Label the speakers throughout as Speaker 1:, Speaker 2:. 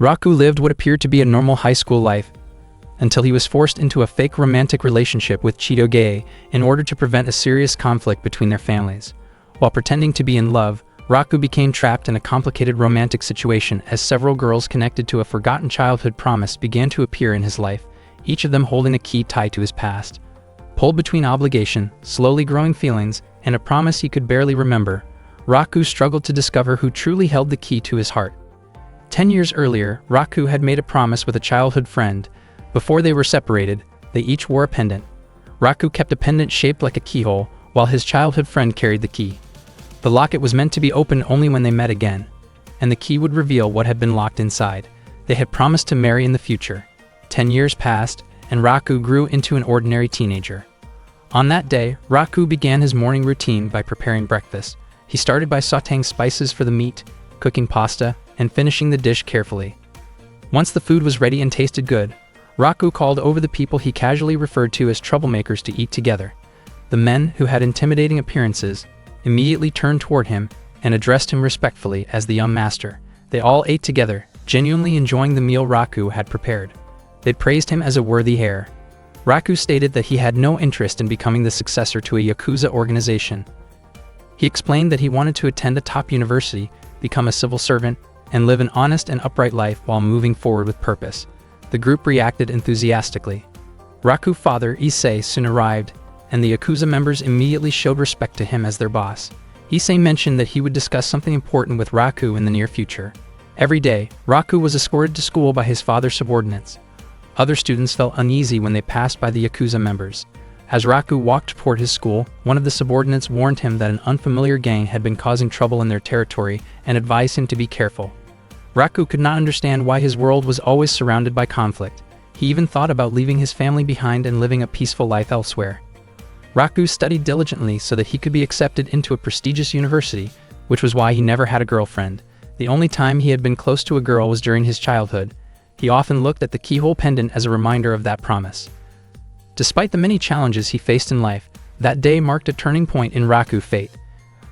Speaker 1: Raku lived what appeared to be a normal high school life until he was forced into a fake romantic relationship with Chitoge in order to prevent a serious conflict between their families. While pretending to be in love, Raku became trapped in a complicated romantic situation as several girls connected to a forgotten childhood promise began to appear in his life, each of them holding a key tied to his past. Pulled between obligation, slowly growing feelings, and a promise he could barely remember, Raku struggled to discover who truly held the key to his heart. 10 years earlier, Raku had made a promise with a childhood friend. Before they were separated, they each wore a pendant. Raku kept a pendant shaped like a keyhole, while his childhood friend carried the key. The locket was meant to be opened only when they met again, and the key would reveal what had been locked inside. They had promised to marry in the future. 10 years passed, and Raku grew into an ordinary teenager. On that day, Raku began his morning routine by preparing breakfast. He started by sautéing spices for the meat, cooking pasta, and finishing the dish carefully. Once the food was ready and tasted good, Raku called over the people he casually referred to as troublemakers to eat together. The men, who had intimidating appearances, immediately turned toward him and addressed him respectfully as the young master. They all ate together, genuinely enjoying the meal Raku had prepared. They praised him as a worthy heir. Raku stated that he had no interest in becoming the successor to a Yakuza organization. He explained that he wanted to attend a top university, become a civil servant, and live an honest and upright life while moving forward with purpose. The group reacted enthusiastically. Raku's father, Issei, soon arrived, and the Yakuza members immediately showed respect to him as their boss. Issei mentioned that he would discuss something important with Raku in the near future. Every day, Raku was escorted to school by his father's subordinates. Other students felt uneasy when they passed by the Yakuza members. As Raku walked toward his school, one of the subordinates warned him that an unfamiliar gang had been causing trouble in their territory and advised him to be careful. Raku could not understand why his world was always surrounded by conflict. He even thought about leaving his family behind and living a peaceful life elsewhere. Raku studied diligently so that he could be accepted into a prestigious university, which was why he never had a girlfriend. The only time he had been close to a girl was during his childhood. He often looked at the keyhole pendant as a reminder of that promise. Despite the many challenges he faced in life, that day marked a turning point in Raku's fate.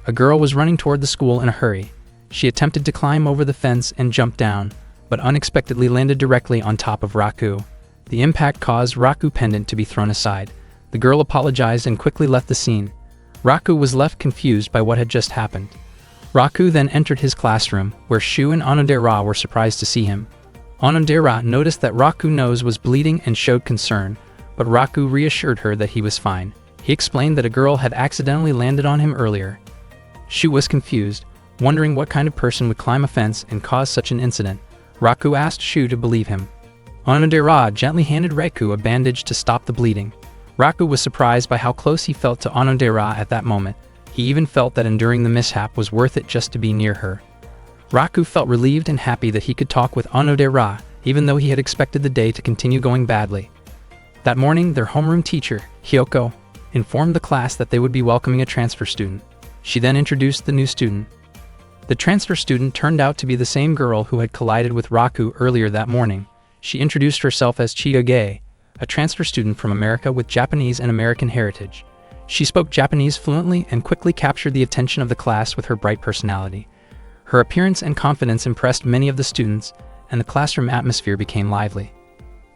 Speaker 1: A girl was running toward the school in a hurry. She attempted to climb over the fence and jump down, but unexpectedly landed directly on top of Raku. The impact caused Raku's pendant to be thrown aside. The girl apologized and quickly left the scene. Raku was left confused by what had just happened. Raku then entered his classroom, where Shu and Onodera were surprised to see him. Onodera noticed that Raku's nose was bleeding and showed concern, but Raku reassured her that he was fine. He explained that a girl had accidentally landed on him earlier. Shu was confused, wondering what kind of person would climb a fence and cause such an incident. Raku asked Shu to believe him. Onodera gently handed Raku a bandage to stop the bleeding. Raku was surprised by how close he felt to Onodera at that moment. He even felt that enduring the mishap was worth it just to be near her. Raku felt relieved and happy that he could talk with Onodera, even though he had expected the day to continue going badly. That morning, their homeroom teacher, Hyoko, informed the class that they would be welcoming a transfer student. She then introduced the new student. The transfer student turned out to be the same girl who had collided with Raku earlier that morning. She introduced herself as Chitoge, a transfer student from America with Japanese and American heritage. She spoke Japanese fluently and quickly captured the attention of the class with her bright personality. Her appearance and confidence impressed many of the students, and the classroom atmosphere became lively.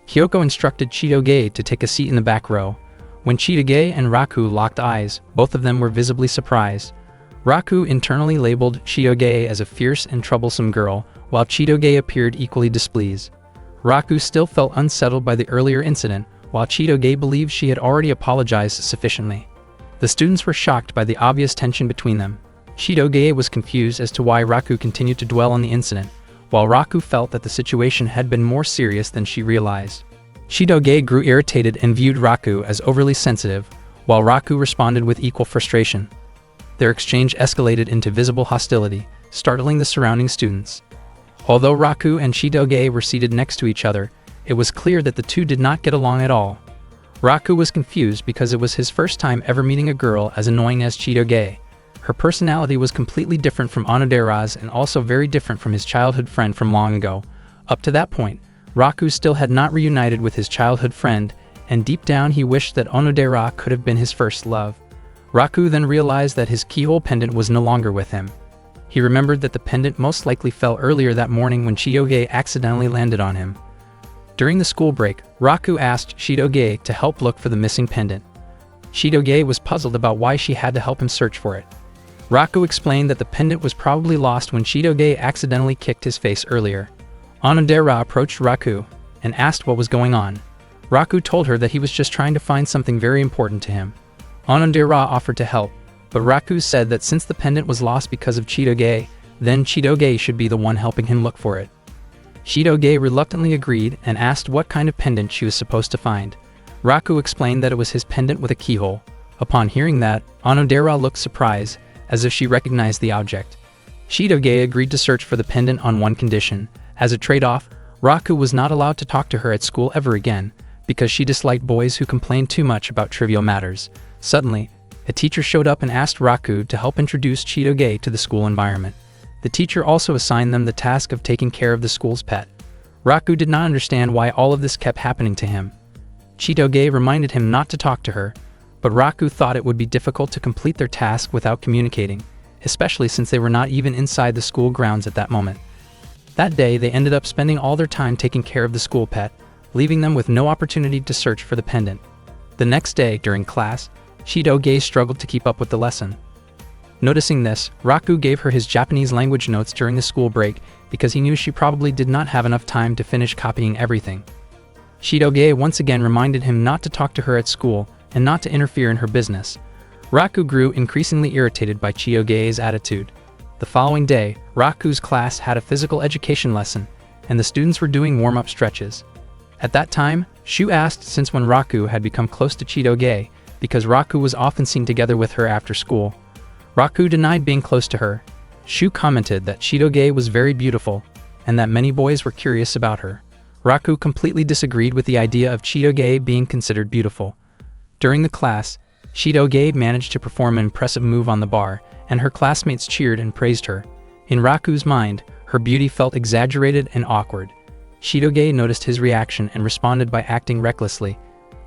Speaker 1: Hyoko instructed Chitoge to take a seat in the back row. When Chitoge and Raku locked eyes, both of them were visibly surprised. Raku internally labeled Chitoge as a fierce and troublesome girl, while Chitoge appeared equally displeased. Raku still felt unsettled by the earlier incident, while Chitoge believed she had already apologized sufficiently. The students were shocked by the obvious tension between them. Chitoge was confused as to why Raku continued to dwell on the incident, while Raku felt that the situation had been more serious than she realized. Chitoge grew irritated and viewed Raku as overly sensitive, while Raku responded with equal frustration. Their exchange escalated into visible hostility, startling the surrounding students. Although Raku and Chitoge were seated next to each other, it was clear that the two did not get along at all. Raku was confused because it was his first time ever meeting a girl as annoying as Chitoge. Her personality was completely different from Onodera's and also very different from his childhood friend from long ago. Up to that point, Raku still had not reunited with his childhood friend, and deep down he wished that Onodera could have been his first love. Raku then realized that his keyhole pendant was no longer with him. He remembered that the pendant most likely fell earlier that morning when Chitoge accidentally landed on him. During the school break, Raku asked Chitoge to help look for the missing pendant. Chitoge was puzzled about why she had to help him search for it. Raku explained that the pendant was probably lost when Chitoge accidentally kicked his face earlier. Onodera approached Raku and asked what was going on. Raku told her that he was just trying to find something very important to him. Onodera offered to help, but Raku said that since the pendant was lost because of Chitoge, then Chitoge should be the one helping him look for it. Chitoge reluctantly agreed and asked what kind of pendant she was supposed to find. Raku explained that it was his pendant with a keyhole. Upon hearing that, Onodera looked surprised, as if she recognized the object. Chitoge agreed to search for the pendant on one condition. As a trade-off, Raku was not allowed to talk to her at school ever again, because she disliked boys who complained too much about trivial matters. Suddenly, a teacher showed up and asked Raku to help introduce Chitoge to the school environment. The teacher also assigned them the task of taking care of the school's pet. Raku did not understand why all of this kept happening to him. Chitoge reminded him not to talk to her, but Raku thought it would be difficult to complete their task without communicating, especially since they were not even inside the school grounds at that moment. That day, they ended up spending all their time taking care of the school pet, leaving them with no opportunity to search for the pendant. The next day, during class, Chitoge struggled to keep up with the lesson. Noticing this, Raku gave her his Japanese language notes during the school break because he knew she probably did not have enough time to finish copying everything. Chitoge once again reminded him not to talk to her at school and not to interfere in her business. Raku grew increasingly irritated by Chitoge's attitude. The following day, Raku's class had a physical education lesson, and the students were doing warm-up stretches. At that time, Shu asked since when Raku had become close to Chitoge, because Raku was often seen together with her after school. Raku denied being close to her. Shu commented that Chitoge was very beautiful, and that many boys were curious about her. Raku completely disagreed with the idea of Chitoge being considered beautiful. During the class, Chitoge managed to perform an impressive move on the bar, and her classmates cheered and praised her. In Raku's mind, her beauty felt exaggerated and awkward. Chitoge noticed his reaction and responded by acting recklessly,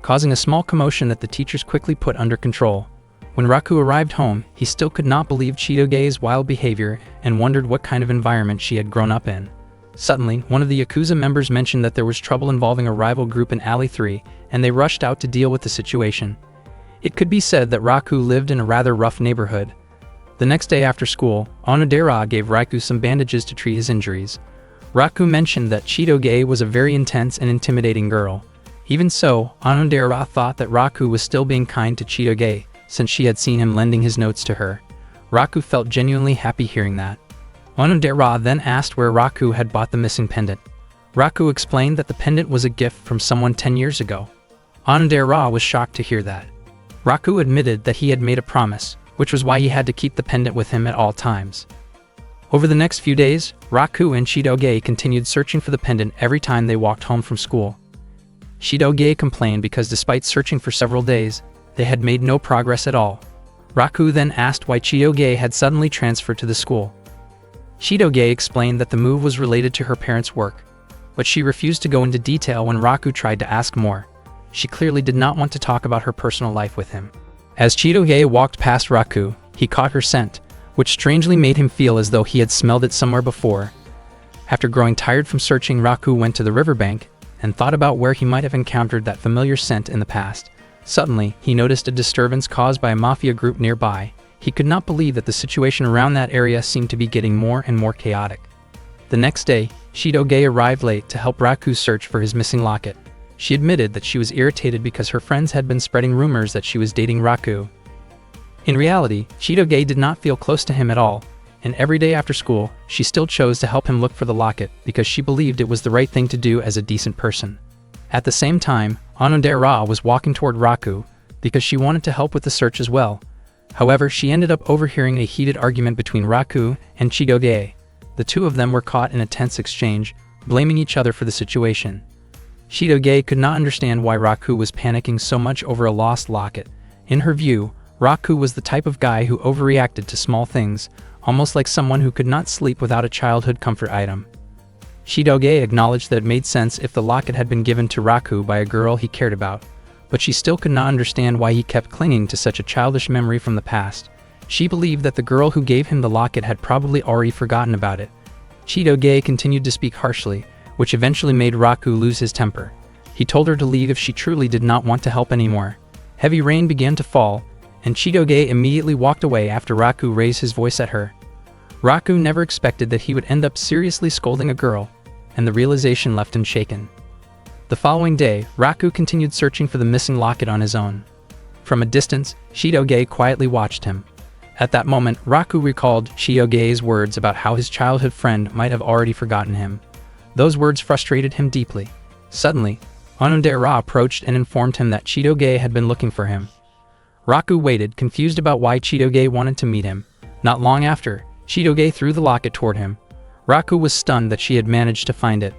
Speaker 1: causing a small commotion that the teachers quickly put under control. When Raku arrived home, he still could not believe Chitoge's wild behavior and wondered what kind of environment she had grown up in. Suddenly, one of the Yakuza members mentioned that there was trouble involving a rival group in Alley 3, and they rushed out to deal with the situation. It could be said that Raku lived in a rather rough neighborhood. The next day after school, Onodera gave Raku some bandages to treat his injuries. Raku mentioned that Chitoge was a very intense and intimidating girl. Even so, Onodera thought that Raku was still being kind to Chitoge, since she had seen him lending his notes to her. Raku felt genuinely happy hearing that. Onodera then asked where Raku had bought the missing pendant. Raku explained that the pendant was a gift from someone 10 years ago. Onodera was shocked to hear that. Raku admitted that he had made a promise, which was why he had to keep the pendant with him at all times. Over the next few days, Raku and Chitoge continued searching for the pendant every time they walked home from school. Chitoge complained because despite searching for several days, they had made no progress at all. Raku then asked why Chitoge had suddenly transferred to the school. Chitoge explained that the move was related to her parents' work, but she refused to go into detail when Raku tried to ask more. She clearly did not want to talk about her personal life with him. As Chitoge walked past Raku, he caught her scent, which strangely made him feel as though he had smelled it somewhere before. After growing tired from searching, Raku went to the riverbank and thought about where he might have encountered that familiar scent in the past. Suddenly, he noticed a disturbance caused by a mafia group nearby. He could not believe that the situation around that area seemed to be getting more and more chaotic. The next day, Chitoge arrived late to help Raku search for his missing locket. She admitted that she was irritated because her friends had been spreading rumors that she was dating Raku. In reality, Chitoge did not feel close to him at all, and every day after school, she still chose to help him look for the locket because she believed it was the right thing to do as a decent person. At the same time, Onodera was walking toward Raku because she wanted to help with the search as well. However, she ended up overhearing a heated argument between Raku and Chitoge. The two of them were caught in a tense exchange, blaming each other for the situation. Chitoge could not understand why Raku was panicking so much over a lost locket. In her view, Raku was the type of guy who overreacted to small things, almost like someone who could not sleep without a childhood comfort item. Chitoge acknowledged that it made sense if the locket had been given to Raku by a girl he cared about, but she still could not understand why he kept clinging to such a childish memory from the past. She believed that the girl who gave him the locket had probably already forgotten about it. Chitoge continued to speak harshly, which eventually made Raku lose his temper. He told her to leave if she truly did not want to help anymore. Heavy rain began to fall, and Chitoge immediately walked away after Raku raised his voice at her. Raku never expected that he would end up seriously scolding a girl, and the realization left him shaken. The following day, Raku continued searching for the missing locket on his own. From a distance, Chitoge quietly watched him. At that moment, Raku recalled Chitoge's words about how his childhood friend might have already forgotten him. Those words frustrated him deeply. Suddenly, Onodera approached and informed him that Chitoge had been looking for him. Raku waited, confused about why Chitoge wanted to meet him. Not long after, Chitoge threw the locket toward him. Raku was stunned that she had managed to find it.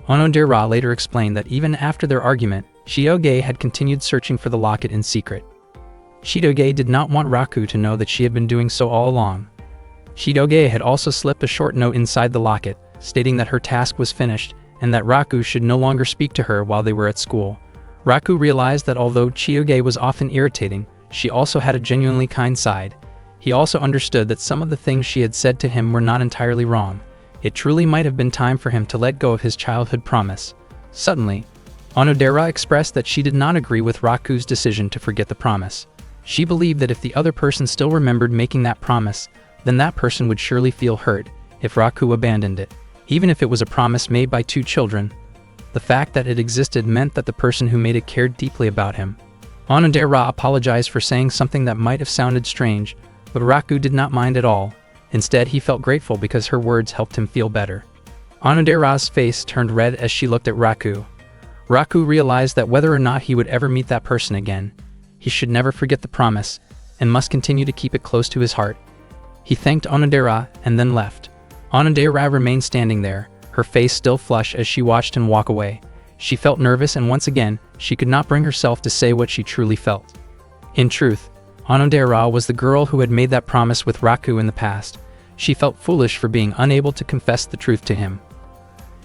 Speaker 1: Onodera later explained that even after their argument, Chitoge had continued searching for the locket in secret. Chitoge did not want Raku to know that she had been doing so all along. Chitoge had also slipped a short note inside the locket, stating that her task was finished and that Raku should no longer speak to her while they were at school. Raku realized that although Chitoge was often irritating, she also had a genuinely kind side. He also understood that some of the things she had said to him were not entirely wrong. It truly might have been time for him to let go of his childhood promise. Suddenly, Onodera expressed that she did not agree with Raku's decision to forget the promise. She believed that if the other person still remembered making that promise, then that person would surely feel hurt if Raku abandoned it. Even if it was a promise made by two children, the fact that it existed meant that the person who made it cared deeply about him. Onodera apologized for saying something that might have sounded strange, but Raku did not mind at all. Instead, he felt grateful because her words helped him feel better. Onodera's face turned red as she looked at Raku. Raku realized that whether or not he would ever meet that person again, he should never forget the promise and must continue to keep it close to his heart. He thanked Onodera and then left. Onodera remained standing there, her face still flushed as she watched him walk away. She felt nervous, and once again, she could not bring herself to say what she truly felt. In truth, Onodera was the girl who had made that promise with Raku in the past. She felt foolish for being unable to confess the truth to him.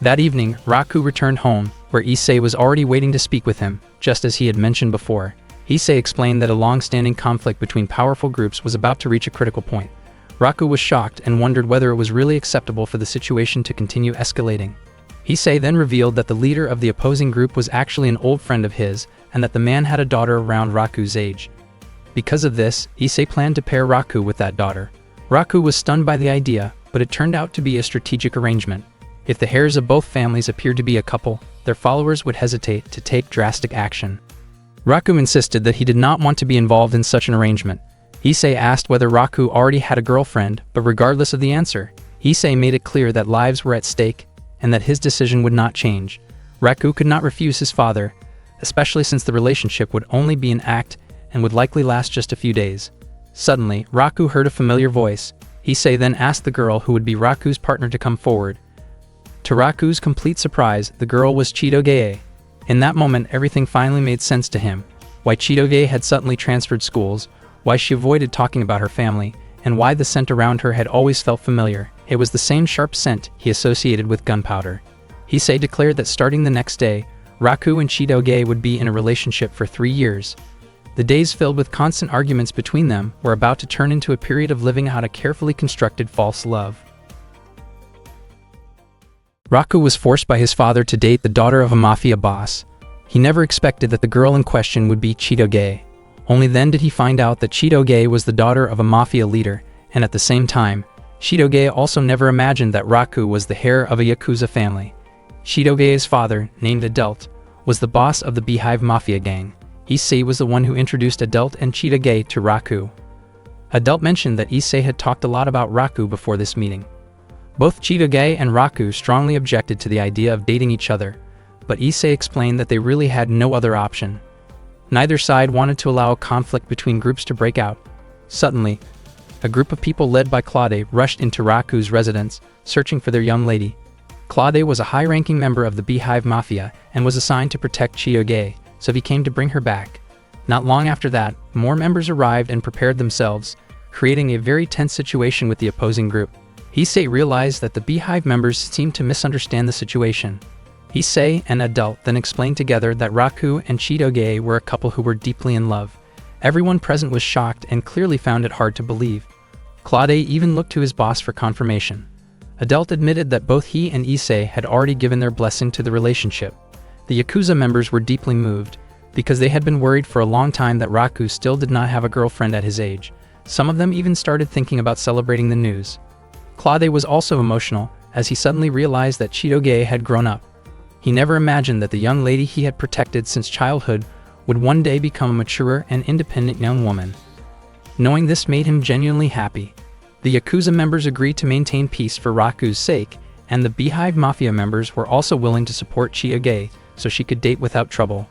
Speaker 1: That evening, Raku returned home, where Issei was already waiting to speak with him, just as he had mentioned before. Issei explained that a long-standing conflict between powerful groups was about to reach a critical point. Raku was shocked and wondered whether it was really acceptable for the situation to continue escalating. Issei then revealed that the leader of the opposing group was actually an old friend of his, and that the man had a daughter around Raku's age. Because of this, Issei planned to pair Raku with that daughter. Raku was stunned by the idea, but it turned out to be a strategic arrangement. If the heirs of both families appeared to be a couple, their followers would hesitate to take drastic action. Raku insisted that he did not want to be involved in such an arrangement. Issei asked whether Raku already had a girlfriend, but regardless of the answer, Issei made it clear that lives were at stake and that his decision would not change. Raku could not refuse his father, especially since the relationship would only be an act and would likely last just a few days. Suddenly, Raku heard a familiar voice. Issei then asked the girl who would be Raku's partner to come forward. To Raku's complete surprise, the girl was Chitoge. In that moment, everything finally made sense to him. Why Chitoge had suddenly transferred schools, why she avoided talking about her family, and why the scent around her had always felt familiar. It was the same sharp scent he associated with gunpowder. Issei declared that starting the next day, Raku and Chitoge would be in a relationship for 3 years. The days filled with constant arguments between them were about to turn into a period of living out a carefully constructed false love. Raku was forced by his father to date the daughter of a mafia boss. He never expected that the girl in question would be Chitoge. Only then did he find out that Chitoge was the daughter of a mafia leader, and at the same time, Chitoge also never imagined that Raku was the heir of a Yakuza family. Chitoge's father, named Adult, was the boss of the Beehive Mafia gang. Issei was the one who introduced Adult and Chitoge to Raku. Adult mentioned that Issei had talked a lot about Raku before this meeting. Both Chitoge and Raku strongly objected to the idea of dating each other, but Issei explained that they really had no other option. Neither side wanted to allow a conflict between groups to break out. Suddenly, a group of people led by Claude rushed into Raku's residence, searching for their young lady. Claude was a high-ranking member of the Beehive Mafia and was assigned to protect Chitoge, so he came to bring her back. Not long after that, more members arrived and prepared themselves, creating a very tense situation with the opposing group. Issei realized that the Beehive members seemed to misunderstand the situation. Issei and Adult then explained together that Raku and Chitoge were a couple who were deeply in love. Everyone present was shocked and clearly found it hard to believe. Claude even looked to his boss for confirmation. Adelt admitted that both he and Issei had already given their blessing to the relationship. The Yakuza members were deeply moved, because they had been worried for a long time that Raku still did not have a girlfriend at his age. Some of them even started thinking about celebrating the news. Claude was also emotional, as he suddenly realized that Chitoge had grown up. He never imagined that the young lady he had protected since childhood would one day become a mature and independent young woman. Knowing this made him genuinely happy. The Yakuza members agreed to maintain peace for Raku's sake, and the Beehive Mafia members were also willing to support Chitoge so she could date without trouble.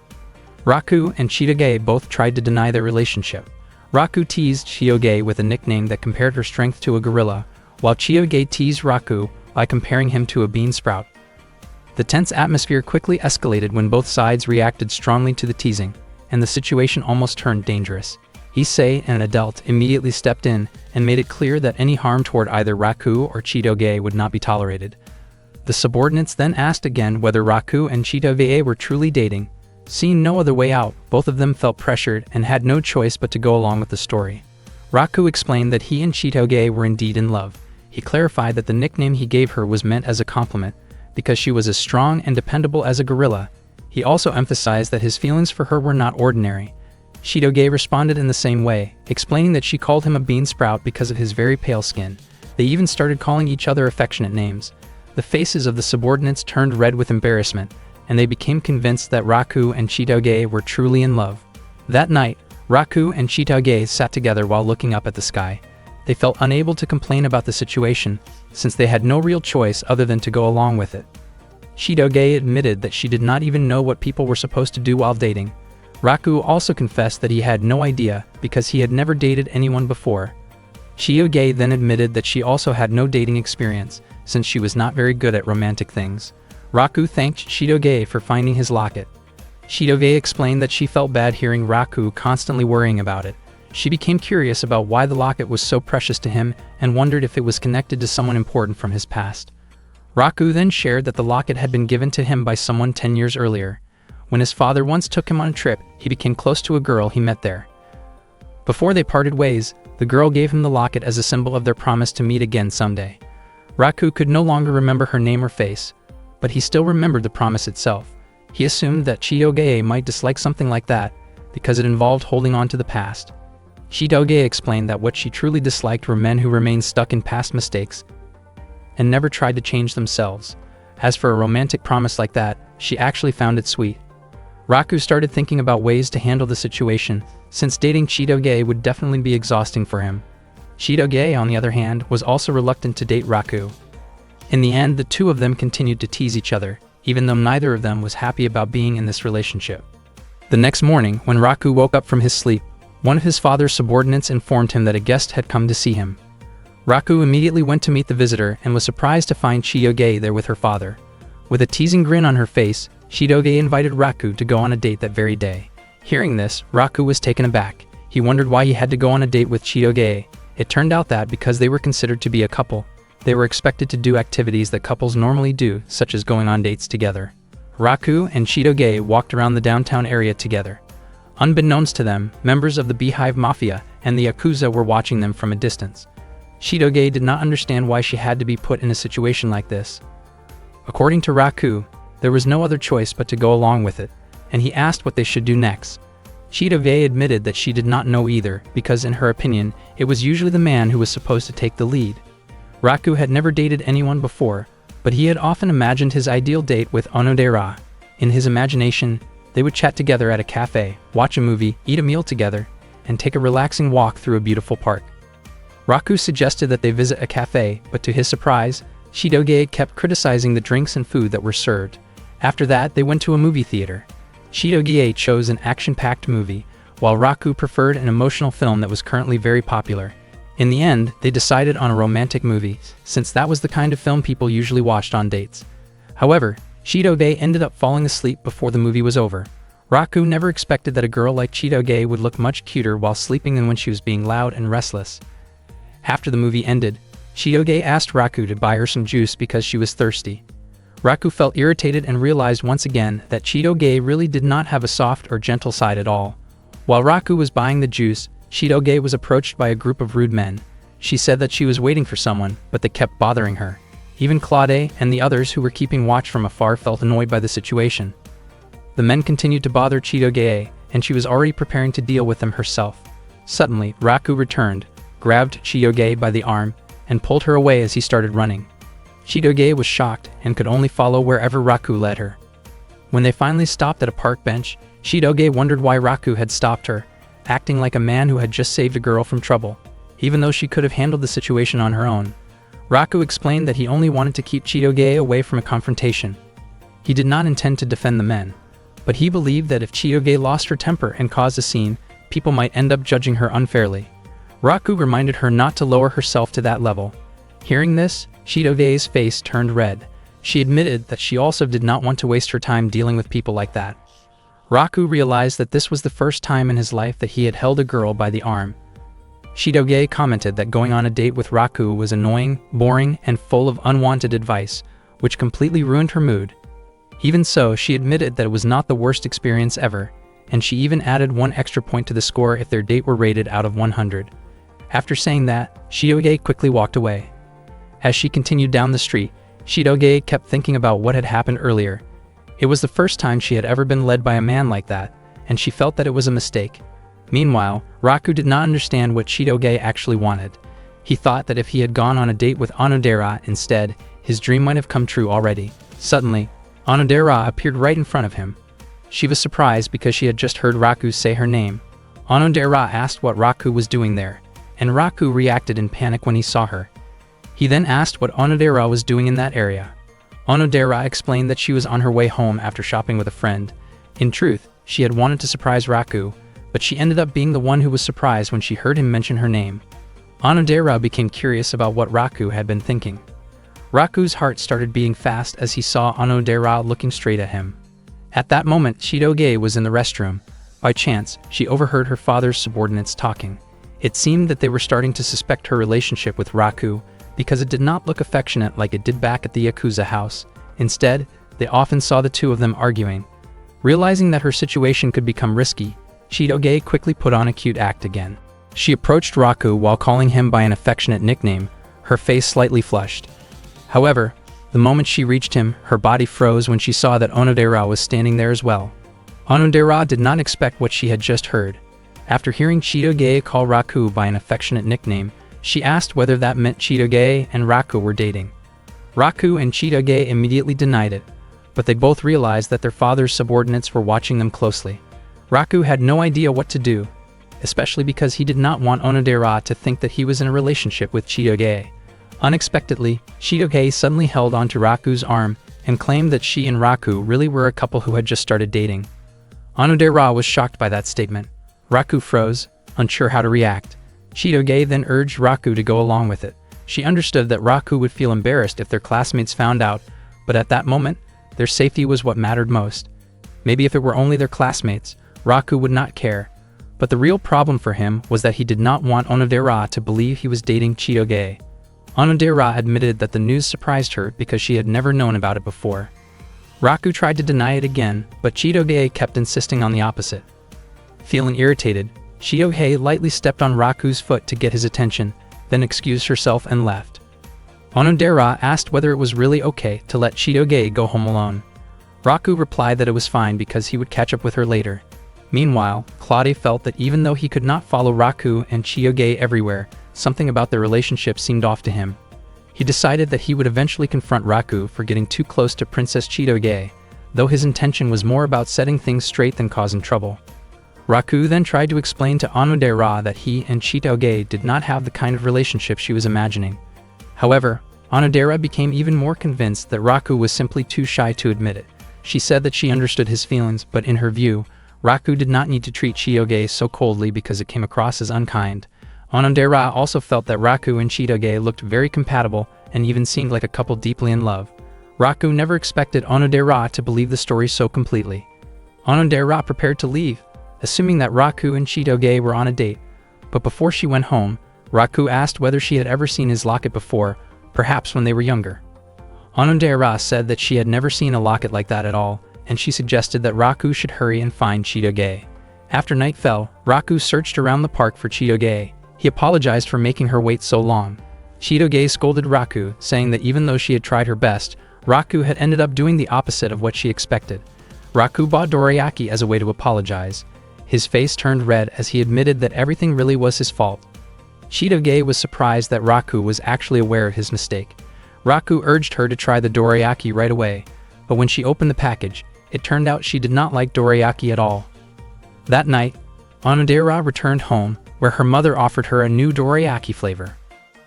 Speaker 1: Raku and Chitoge both tried to deny their relationship. Raku teased Chitoge with a nickname that compared her strength to a gorilla, while Chitoge teased Raku by comparing him to a bean sprout. The tense atmosphere quickly escalated when both sides reacted strongly to the teasing, and the situation almost turned dangerous. Issei and Adelt immediately stepped in and made it clear that any harm toward either Raku or Chitoge would not be tolerated. The subordinates then asked again whether Raku and Chitoge were truly dating. Seeing no other way out, both of them felt pressured and had no choice but to go along with the story. Raku explained that he and Chitoge were indeed in love. He clarified that the nickname he gave her was meant as a compliment, because she was as strong and dependable as a gorilla. He also emphasized that his feelings for her were not ordinary. Chitoge responded in the same way, explaining that she called him a bean sprout because of his very pale skin. They even started calling each other affectionate names. The faces of the subordinates turned red with embarrassment, and they became convinced that Raku and Chitoge were truly in love. That night, Raku and Chitoge sat together while looking up at the sky. They felt unable to complain about the situation, since they had no real choice other than to go along with it. Chitoge admitted that she did not even know what people were supposed to do while dating. Raku also confessed that he had no idea because he had never dated anyone before. Chitoge then admitted that she also had no dating experience, since she was not very good at romantic things. Raku thanked Chitoge for finding his locket. Chitoge explained that she felt bad hearing Raku constantly worrying about it. She became curious about why the locket was so precious to him and wondered if it was connected to someone important from his past. Raku then shared that the locket had been given to him by someone 10 years earlier. When his father once took him on a trip, he became close to a girl he met there. Before they parted ways, the girl gave him the locket as a symbol of their promise to meet again someday. Raku could no longer remember her name or face, but he still remembered the promise itself. He assumed that Chitoge might dislike something like that, because it involved holding on to the past. Chitoge explained that what she truly disliked were men who remained stuck in past mistakes and never tried to change themselves. As for a romantic promise like that, she actually found it sweet. Raku started thinking about ways to handle the situation, since dating Chitoge would definitely be exhausting for him. Chitoge, on the other hand, was also reluctant to date Raku. In the end, the two of them continued to tease each other, even though neither of them was happy about being in this relationship. The next morning, when Raku woke up from his sleep, one of his father's subordinates informed him that a guest had come to see him. Raku immediately went to meet the visitor and was surprised to find Chitoge there with her father. With a teasing grin on her face, Chitoge invited Raku to go on a date that very day. Hearing this, Raku was taken aback. He wondered why he had to go on a date with Chitoge. It turned out that because they were considered to be a couple, they were expected to do activities that couples normally do, such as going on dates together. Raku and Chitoge walked around the downtown area together. Unbeknownst to them, members of the Beehive Mafia and the Yakuza were watching them from a distance. Chitoge did not understand why she had to be put in a situation like this. According to Raku, there was no other choice but to go along with it, and he asked what they should do next. Chitoge admitted that she did not know either, because in her opinion, it was usually the man who was supposed to take the lead. Raku had never dated anyone before, but he had often imagined his ideal date with Onodera. In his imagination, they would chat together at a cafe, watch a movie, eat a meal together, and take a relaxing walk through a beautiful park. Raku suggested that they visit a cafe, but to his surprise, Chitoge kept criticizing the drinks and food that were served. After that, they went to a movie theater. Chitoge chose an action-packed movie, while Raku preferred an emotional film that was currently very popular. In the end, they decided on a romantic movie, since that was the kind of film people usually watched on dates. However, Chitoge ended up falling asleep before the movie was over. Raku never expected that a girl like Chitoge would look much cuter while sleeping than when she was being loud and restless. After the movie ended, Chitoge asked Raku to buy her some juice because she was thirsty. Raku felt irritated and realized once again that Chitoge really did not have a soft or gentle side at all. While Raku was buying the juice, Chitoge was approached by a group of rude men. She said that she was waiting for someone, but they kept bothering her. Even Claude and the others who were keeping watch from afar felt annoyed by the situation. The men continued to bother Chitoge, and she was already preparing to deal with them herself. Suddenly, Raku returned, grabbed Chitoge by the arm, and pulled her away as he started running. Chitoge was shocked and could only follow wherever Raku led her. When they finally stopped at a park bench, Chitoge wondered why Raku had stopped her, acting like a man who had just saved a girl from trouble, even though she could have handled the situation on her own. Raku explained that he only wanted to keep Chitoge away from a confrontation. He did not intend to defend the men, but he believed that if Chitoge lost her temper and caused a scene, people might end up judging her unfairly. Raku reminded her not to lower herself to that level. Hearing this, Chitoge's face turned red. She admitted that she also did not want to waste her time dealing with people like that. Raku realized that this was the first time in his life that he had held a girl by the arm. Chitoge commented that going on a date with Raku was annoying, boring, and full of unwanted advice, which completely ruined her mood. Even so, she admitted that it was not the worst experience ever, and she even added 1 extra point to the score if their date were rated out of 100. After saying that, Chitoge quickly walked away. As she continued down the street, Chitoge kept thinking about what had happened earlier. It was the first time she had ever been led by a man like that, and she felt that it was a mistake. Meanwhile, Raku did not understand what Chitoge actually wanted. He thought that if he had gone on a date with Onodera instead, his dream might have come true already. Suddenly, Onodera appeared right in front of him. She was surprised because she had just heard Raku say her name. Onodera asked what Raku was doing there, and Raku reacted in panic when he saw her. He then asked what Onodera was doing in that area. Onodera explained that she was on her way home after shopping with a friend. In truth, she had wanted to surprise Raku, but she ended up being the one who was surprised when she heard him mention her name. Onodera became curious about what Raku had been thinking. Raku's heart started beating fast as he saw Onodera looking straight at him. At that moment, Chitoge was in the restroom. By chance, she overheard her father's subordinates talking. It seemed that they were starting to suspect her relationship with Raku, because it did not look affectionate like it did back at the Yakuza house. Instead, they often saw the two of them arguing. Realizing that her situation could become risky, Chitoge quickly put on a cute act again. She approached Raku while calling him by an affectionate nickname, her face slightly flushed. However, the moment she reached him, her body froze when she saw that Onodera was standing there as well. Onodera did not expect what she had just heard. After hearing Chitoge call Raku by an affectionate nickname, she asked whether that meant Chitoge and Raku were dating. Raku and Chitoge immediately denied it, but they both realized that their father's subordinates were watching them closely. Raku had no idea what to do, especially because he did not want Onodera to think that he was in a relationship with Chitoge. Unexpectedly, Chitoge suddenly held onto Raku's arm and claimed that she and Raku really were a couple who had just started dating. Onodera was shocked by that statement. Raku froze, unsure how to react. Chitoge then urged Raku to go along with it. She understood that Raku would feel embarrassed if their classmates found out, but at that moment, their safety was what mattered most. Maybe if it were only their classmates, Raku would not care. But the real problem for him was that he did not want Onodera to believe he was dating Chitoge. Onodera admitted that the news surprised her because she had never known about it before. Raku tried to deny it again, but Chitoge kept insisting on the opposite. Feeling irritated, Chitoge lightly stepped on Raku's foot to get his attention, then excused herself and left. Onodera asked whether it was really okay to let Chitoge go home alone. Raku replied that it was fine because he would catch up with her later. Meanwhile, Claude felt that even though he could not follow Raku and Chitoge everywhere, something about their relationship seemed off to him. He decided that he would eventually confront Raku for getting too close to Princess Chitoge, though his intention was more about setting things straight than causing trouble. Raku then tried to explain to Onodera that he and Chitoge did not have the kind of relationship she was imagining. However, Onodera became even more convinced that Raku was simply too shy to admit it. She said that she understood his feelings, but in her view, Raku did not need to treat Chitoge so coldly because it came across as unkind. Onodera also felt that Raku and Chitoge looked very compatible and even seemed like a couple deeply in love. Raku never expected Onodera to believe the story so completely. Onodera prepared to leave, assuming that Raku and Chitoge were on a date. But before she went home, Raku asked whether she had ever seen his locket before, perhaps when they were younger. Onodera said that she had never seen a locket like that at all, and she suggested that Raku should hurry and find Chitoge. After night fell, Raku searched around the park for Chitoge. He apologized for making her wait so long. Chitoge scolded Raku, saying that even though she had tried her best, Raku had ended up doing the opposite of what she expected. Raku bought dorayaki as a way to apologize. His face turned red as he admitted that everything really was his fault. Chitoge was surprised that Raku was actually aware of his mistake. Raku urged her to try the dorayaki right away, but when she opened the package, it turned out she did not like dorayaki at all. That night, Onodera returned home, where her mother offered her a new dorayaki flavor.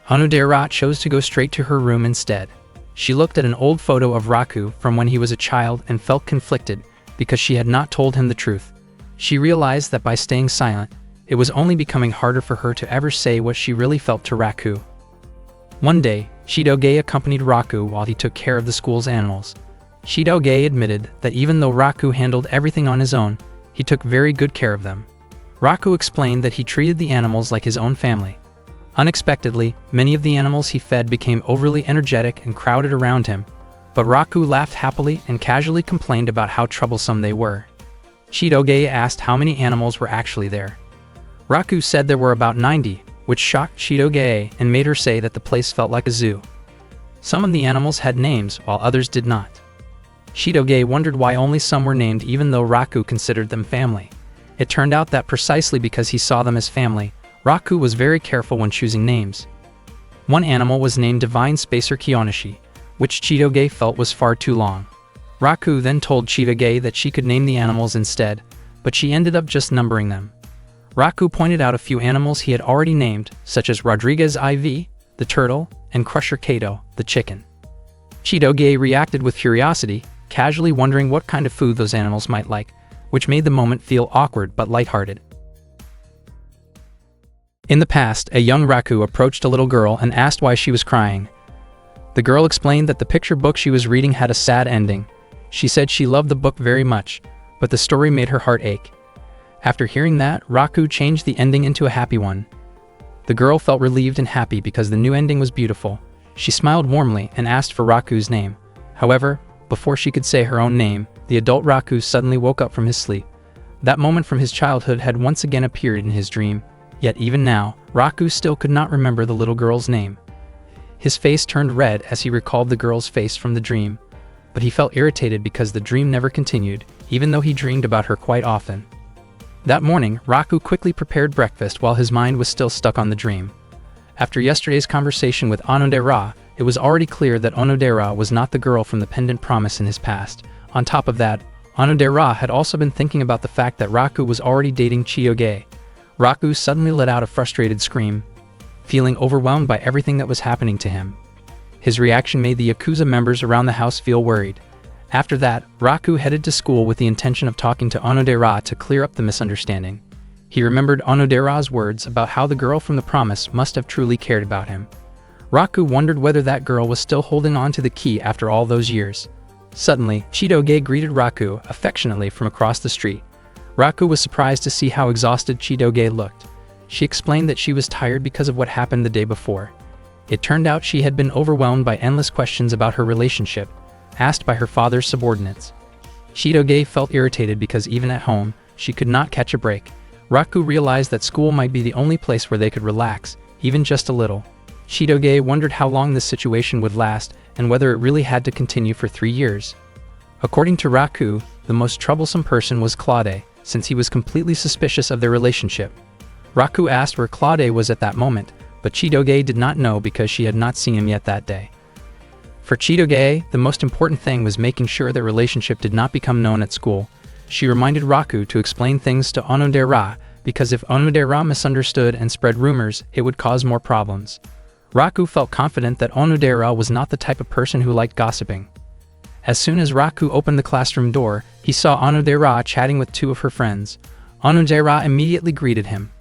Speaker 1: Onodera chose to go straight to her room instead. She looked at an old photo of Raku from when he was a child and felt conflicted because she had not told him the truth. She realized that by staying silent, it was only becoming harder for her to ever say what she really felt to Raku. One day, Chitoge accompanied Raku while he took care of the school's animals. Chitoge admitted that even though Raku handled everything on his own, he took very good care of them. Raku explained that he treated the animals like his own family. Unexpectedly, many of the animals he fed became overly energetic and crowded around him, but Raku laughed happily and casually complained about how troublesome they were. Chitoge asked how many animals were actually there. Raku said there were about 90, which shocked Chitoge and made her say that the place felt like a zoo. Some of the animals had names while others did not. Chitoge wondered why only some were named even though Raku considered them family. It turned out that precisely because he saw them as family, Raku was very careful when choosing names. One animal was named Divine Spacer Kiyoshi, which Chitoge felt was far too long. Raku then told Chitoge that she could name the animals instead, but she ended up just numbering them. Raku pointed out a few animals he had already named, such as Rodriguez IV, the turtle, and Crusher Kato, the chicken. Chitoge reacted with curiosity, casually wondering what kind of food those animals might like, which made the moment feel awkward but lighthearted. In the past, a young Raku approached a little girl and asked why she was crying. The girl explained that the picture book she was reading had a sad ending. She said she loved the book very much, but the story made her heart ache. After hearing that, Raku changed the ending into a happy one. The girl felt relieved and happy because the new ending was beautiful. She smiled warmly and asked for Raku's name. However, before she could say her own name, the adult Raku suddenly woke up from his sleep. That moment from his childhood had once again appeared in his dream. Yet even now, Raku still could not remember the little girl's name. His face turned red as he recalled the girl's face from the dream, but he felt irritated because the dream never continued, even though he dreamed about her quite often. That morning, Raku quickly prepared breakfast while his mind was still stuck on the dream. After yesterday's conversation with Onodera, it was already clear that Onodera was not the girl from the pendant promise in his past. On top of that, Onodera had also been thinking about the fact that Raku was already dating Chitoge. Raku suddenly let out a frustrated scream, feeling overwhelmed by everything that was happening to him. His reaction made the Yakuza members around the house feel worried. After that, Raku headed to school with the intention of talking to Onodera to clear up the misunderstanding. He remembered Onodera's words about how the girl from the promise must have truly cared about him. Raku wondered whether that girl was still holding on to the key after all those years. Suddenly, Chitoge greeted Raku affectionately from across the street. Raku was surprised to see how exhausted Chitoge looked. She explained that she was tired because of what happened the day before. It turned out she had been overwhelmed by endless questions about her relationship, asked by her father's subordinates. Chitoge felt irritated because even at home, she could not catch a break. Raku realized that school might be the only place where they could relax, even just a little. Chitoge wondered how long this situation would last and whether it really had to continue for 3 years. According to Raku, the most troublesome person was Claude, since he was completely suspicious of their relationship. Raku asked where Claude was at that moment, but Chitoge did not know because she had not seen him yet that day. For Chitoge, the most important thing was making sure their relationship did not become known at school. She reminded Raku to explain things to Onodera, because if Onodera misunderstood and spread rumors, it would cause more problems. Raku felt confident that Onodera was not the type of person who liked gossiping. As soon as Raku opened the classroom door, he saw Onodera chatting with 2 of her friends. Onodera immediately greeted him.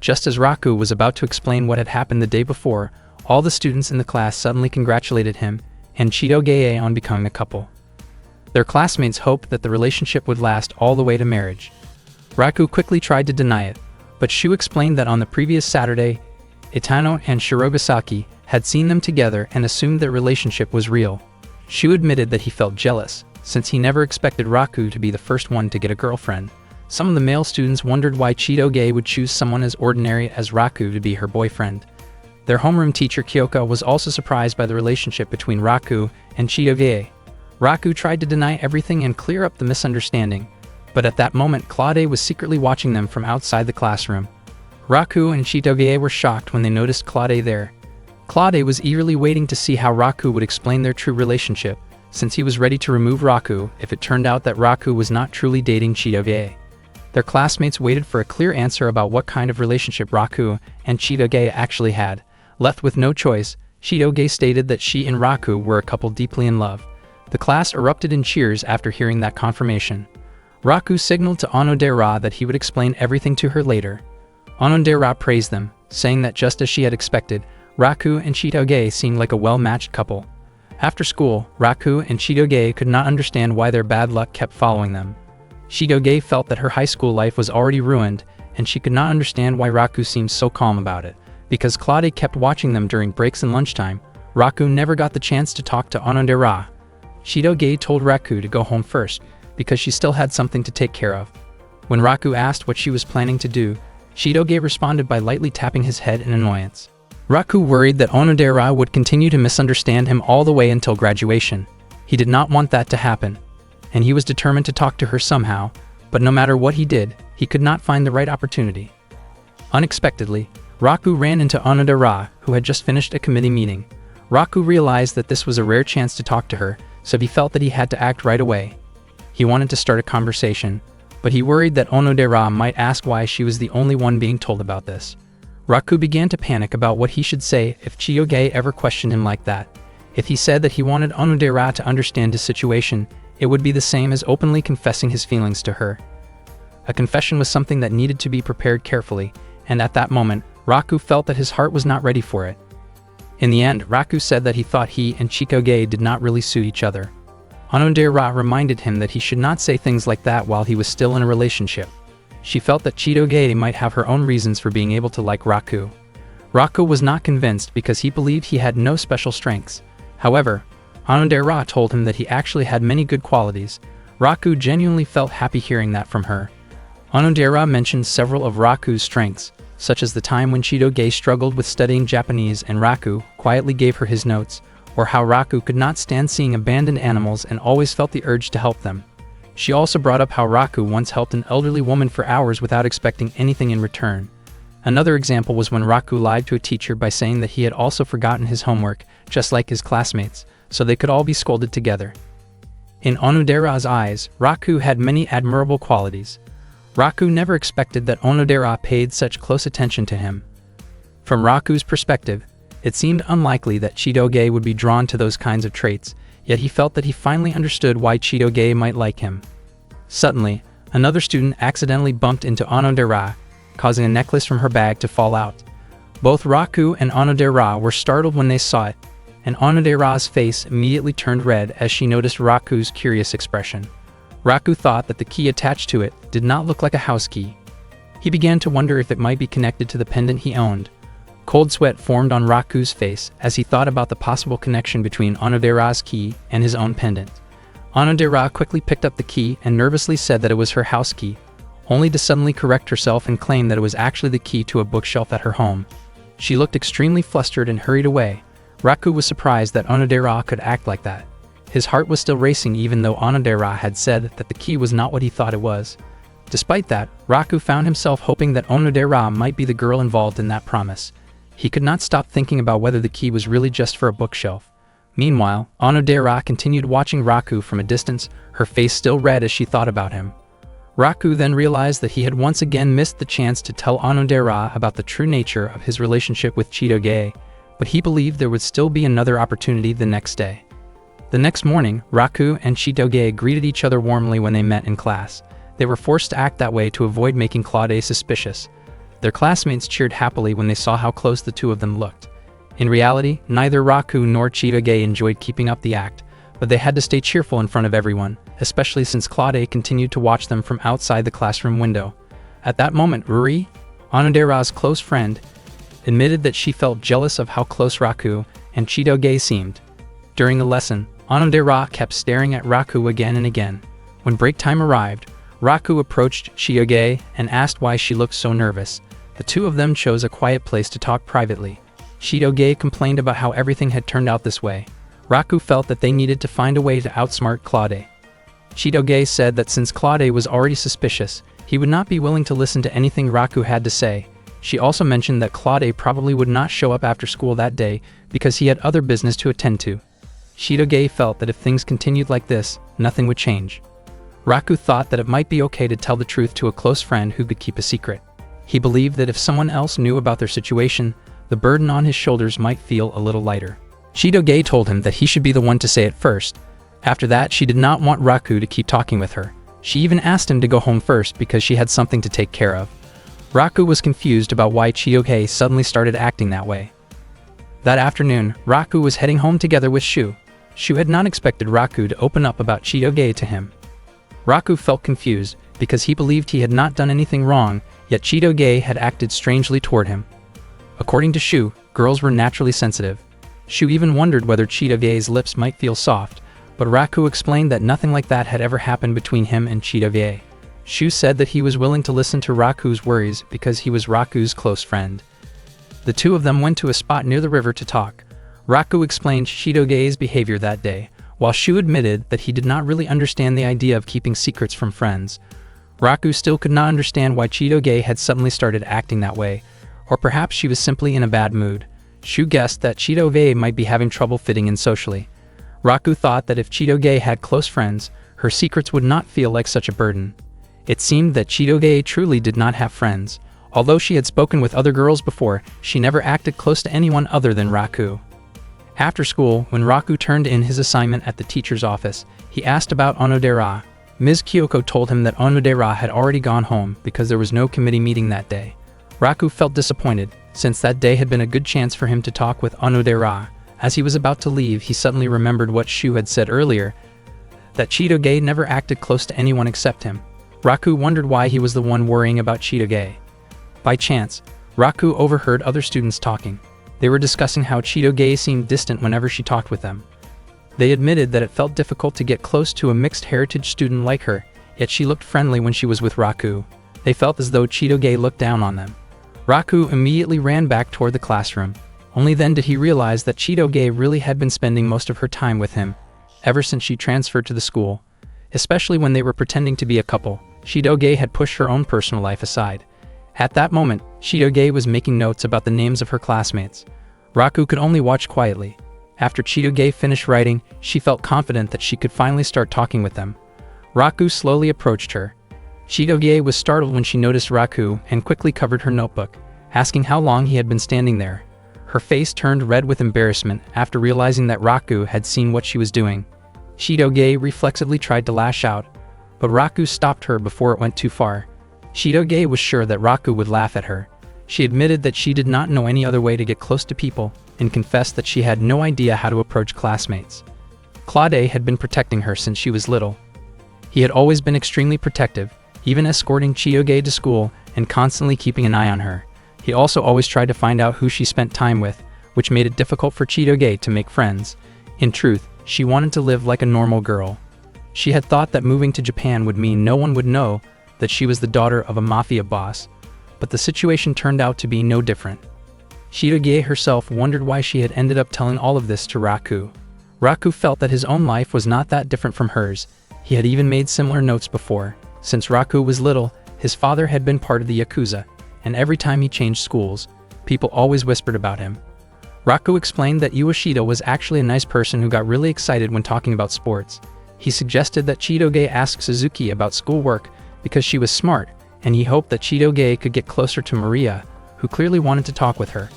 Speaker 1: Just as Raku was about to explain what had happened the day before, all the students in the class suddenly congratulated him and Chitoge on becoming a couple. Their classmates hoped that the relationship would last all the way to marriage. Raku quickly tried to deny it, but Shu explained that on the previous Saturday, Itano and Shirogasaki had seen them together and assumed their relationship was real. Shu admitted that he felt jealous, since he never expected Raku to be the first one to get a girlfriend. Some of the male students wondered why Chitoge would choose someone as ordinary as Raku to be her boyfriend. Their homeroom teacher Kyoka was also surprised by the relationship between Raku and Chitoge. Raku tried to deny everything and clear up the misunderstanding, but at that moment Claude was secretly watching them from outside the classroom. Raku and Chitoge were shocked when they noticed Claude there. Claude was eagerly waiting to see how Raku would explain their true relationship, since he was ready to remove Raku if it turned out that Raku was not truly dating Chitoge. Their classmates waited for a clear answer about what kind of relationship Raku and Chitoge actually had. Left with no choice, Chitoge stated that she and Raku were a couple deeply in love. The class erupted in cheers after hearing that confirmation. Raku signaled to Onodera that he would explain everything to her later. Onodera praised them, saying that just as she had expected, Raku and Chitoge seemed like a well-matched couple. After school, Raku and Chitoge could not understand why their bad luck kept following them. Chitoge felt that her high school life was already ruined, and she could not understand why Raku seemed so calm about it. Because Claude kept watching them during breaks and lunchtime, Raku never got the chance to talk to Onodera. Chitoge told Raku to go home first, because she still had something to take care of. When Raku asked what she was planning to do, Chitoge responded by lightly tapping his head in annoyance. Raku worried that Onodera would continue to misunderstand him all the way until graduation. He did not want that to happen, and he was determined to talk to her somehow, but no matter what he did, he could not find the right opportunity. Unexpectedly, Raku ran into Onodera, who had just finished a committee meeting. Raku realized that this was a rare chance to talk to her, so he felt that he had to act right away. He wanted to start a conversation, but he worried that Onodera might ask why she was the only one being told about this. Raku began to panic about what he should say if Chitoge ever questioned him like that. If he said that he wanted Onodera to understand his situation, it would be the same as openly confessing his feelings to her. A confession was something that needed to be prepared carefully, and at that moment, Raku felt that his heart was not ready for it. In the end, Raku said that he thought he and Chitoge did not really suit each other. Onodera reminded him that he should not say things like that while he was still in a relationship. She felt that Chitoge might have her own reasons for being able to like Raku. Raku was not convinced because he believed he had no special strengths. However, Onodera told him that he actually had many good qualities. Raku genuinely felt happy hearing that from her. Onodera mentioned several of Raku's strengths, such as the time when Chitoge struggled with studying Japanese and Raku quietly gave her his notes, or how Raku could not stand seeing abandoned animals and always felt the urge to help them. She also brought up how Raku once helped an elderly woman for hours without expecting anything in return. Another example was when Raku lied to a teacher by saying that he had also forgotten his homework, just like his classmates, so they could all be scolded together. In Onodera's eyes, Raku had many admirable qualities. Raku never expected that Onodera paid such close attention to him. From Raku's perspective, it seemed unlikely that Chitoge would be drawn to those kinds of traits, yet he felt that he finally understood why Chitoge might like him. Suddenly, another student accidentally bumped into Onodera, causing a necklace from her bag to fall out. Both Raku and Onodera were startled when they saw it, and Onodera's face immediately turned red as she noticed Raku's curious expression. Raku thought that the key attached to it did not look like a house key. He began to wonder if it might be connected to the pendant he owned. Cold sweat formed on Raku's face as he thought about the possible connection between Onodera's key and his own pendant. Onodera quickly picked up the key and nervously said that it was her house key, only to suddenly correct herself and claim that it was actually the key to a bookshelf at her home. She looked extremely flustered and hurried away. Raku was surprised that Onodera could act like that. His heart was still racing even though Onodera had said that the key was not what he thought it was. Despite that, Raku found himself hoping that Onodera might be the girl involved in that promise. He could not stop thinking about whether the key was really just for a bookshelf. Meanwhile, Onodera continued watching Raku from a distance, her face still red as she thought about him. Raku then realized that he had once again missed the chance to tell Onodera about the true nature of his relationship with Chitoge, but he believed there would still be another opportunity the next day. The next morning, Raku and Chitoge greeted each other warmly when they met in class. They were forced to act that way to avoid making Claude suspicious. Their classmates cheered happily when they saw how close the two of them looked. In reality, neither Raku nor Chitoge enjoyed keeping up the act, but they had to stay cheerful in front of everyone, especially since Claude continued to watch them from outside the classroom window. At that moment, Ruri, Onodera's close friend, admitted that she felt jealous of how close Raku and Chitoge seemed. During the lesson, Onodera kept staring at Raku again and again. When break time arrived, Raku approached Chitoge and asked why she looked so nervous. The two of them chose a quiet place to talk privately. Chitoge complained about how everything had turned out this way. Raku felt that they needed to find a way to outsmart Claude. Chitoge said that since Claude was already suspicious, he would not be willing to listen to anything Raku had to say. She also mentioned that Claude probably would not show up after school that day because he had other business to attend to. Chitoge felt that if things continued like this, nothing would change. Raku thought that it might be okay to tell the truth to a close friend who could keep a secret. He believed that if someone else knew about their situation, the burden on his shoulders might feel a little lighter. Chitoge told him that he should be the one to say it first. After that, she did not want Raku to keep talking with her. She even asked him to go home first because she had something to take care of. Raku was confused about why Chitoge suddenly started acting that way. That afternoon, Raku was heading home together with Shu. Shu had not expected Raku to open up about Chitoge to him. Raku felt confused because he believed he had not done anything wrong, yet Chitoge had acted strangely toward him. According to Shu, girls were naturally sensitive. Shu even wondered whether Chitoge's lips might feel soft, but Raku explained that nothing like that had ever happened between him and Chitoge. Shu said that he was willing to listen to Raku's worries because he was Raku's close friend. The two of them went to a spot near the river to talk. Raku explained Chitoge's behavior that day, while Shu admitted that he did not really understand the idea of keeping secrets from friends. Raku still could not understand why Chitoge had suddenly started acting that way, or perhaps she was simply in a bad mood. Shu guessed that Chitoge might be having trouble fitting in socially. Raku thought that if Chitoge had close friends, her secrets would not feel like such a burden. It seemed that Chitoge truly did not have friends. Although she had spoken with other girls before, she never acted close to anyone other than Raku. After school, when Raku turned in his assignment at the teacher's office, he asked about Onodera. Ms. Kyoko told him that Onodera had already gone home because there was no committee meeting that day. Raku felt disappointed, since that day had been a good chance for him to talk with Onodera. As he was about to leave, he suddenly remembered what Shu had said earlier, that Chitoge never acted close to anyone except him. Raku wondered why he was the one worrying about Chitoge. By chance, Raku overheard other students talking. They were discussing how Chitoge seemed distant whenever she talked with them. They admitted that it felt difficult to get close to a mixed heritage student like her, yet she looked friendly when she was with Raku. They felt as though Chitoge looked down on them. Raku immediately ran back toward the classroom. Only then did he realize that Chitoge really had been spending most of her time with him, ever since she transferred to the school. Especially when they were pretending to be a couple, Chitoge had pushed her own personal life aside. At that moment, Chitoge was making notes about the names of her classmates. Raku could only watch quietly. After Chitoge finished writing, she felt confident that she could finally start talking with them. Raku slowly approached her. Chitoge was startled when she noticed Raku and quickly covered her notebook, asking how long he had been standing there. Her face turned red with embarrassment after realizing that Raku had seen what she was doing. Chitoge reflexively tried to lash out, but Raku stopped her before it went too far. Chitoge was sure that Raku would laugh at her. She admitted that she did not know any other way to get close to people and confessed that she had no idea how to approach classmates. Claude had been protecting her since she was little. He had always been extremely protective, even escorting Chitoge to school and constantly keeping an eye on her. He also always tried to find out who she spent time with, which made it difficult for Chitoge to make friends. In truth, she wanted to live like a normal girl. She had thought that moving to Japan would mean no one would know that she was the daughter of a mafia boss, but the situation turned out to be no different. Chitoge herself wondered why she had ended up telling all of this to Raku. Raku felt that his own life was not that different from hers. He had even made similar notes before. Since Raku was little, his father had been part of the Yakuza, and every time he changed schools, people always whispered about him. Raku explained that Ueshida was actually a nice person who got really excited when talking about sports. He suggested that Chitoge ask Suzuki about schoolwork because she was smart, and he hoped that Chitoge could get closer to Maria, who clearly wanted to talk with her.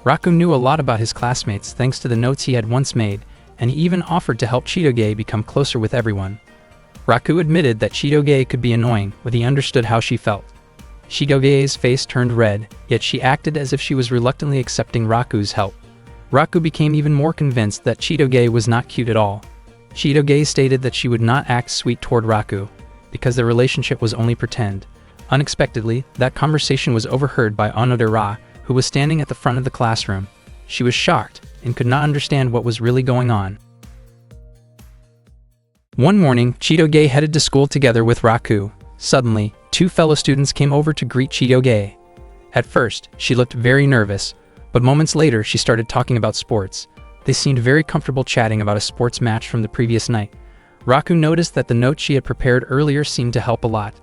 Speaker 1: Raku knew a lot about his classmates thanks to the notes he had once made, and he even offered to help Chitoge become closer with everyone. Raku admitted that Chitoge could be annoying, but he understood how she felt. Chitoge's face turned red, yet she acted as if she was reluctantly accepting Raku's help. Raku became even more convinced that Chitoge was not cute at all. Chitoge stated that she would not act sweet toward Raku, because their relationship was only pretend. Unexpectedly, that conversation was overheard by Onodera, who was standing at the front of the classroom. She was shocked and could not understand what was really going on. One morning, Chitoge headed to school together with Raku. Suddenly, two fellow students came over to greet Chitoge. At first, she looked very nervous, but moments later she started talking about sports. They seemed very comfortable chatting about a sports match from the previous night. Raku noticed that the note she had prepared earlier seemed to help a lot.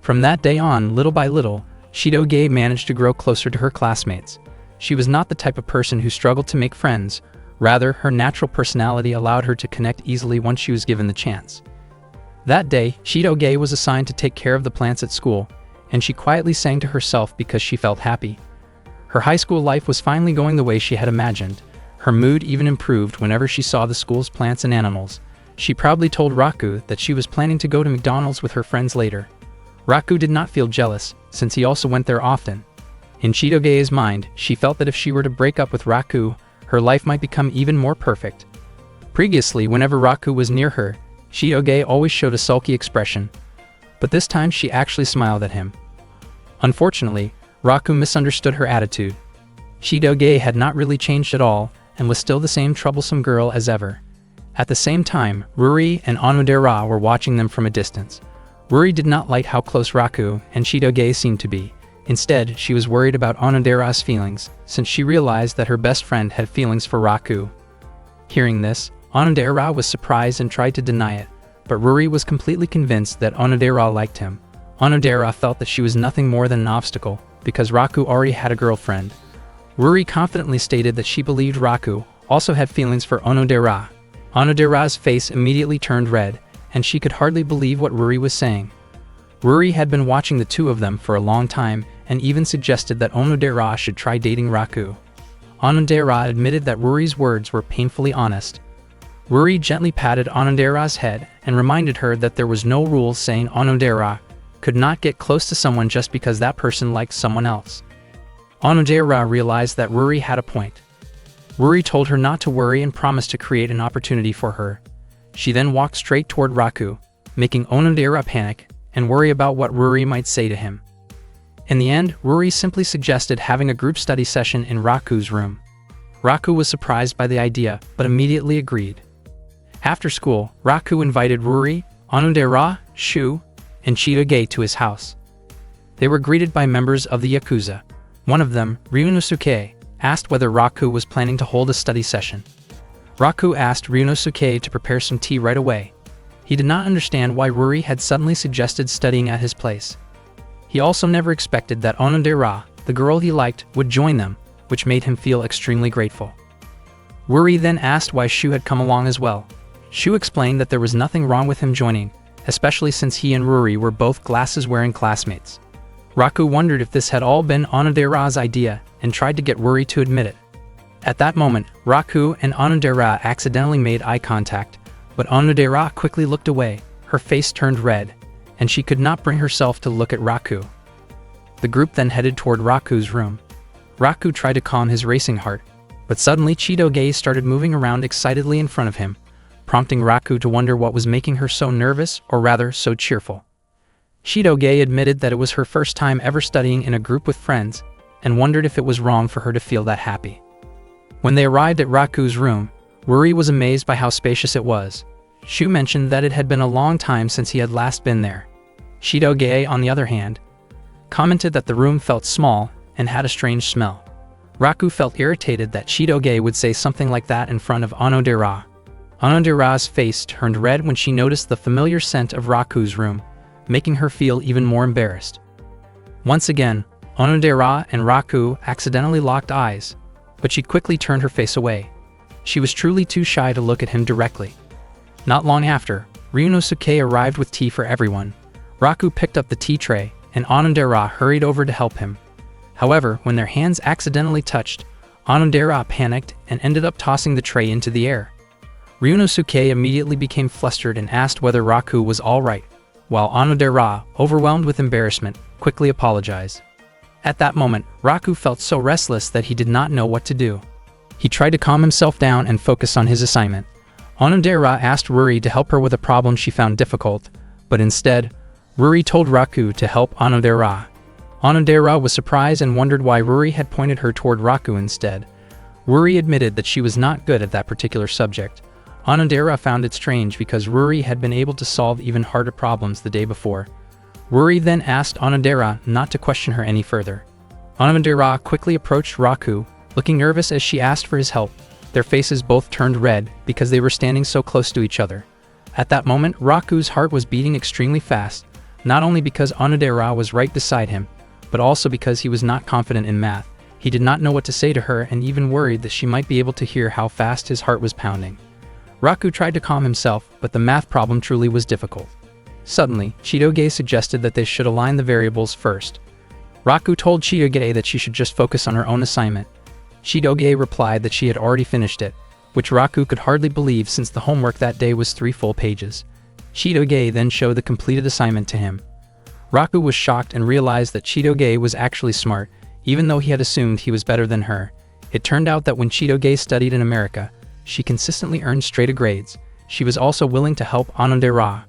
Speaker 1: From that day on, little by little, Chitoge managed to grow closer to her classmates. She was not the type of person who struggled to make friends. Rather, her natural personality allowed her to connect easily once she was given the chance. That day, Chitoge was assigned to take care of the plants at school, and she quietly sang to herself because she felt happy. Her high school life was finally going the way she had imagined. Her mood even improved whenever she saw the school's plants and animals. She proudly told Raku that she was planning to go to McDonald's with her friends later. Raku did not feel jealous, since he also went there often. In Chitoge's mind, she felt that if she were to break up with Raku, her life might become even more perfect. Previously, whenever Raku was near her, Chitoge always showed a sulky expression, but this time she actually smiled at him. Unfortunately, Raku misunderstood her attitude. Chitoge had not really changed at all, and was still the same troublesome girl as ever. At the same time, Ruri and Onodera were watching them from a distance. Ruri did not like how close Raku and Chitoge seemed to be. Instead, she was worried about Onodera's feelings, since she realized that her best friend had feelings for Raku. Hearing this, Onodera was surprised and tried to deny it, but Ruri was completely convinced that Onodera liked him. Onodera felt that she was nothing more than an obstacle, because Raku already had a girlfriend. Ruri confidently stated that she believed Raku also had feelings for Onodera. Onodera's face immediately turned red, and she could hardly believe what Ruri was saying. Ruri had been watching the two of them for a long time and even suggested that Onodera should try dating Raku. Onodera admitted that Ruri's words were painfully honest. Ruri gently patted Onodera's head and reminded her that there was no rule saying Onodera could not get close to someone just because that person liked someone else. Onodera realized that Ruri had a point. Ruri told her not to worry and promised to create an opportunity for her. She then walked straight toward Raku, making Onodera panic and worry about what Ruri might say to him. In the end, Ruri simply suggested having a group study session in Raku's room. Raku was surprised by the idea, but immediately agreed. After school, Raku invited Ruri, Onodera, Shu, and Chitoge to his house. They were greeted by members of the Yakuza. One of them, Ryunosuke, asked whether Raku was planning to hold a study session. Raku asked Ryunosuke to prepare some tea right away. He did not understand why Ruri had suddenly suggested studying at his place. He also never expected that Onodera, the girl he liked, would join them, which made him feel extremely grateful. Ruri then asked why Shu had come along as well. Shu explained that there was nothing wrong with him joining, especially since he and Ruri were both glasses-wearing classmates. Raku wondered if this had all been Onodera's idea and tried to get Ruri to admit it. At that moment, Raku and Onodera accidentally made eye contact, but Onodera quickly looked away, her face turned red, and she could not bring herself to look at Raku. The group then headed toward Raku's room. Raku tried to calm his racing heart, but suddenly Chitoge started moving around excitedly in front of him, prompting Raku to wonder what was making her so nervous, or rather, so cheerful. Chitoge admitted that it was her first time ever studying in a group with friends, and wondered if it was wrong for her to feel that happy. When they arrived at Raku's room, Ruri was amazed by how spacious it was. Shu mentioned that it had been a long time since he had last been there. Chitoge, on the other hand, commented that the room felt small and had a strange smell. Raku felt irritated that Chitoge would say something like that in front of Onodera. Onodera's face turned red when she noticed the familiar scent of Raku's room, making her feel even more embarrassed. Once again, Onodera and Raku accidentally locked eyes, but she quickly turned her face away. She was truly too shy to look at him directly. Not long after, Ryunosuke arrived with tea for everyone. Raku picked up the tea tray, and Onodera hurried over to help him. However, when their hands accidentally touched, Onodera panicked and ended up tossing the tray into the air. Ryunosuke immediately became flustered and asked whether Raku was all right, while Onodera, overwhelmed with embarrassment, quickly apologized. At that moment, Raku felt so restless that he did not know what to do. He tried to calm himself down and focus on his assignment. Onodera asked Ruri to help her with a problem she found difficult, but instead, Ruri told Raku to help Onodera. Onodera was surprised and wondered why Ruri had pointed her toward Raku instead. Ruri admitted that she was not good at that particular subject. Onodera found it strange because Ruri had been able to solve even harder problems the day before. Worried then asked Onodera not to question her any further. Onodera quickly approached Raku, looking nervous as she asked for his help. Their faces both turned red because they were standing so close to each other. At that moment, Raku's heart was beating extremely fast, not only because Onodera was right beside him, but also because he was not confident in math. He did not know what to say to her and even worried that she might be able to hear how fast his heart was pounding. Raku tried to calm himself, but the math problem truly was difficult. Suddenly, Chitoge suggested that they should align the variables first. Raku told Chitoge that she should just focus on her own assignment. Chitoge replied that she had already finished it, which Raku could hardly believe since the homework that day was 3 full pages. Chitoge then showed the completed assignment to him. Raku was shocked and realized that Chitoge was actually smart, even though he had assumed he was better than her. It turned out that when Chitoge studied in America, she consistently earned straight A grades. She was also willing to help Onodera.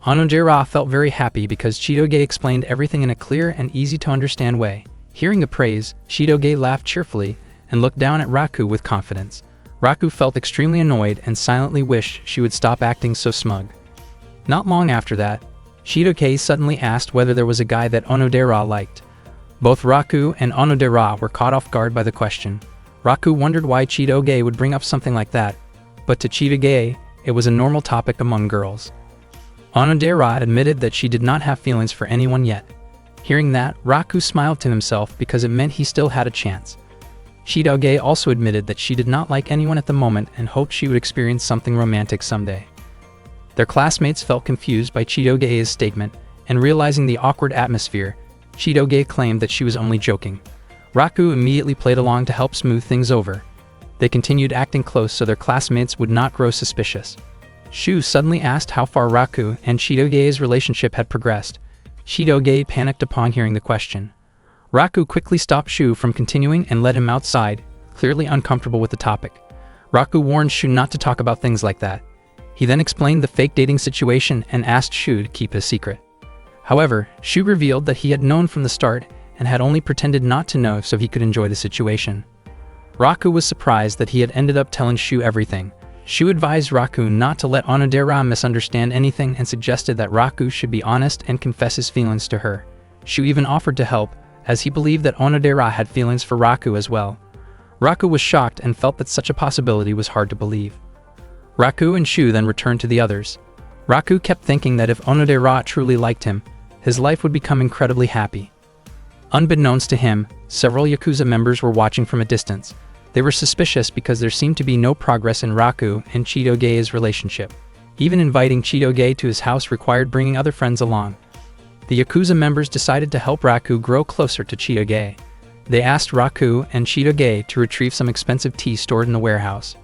Speaker 1: Onodera felt very happy because Chitoge explained everything in a clear and easy-to-understand way. Hearing the praise, Chitoge laughed cheerfully and looked down at Raku with confidence. Raku felt extremely annoyed and silently wished she would stop acting so smug. Not long after that, Chitoge suddenly asked whether there was a guy that Onodera liked. Both Raku and Onodera were caught off guard by the question. Raku wondered why Chitoge would bring up something like that, but to Chitoge, it was a normal topic among girls. Onodera admitted that she did not have feelings for anyone yet. Hearing that, Raku smiled to himself because it meant he still had a chance. Chitoge also admitted that she did not like anyone at the moment and hoped she would experience something romantic someday. Their classmates felt confused by Chitoge's statement, and realizing the awkward atmosphere, Chitoge claimed that she was only joking. Raku immediately played along to help smooth things over. They continued acting close so their classmates would not grow suspicious. Shu suddenly asked how far Raku and Chitoge's relationship had progressed. Chitoge panicked upon hearing the question. Raku quickly stopped Shu from continuing and led him outside, clearly uncomfortable with the topic. Raku warned Shu not to talk about things like that. He then explained the fake dating situation and asked Shu to keep his secret. However, Shu revealed that he had known from the start and had only pretended not to know so he could enjoy the situation. Raku was surprised that he had ended up telling Shu everything. Shu advised Raku not to let Onodera misunderstand anything and suggested that Raku should be honest and confess his feelings to her. Shu even offered to help, as he believed that Onodera had feelings for Raku as well. Raku was shocked and felt that such a possibility was hard to believe. Raku and Shu then returned to the others. Raku kept thinking that if Onodera truly liked him, his life would become incredibly happy. Unbeknownst to him, several Yakuza members were watching from a distance. They were suspicious because there seemed to be no progress in Raku and Chitoge's relationship. Even inviting Chitoge to his house required bringing other friends along. The Yakuza members decided to help Raku grow closer to Chitoge. They asked Raku and Chitoge to retrieve some expensive tea stored in the warehouse.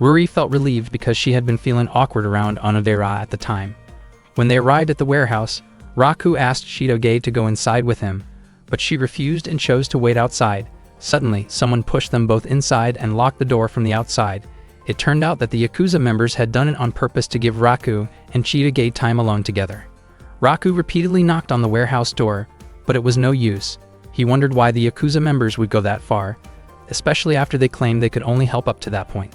Speaker 1: Ruri felt relieved because she had been feeling awkward around Onodera at the time. When they arrived at the warehouse, Raku asked Chitoge to go inside with him, but she refused and chose to wait outside. Suddenly, someone pushed them both inside and locked the door from the outside. It turned out that the Yakuza members had done it on purpose to give Raku and Chitoge time alone together. Raku repeatedly knocked on the warehouse door, but it was no use. He wondered why the Yakuza members would go that far, especially after they claimed they could only help up to that point.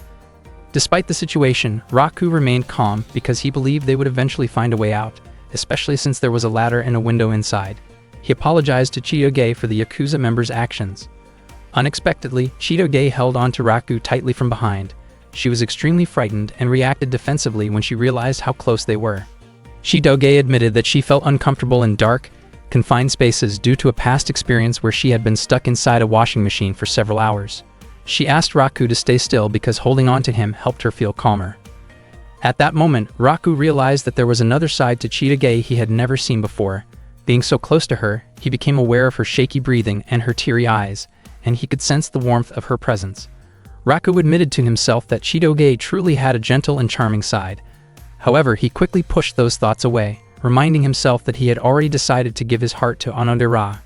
Speaker 1: Despite the situation, Raku remained calm because he believed they would eventually find a way out, especially since there was a ladder and a window inside. He apologized to Chitoge for the Yakuza members' actions. Unexpectedly, Chitoge held on to Raku tightly from behind. She was extremely frightened and reacted defensively when she realized how close they were. Chitoge admitted that she felt uncomfortable in dark, confined spaces due to a past experience where she had been stuck inside a washing machine for several hours. She asked Raku to stay still because holding on to him helped her feel calmer. At that moment, Raku realized that there was another side to Chitoge he had never seen before. Being so close to her, he became aware of her shaky breathing and her teary eyes, and he could sense the warmth of her presence. Raku admitted to himself that Chitoge truly had a gentle and charming side. However, he quickly pushed those thoughts away, reminding himself that he had already decided to give his heart to Onodera.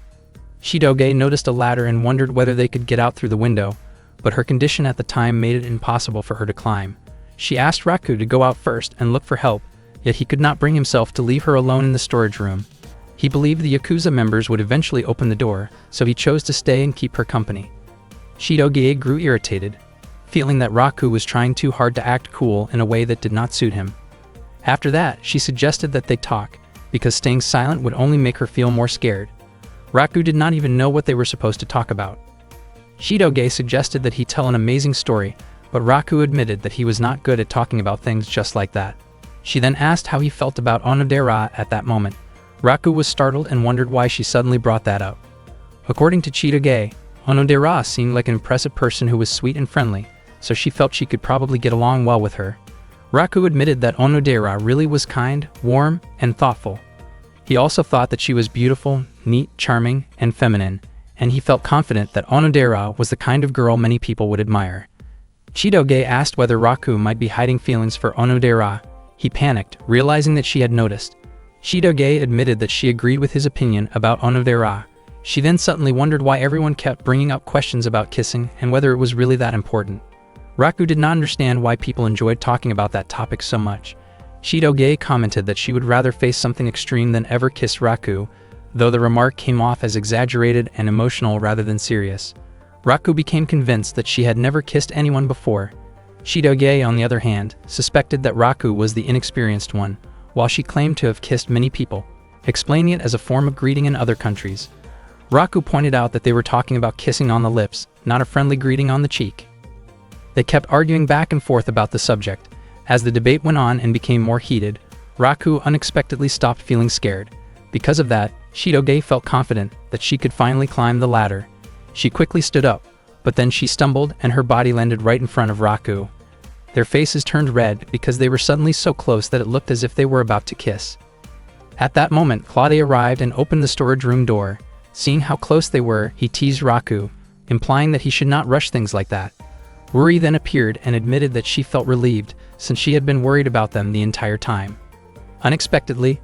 Speaker 1: Chitoge noticed a ladder and wondered whether they could get out through the window, but her condition at the time made it impossible for her to climb. She asked Raku to go out first and look for help, yet he could not bring himself to leave her alone in the storage room. He believed the Yakuza members would eventually open the door, so he chose to stay and keep her company. Chitoge grew irritated, feeling that Raku was trying too hard to act cool in a way that did not suit him. After that, she suggested that they talk. because staying silent would only make her feel more scared. Raku did not even know what they were supposed to talk about. Chitoge suggested that he tell an amazing story, but Raku admitted that he was not good at talking about things just like that. She then asked how he felt about Onodera at that moment. Raku was startled and wondered why she suddenly brought that up. According to Chitoge, Onodera seemed like an impressive person who was sweet and friendly, so she felt she could probably get along well with her. Raku admitted that Onodera really was kind, warm, and thoughtful. He also thought that she was beautiful, neat, charming, and feminine, and he felt confident that Onodera was the kind of girl many people would admire. Chitoge asked whether Raku might be hiding feelings for Onodera. He panicked, realizing that she had noticed. Chitoge admitted that she agreed with his opinion about Onodera. She then suddenly wondered why everyone kept bringing up questions about kissing and whether it was really that important. Raku did not understand why people enjoyed talking about that topic so much. Chitoge commented that she would rather face something extreme than ever kiss Raku, though the remark came off as exaggerated and emotional rather than serious. Raku became convinced that she had never kissed anyone before. Chitoge, on the other hand, suspected that Raku was the inexperienced one, while she claimed to have kissed many people, explaining it as a form of greeting in other countries. Raku pointed out that they were talking about kissing on the lips, not a friendly greeting on the cheek. They kept arguing back and forth about the subject. As the debate went on and became more heated, Raku unexpectedly stopped feeling scared. Because of that, Chitoge felt confident that she could finally climb the ladder. She quickly stood up, but then she stumbled and her body landed right in front of Raku. Their faces turned red because they were suddenly so close that it looked as if they were about to kiss. At that moment, Claudia arrived and opened the storage room door. Seeing how close they were, he teased Raku, implying that he should not rush things like that. Ruri then appeared and admitted that she felt relieved since she had been worried about them the entire time. Unexpectedly,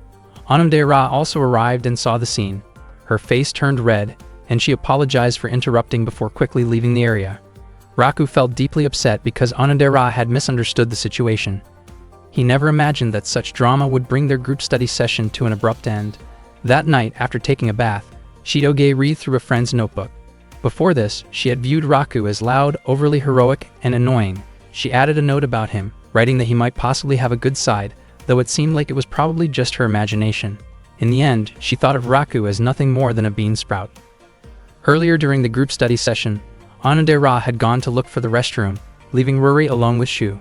Speaker 1: Onodera also arrived and saw the scene. Her face turned red, and she apologized for interrupting before quickly leaving the area. Raku felt deeply upset because Onodera had misunderstood the situation. He never imagined that such drama would bring their group study session to an abrupt end. That night, after taking a bath, Chitoge read through a friend's notebook. Before this, she had viewed Raku as loud, overly heroic, and annoying. She added a note about him, writing that he might possibly have a good side, though it seemed like it was probably just her imagination. In the end, she thought of Raku as nothing more than a bean sprout. Earlier during the group study session, Onodera had gone to look for the restroom, leaving Ruri alone with Shu.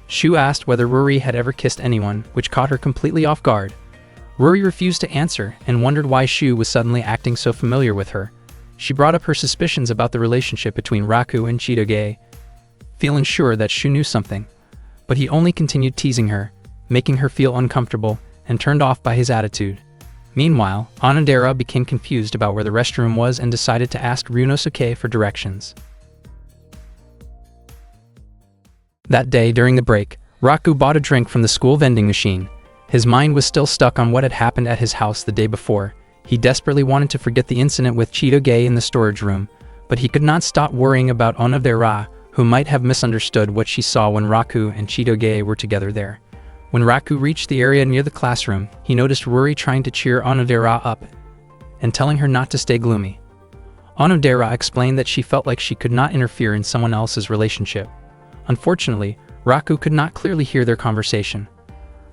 Speaker 1: Shu asked whether Ruri had ever kissed anyone, which caught her completely off guard. Ruri refused to answer and wondered why Shu was suddenly acting so familiar with her. She brought up her suspicions about the relationship between Raku and Chitoge, feeling sure that Shu knew something. But he only continued teasing her, making her feel uncomfortable and turned off by his attitude. Meanwhile, Onodera became confused about where the restroom was and decided to ask Ryunosuke for directions. That day, during the break, Raku bought a drink from the school vending machine. His mind was still stuck on what had happened at his house the day before. He desperately wanted to forget the incident with Chitoge in the storage room, but he could not stop worrying about Onodera, who might have misunderstood what she saw when Raku and Chitoge were together there. When Raku reached the area near the classroom, he noticed Ruri trying to cheer Onodera up and telling her not to stay gloomy. Onodera explained that she felt like she could not interfere in someone else's relationship. Unfortunately, Raku could not clearly hear their conversation.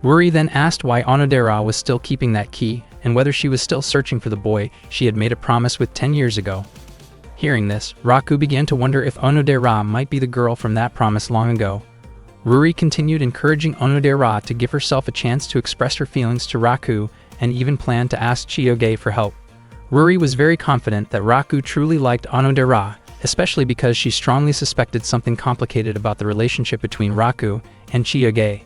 Speaker 1: Ruri then asked why Onodera was still keeping that key and whether she was still searching for the boy she had made a promise with 10 years ago. Hearing this, Raku began to wonder if Onodera might be the girl from that promise long ago. Ruri continued encouraging Onodera to give herself a chance to express her feelings to Raku and even planned to ask Chitoge for help. Ruri was very confident that Raku truly liked Onodera, especially because she strongly suspected something complicated about the relationship between Raku and Chitoge.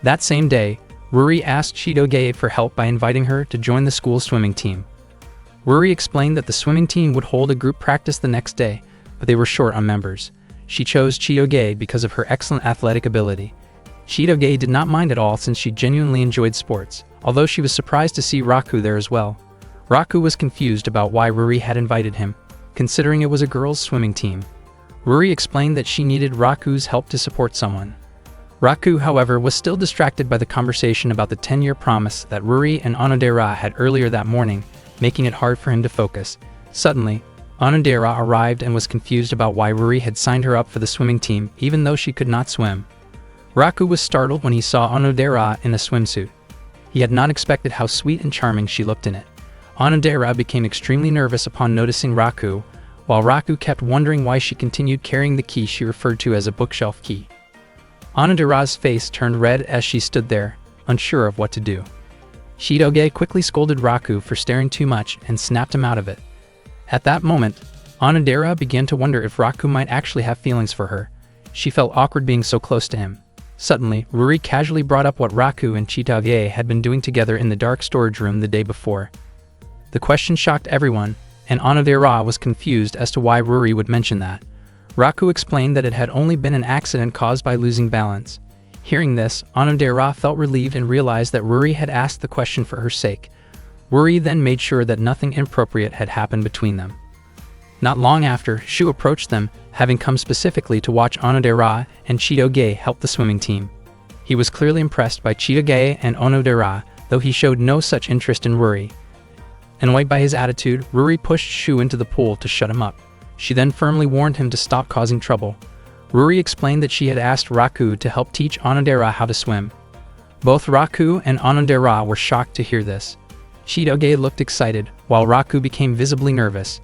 Speaker 1: That same day, Ruri asked Chitoge for help by inviting her to join the school swimming team. Ruri explained that the swimming team would hold a group practice the next day, but they were short on members. She chose Chitoge because of her excellent athletic ability. Chitoge did not mind at all since she genuinely enjoyed sports, although she was surprised to see Raku there as well. Raku was confused about why Ruri had invited him, considering it was a girls' swimming team. Ruri explained that she needed Raku's help to support someone. Raku, however, was still distracted by the conversation about the 10-year promise that Ruri and Onodera had earlier that morning, making it hard for him to focus. Suddenly, Onodera arrived and was confused about why Ruri had signed her up for the swimming team even though she could not swim. Raku was startled when he saw Onodera in a swimsuit. He had not expected how sweet and charming she looked in it. Onodera became extremely nervous upon noticing Raku, while Raku kept wondering why she continued carrying the key she referred to as a bookshelf key. Onodera's face turned red as she stood there, unsure of what to do. Shidoge quickly scolded Raku for staring too much and snapped him out of it. At that moment, Onodera began to wonder if Raku might actually have feelings for her. She felt awkward being so close to him. Suddenly, Ruri casually brought up what Raku and Shidoge had been doing together in the dark storage room the day before. The question shocked everyone, and Onodera was confused as to why Ruri would mention that. Raku explained that it had only been an accident caused by losing balance. Hearing this, Onodera felt relieved and realized that Ruri had asked the question for her sake. Ruri then made sure that nothing inappropriate had happened between them. Not long after, Shu approached them, having come specifically to watch Onodera and Chidoge help the swimming team. He was clearly impressed by Chidoge and Onodera, though he showed no such interest in Ruri. Annoyed by his attitude, Ruri pushed Shu into the pool to shut him up. She then firmly warned him to stop causing trouble. Ruri explained that she had asked Raku to help teach Onodera how to swim. Both Raku and Onodera were shocked to hear this. Chidoge looked excited, while Raku became visibly nervous.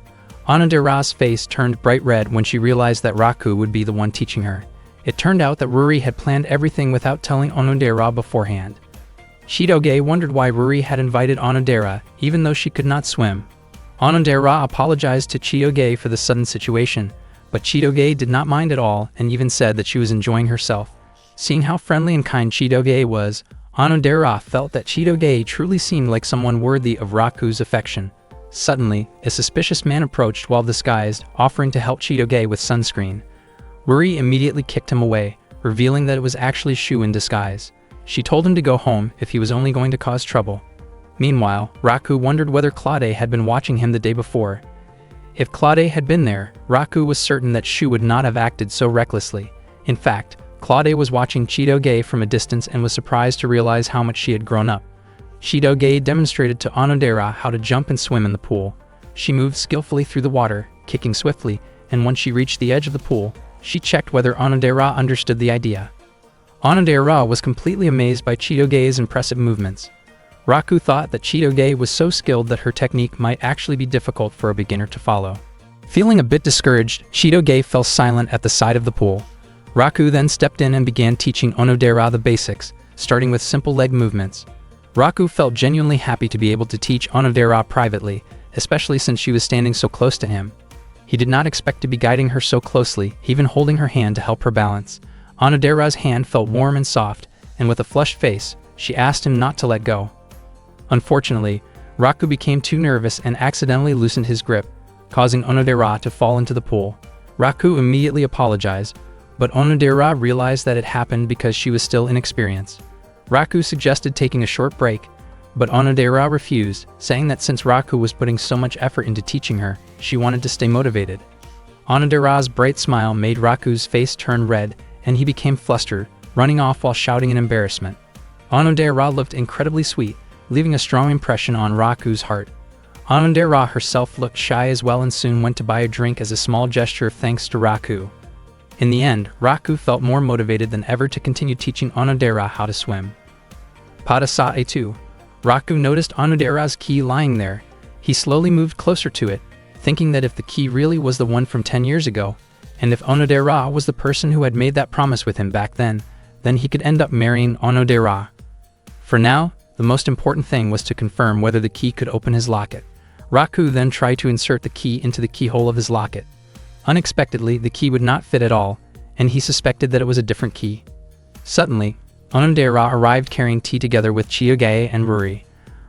Speaker 1: Onodera's face turned bright red when she realized that Raku would be the one teaching her. It turned out that Ruri had planned everything without telling Onodera beforehand. Chidoge wondered why Ruri had invited Onodera, even though she could not swim. Onodera apologized to Chidoge for the sudden situation, but Chidoge did not mind at all and even said that she was enjoying herself. Seeing how friendly and kind Chidoge was, Onodera felt that Chidoge truly seemed like someone worthy of Raku's affection. Suddenly, a suspicious man approached while disguised, offering to help Chidoge with sunscreen. Ruri immediately kicked him away, revealing that it was actually Shu in disguise. She told him to go home if he was only going to cause trouble. Meanwhile, Raku wondered whether Claude had been watching him the day before. If Claude had been there, Raku was certain that Shu would not have acted so recklessly. In fact, Claude was watching Chidoge from a distance and was surprised to realize how much she had grown up. Chidoge demonstrated to Onodera how to jump and swim in the pool. She moved skillfully through the water, kicking swiftly, and when she reached the edge of the pool, she checked whether Onodera understood the idea. Onodera was completely amazed by Chidoge's impressive movements. Raku thought that Chidoge was so skilled that her technique might actually be difficult for a beginner to follow. Feeling a bit discouraged, Chidoge fell silent at the side of the pool. Raku then stepped in and began teaching Onodera the basics, starting with simple leg movements. Raku felt genuinely happy to be able to teach Onodera privately, especially since she was standing so close to him. He did not expect to be guiding her so closely, even holding her hand to help her balance. Onodera's hand felt warm and soft, and with a flushed face, she asked him not to let go. Unfortunately, Raku became too nervous and accidentally loosened his grip, causing Onodera to fall into the pool. Raku immediately apologized, but Onodera realized that it happened because she was still inexperienced. Raku suggested taking a short break, but Onodera refused, saying that since Raku was putting so much effort into teaching her, she wanted to stay motivated. Onodera's bright smile made Raku's face turn red, and he became flustered, running off while shouting in embarrassment. Onodera looked incredibly sweet, leaving a strong impression on Raku's heart. Onodera herself looked shy as well and soon went to buy a drink as a small gesture of thanks to Raku. In the end, Raku felt more motivated than ever to continue teaching Onodera how to swim. Padasae 2. Raku noticed Onodera's key lying there. He slowly moved closer to it, thinking that if the key really was the one from 10 years ago, and if Onodera was the person who had made that promise with him back then he could end up marrying Onodera. For now, the most important thing was to confirm whether the key could open his locket. Raku then tried to insert the key into the keyhole of his locket. Unexpectedly, the key would not fit at all, and he suspected that it was a different key. Suddenly, Onodera arrived carrying tea together with Chiyoge and Ruri.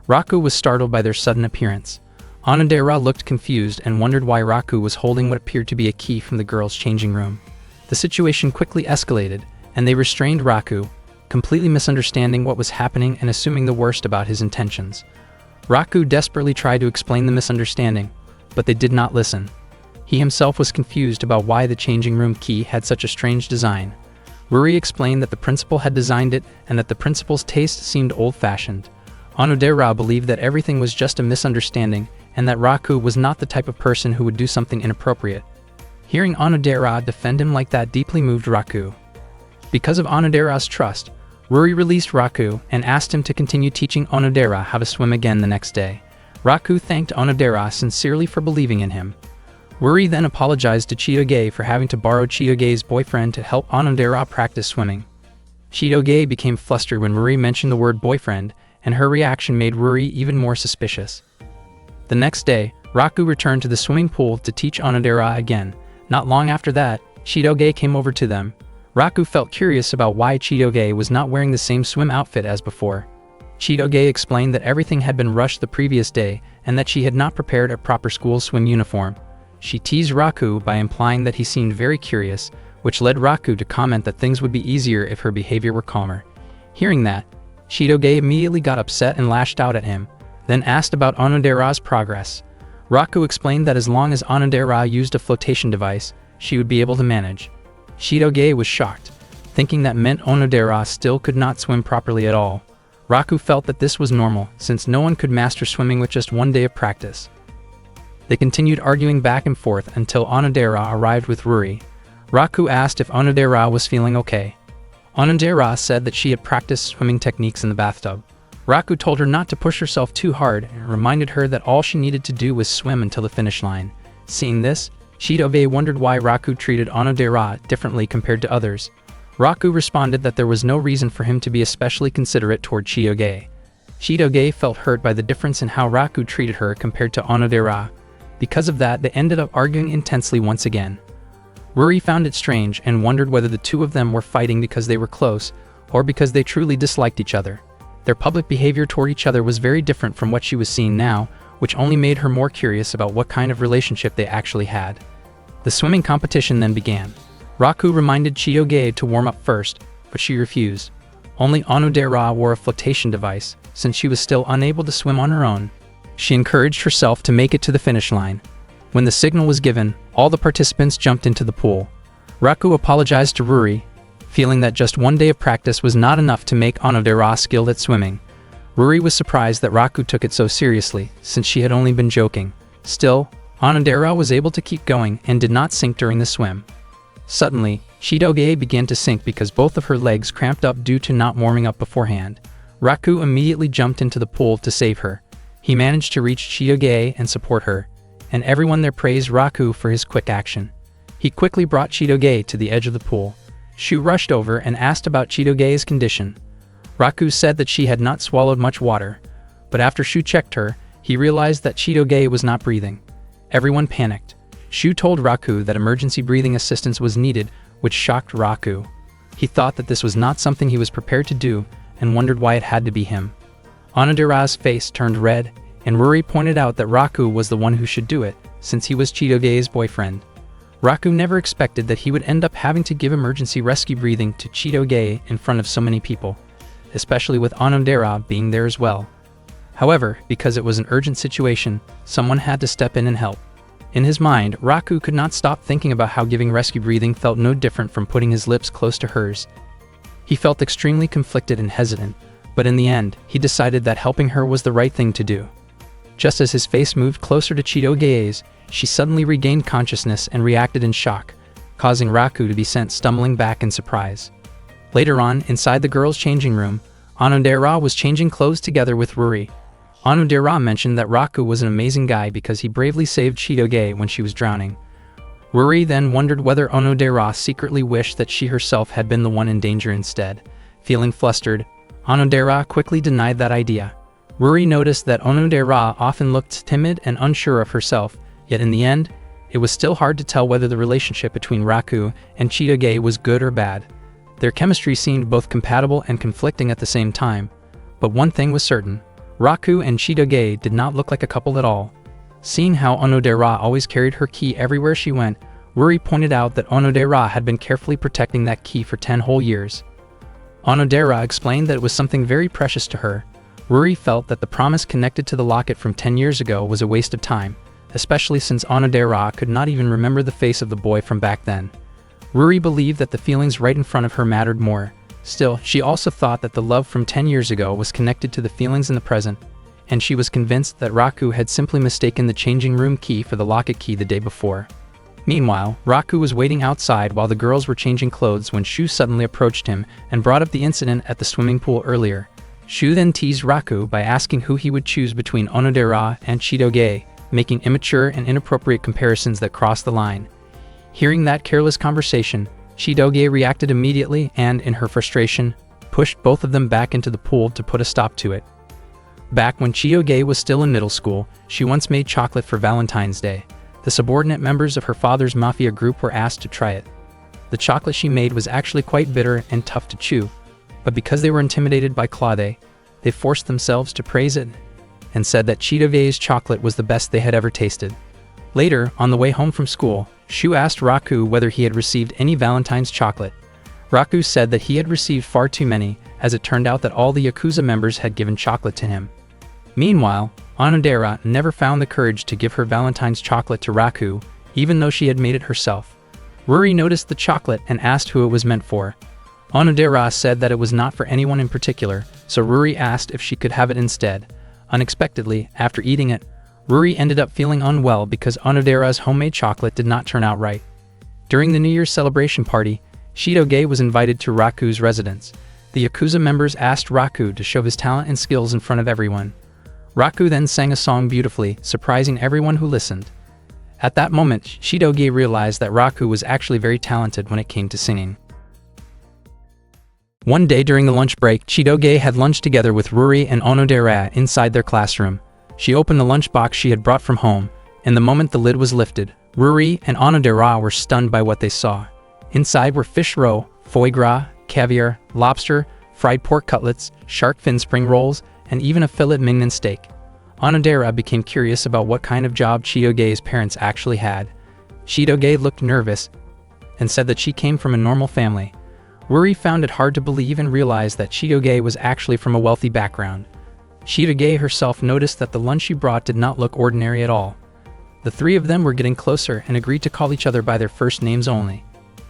Speaker 1: Raku was startled by their sudden appearance. Onodera looked confused and wondered why Raku was holding what appeared to be a key from the girls' changing room. The situation quickly escalated, and they restrained Raku, completely misunderstanding what was happening and assuming the worst about his intentions. Raku desperately tried to explain the misunderstanding, but they did not listen. He himself was confused about why the changing room key had such a strange design. Ruri explained that the principal had designed it and that the principal's taste seemed old-fashioned. Onodera believed that everything was just a misunderstanding and that Raku was not the type of person who would do something inappropriate. Hearing Onodera defend him like that deeply moved Raku. Because of Onodera's trust, Ruri released Raku and asked him to continue teaching Onodera how to swim again the next day. Raku thanked Onodera sincerely for believing in him. Ruri then apologized to Chitoge for having to borrow Chitoge's boyfriend to help Onodera practice swimming. Chitoge became flustered when Ruri mentioned the word boyfriend, and her reaction made Ruri even more suspicious. The next day, Raku returned to the swimming pool to teach Onodera again. Not long after that, Chitoge came over to them. Raku felt curious about why Chitoge was not wearing the same swim outfit as before. Chitoge explained that everything had been rushed the previous day and that she had not prepared a proper school swim uniform. She teased Raku by implying that he seemed very curious, which led Raku to comment that things would be easier if her behavior were calmer. Hearing that, Chitoge immediately got upset and lashed out at him, then asked about Onodera's progress. Raku explained that as long as Onodera used a flotation device, she would be able to manage. Chitoge was shocked, thinking that meant Onodera still could not swim properly at all. Raku felt that this was normal, since no one could master swimming with just one day of practice. They continued arguing back and forth until Onodera arrived with Ruri. Raku asked if Onodera was feeling okay. Onodera said that she had practiced swimming techniques in the bathtub. Raku told her not to push herself too hard and reminded her that all she needed to do was swim until the finish line. Seeing this, Chitoge wondered why Raku treated Onodera differently compared to others. Raku responded that there was no reason for him to be especially considerate toward Chitoge. Chitoge felt hurt by the difference in how Raku treated her compared to Onodera. Because of that, they ended up arguing intensely once again. Ruri found it strange and wondered whether the two of them were fighting because they were close or because they truly disliked each other. Their public behavior toward each other was very different from what she was seeing now, which only made her more curious about what kind of relationship they actually had. The swimming competition then began. Raku reminded Chitoge to warm up first, but she refused. Only Onodera wore a flotation device, since she was still unable to swim on her own. She encouraged herself to make it to the finish line. When the signal was given, all the participants jumped into the pool. Raku apologized to Ruri, feeling that just one day of practice was not enough to make Onodera skilled at swimming. Ruri was surprised that Raku took it so seriously, since she had only been joking. Still, Onodera was able to keep going and did not sink during the swim. Suddenly, Chitoge began to sink because both of her legs cramped up due to not warming up beforehand. Raku immediately jumped into the pool to save her. He managed to reach Chitoge and support her, and everyone there praised Raku for his quick action. He quickly brought Chitoge to the edge of the pool. Shu rushed over and asked about Chitoge's condition. Raku said that she had not swallowed much water, but after Shu checked her, he realized that Chitoge was not breathing. Everyone panicked. Shu told Raku that emergency breathing assistance was needed, which shocked Raku. He thought that this was not something he was prepared to do and wondered why it had to be him. Onodera's face turned red, and Ruri pointed out that Raku was the one who should do it, since he was Chitoge's boyfriend. Raku never expected that he would end up having to give emergency rescue breathing to Chitoge in front of so many people, especially with Onodera being there as well. However, because it was an urgent situation, someone had to step in and help. In his mind, Raku could not stop thinking about how giving rescue breathing felt no different from putting his lips close to hers. He felt extremely conflicted and hesitant, but in the end, he decided that helping her was the right thing to do. Just as his face moved closer to Chitoge's, she suddenly regained consciousness and reacted in shock, causing Raku to be sent stumbling back in surprise. Later on, inside the girls' changing room, Onodera was changing clothes together with Ruri. Onodera mentioned that Raku was an amazing guy because he bravely saved Chitoge when she was drowning. Ruri then wondered whether Onodera secretly wished that she herself had been the one in danger instead. Feeling flustered, Onodera quickly denied that idea. Ruri noticed that Onodera often looked timid and unsure of herself, yet in the end, it was still hard to tell whether the relationship between Raku and Chitoge was good or bad. Their chemistry seemed both compatible and conflicting at the same time, but one thing was certain: Raku and Chitoge did not look like a couple at all. Seeing how Onodera always carried her key everywhere she went, Ruri pointed out that Onodera had been carefully protecting that key for 10 whole years. Onodera explained that it was something very precious to her. Ruri felt that the promise connected to the locket from 10 years ago was a waste of time, especially since Onodera could not even remember the face of the boy from back then. Ruri believed that the feelings right in front of her mattered more. Still, she also thought that the love from 10 years ago was connected to the feelings in the present, and she was convinced that Raku had simply mistaken the changing room key for the locket key the day before. Meanwhile, Raku was waiting outside while the girls were changing clothes when Shu suddenly approached him and brought up the incident at the swimming pool earlier. Shu then teased Raku by asking who he would choose between Onodera and Chidoge, making immature and inappropriate comparisons that crossed the line. Hearing that careless conversation, Chidoge reacted immediately and, in her frustration, pushed both of them back into the pool to put a stop to it. Back when Chidoge was still in middle school, she once made chocolate for Valentine's Day. The subordinate members of her father's mafia group were asked to try it. The chocolate she made was actually quite bitter and tough to chew, but because they were intimidated by Claude, they forced themselves to praise it and said that Chidoge's chocolate was the best they had ever tasted. Later, on the way home from school, Shu asked Raku whether he had received any Valentine's chocolate. Raku said that he had received far too many, as it turned out that all the Yakuza members had given chocolate to him. Meanwhile, Onodera never found the courage to give her Valentine's chocolate to Raku, even though she had made it herself. Ruri noticed the chocolate and asked who it was meant for. Onodera said that it was not for anyone in particular, so Ruri asked if she could have it instead. Unexpectedly, after eating it, Ruri ended up feeling unwell because Onodera's homemade chocolate did not turn out right. During the New Year's celebration party, Chidoge was invited to Raku's residence. The Yakuza members asked Raku to show his talent and skills in front of everyone. Raku then sang a song beautifully, surprising everyone who listened. At that moment, Chidoge realized that Raku was actually very talented when it came to singing. One day during the lunch break, Chidoge had lunch together with Ruri and Onodera inside their classroom. She opened the lunchbox she had brought from home, and the moment the lid was lifted, Ruri and Onodera were stunned by what they saw. Inside were fish roe, foie gras, caviar, lobster, fried pork cutlets, shark fin spring rolls, and even a filet mignon steak. Onodera became curious about what kind of job Chidoge's parents actually had. Chidoge looked nervous and said that she came from a normal family. Ruri found it hard to believe and realized that Chidoge was actually from a wealthy background. Chidoge herself noticed that the lunch she brought did not look ordinary at all. The three of them were getting closer and agreed to call each other by their first names only.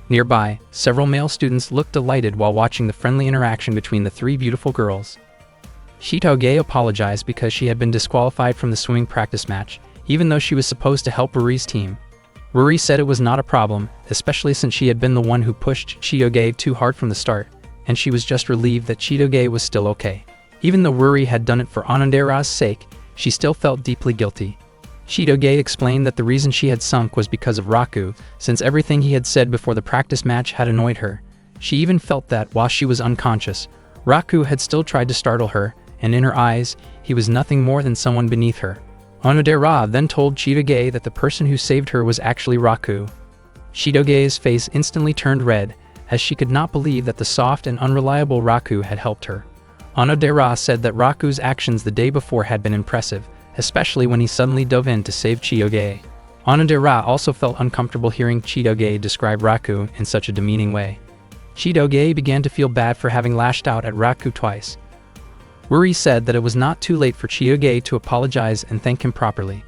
Speaker 1: Nearby, several male students looked delighted while watching the friendly interaction between the three beautiful girls. Chidoge apologized because she had been disqualified from the swimming practice match, even though she was supposed to help Ruri's team. Ruri said it was not a problem, especially since she had been the one who pushed Chidoge too hard from the start, and she was just relieved that Chidoge was still okay. Even though Ruri had done it for Onodera's sake, she still felt deeply guilty. Chidoge explained that the reason she had sunk was because of Raku, since everything he had said before the practice match had annoyed her. She even felt that, while she was unconscious, Raku had still tried to startle her, and in her eyes, he was nothing more than someone beneath her. Onodera then told Chidoge that the person who saved her was actually Raku. Chidoge's face instantly turned red, as she could not believe that the soft and unreliable Raku had helped her. Onodera said that Raku's actions the day before had been impressive, especially when he suddenly dove in to save Chidoge. Onodera also felt uncomfortable hearing Chidoge describe Raku in such a demeaning way. Chidoge began to feel bad for having lashed out at Raku twice. Ruri said that it was not too late for Chidoge to apologize and thank him properly.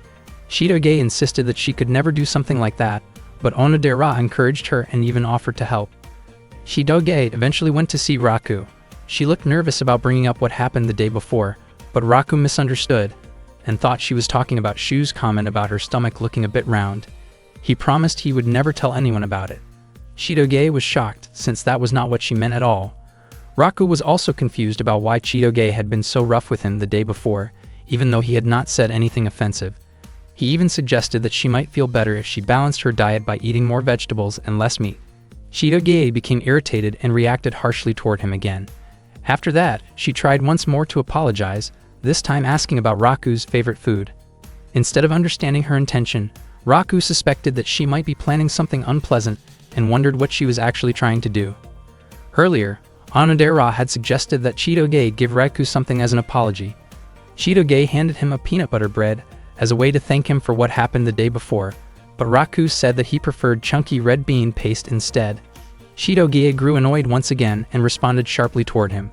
Speaker 1: Chidoge insisted that she could never do something like that, but Onodera encouraged her and even offered to help. Chidoge eventually went to see Raku. She looked nervous about bringing up what happened the day before, but Raku misunderstood and thought she was talking about Shu's comment about her stomach looking a bit round. He promised he would never tell anyone about it. Chidoge was shocked, since that was not what she meant at all. Raku was also confused about why Chidoge had been so rough with him the day before, even though he had not said anything offensive. He even suggested that she might feel better if she balanced her diet by eating more vegetables and less meat. Chidoge became irritated and reacted harshly toward him again. After that, she tried once more to apologize, this time asking about Raku's favorite food. Instead of understanding her intention, Raku suspected that she might be planning something unpleasant and wondered what she was actually trying to do. Earlier, Onodera had suggested that Chidoge give Raku something as an apology. Chidoge handed him a peanut butter bread as a way to thank him for what happened the day before, but Raku said that he preferred chunky red bean paste instead. Chidoge grew annoyed once again and responded sharply toward him.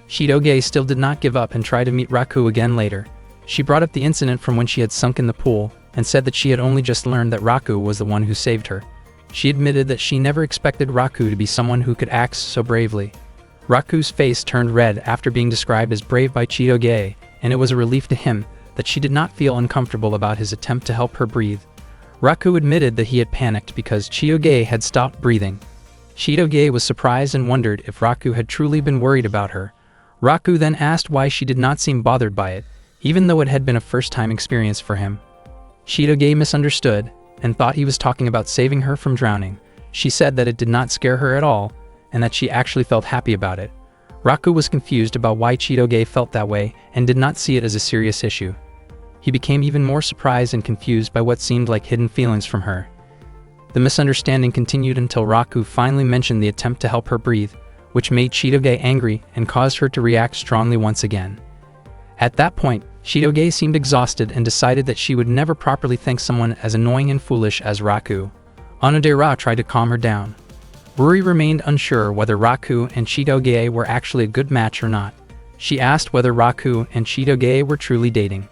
Speaker 1: Chidoge still did not give up and tried to meet Raku again later. She brought up the incident from when she had sunk in the pool and said that she had only just learned that Raku was the one who saved her. She admitted that she never expected Raku to be someone who could act so bravely. Raku's face turned red after being described as brave by Chidoge, and it was a relief to him that she did not feel uncomfortable about his attempt to help her breathe. Raku admitted that he had panicked because Chitoge had stopped breathing. Chitoge was surprised and wondered if Raku had truly been worried about her. Raku then asked why she did not seem bothered by it, even though it had been a first-time experience for him. Chitoge misunderstood and thought he was talking about saving her from drowning. She said that it did not scare her at all and that she actually felt happy about it. Raku was confused about why Chitoge felt that way and did not see it as a serious issue. He became even more surprised and confused by what seemed like hidden feelings from her. The misunderstanding continued until Raku finally mentioned the attempt to help her breathe, which made Chitoge angry and caused her to react strongly once again. At that point, Chitoge seemed exhausted and decided that she would never properly thank someone as annoying and foolish as Raku. Onodera tried to calm her down. Ruri remained unsure whether Raku and Chitoge were actually a good match or not. She asked whether Raku and Chitoge were truly dating.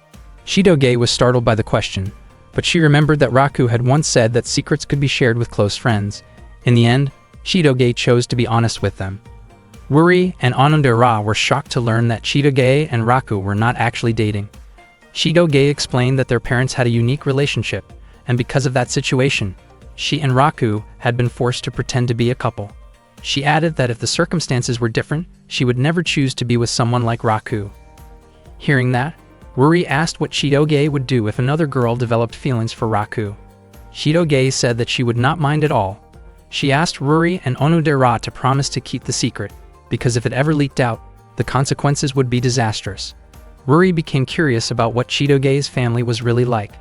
Speaker 1: Chitoge was startled by the question, but she remembered that Raku had once said that secrets could be shared with close friends. In the end, Chitoge chose to be honest with them. Ruri and Onodera were shocked to learn that Chitoge and Raku were not actually dating. Chitoge explained that their parents had a unique relationship, and because of that situation, she and Raku had been forced to pretend to be a couple. She added that if the circumstances were different, she would never choose to be with someone like Raku. Hearing that, Ruri asked what Chitoge would do if another girl developed feelings for Raku. Chitoge said that she would not mind at all. She asked Ruri and Onodera to promise to keep the secret, because if it ever leaked out, the consequences would be disastrous. Ruri became curious about what Chitoge's family was really like.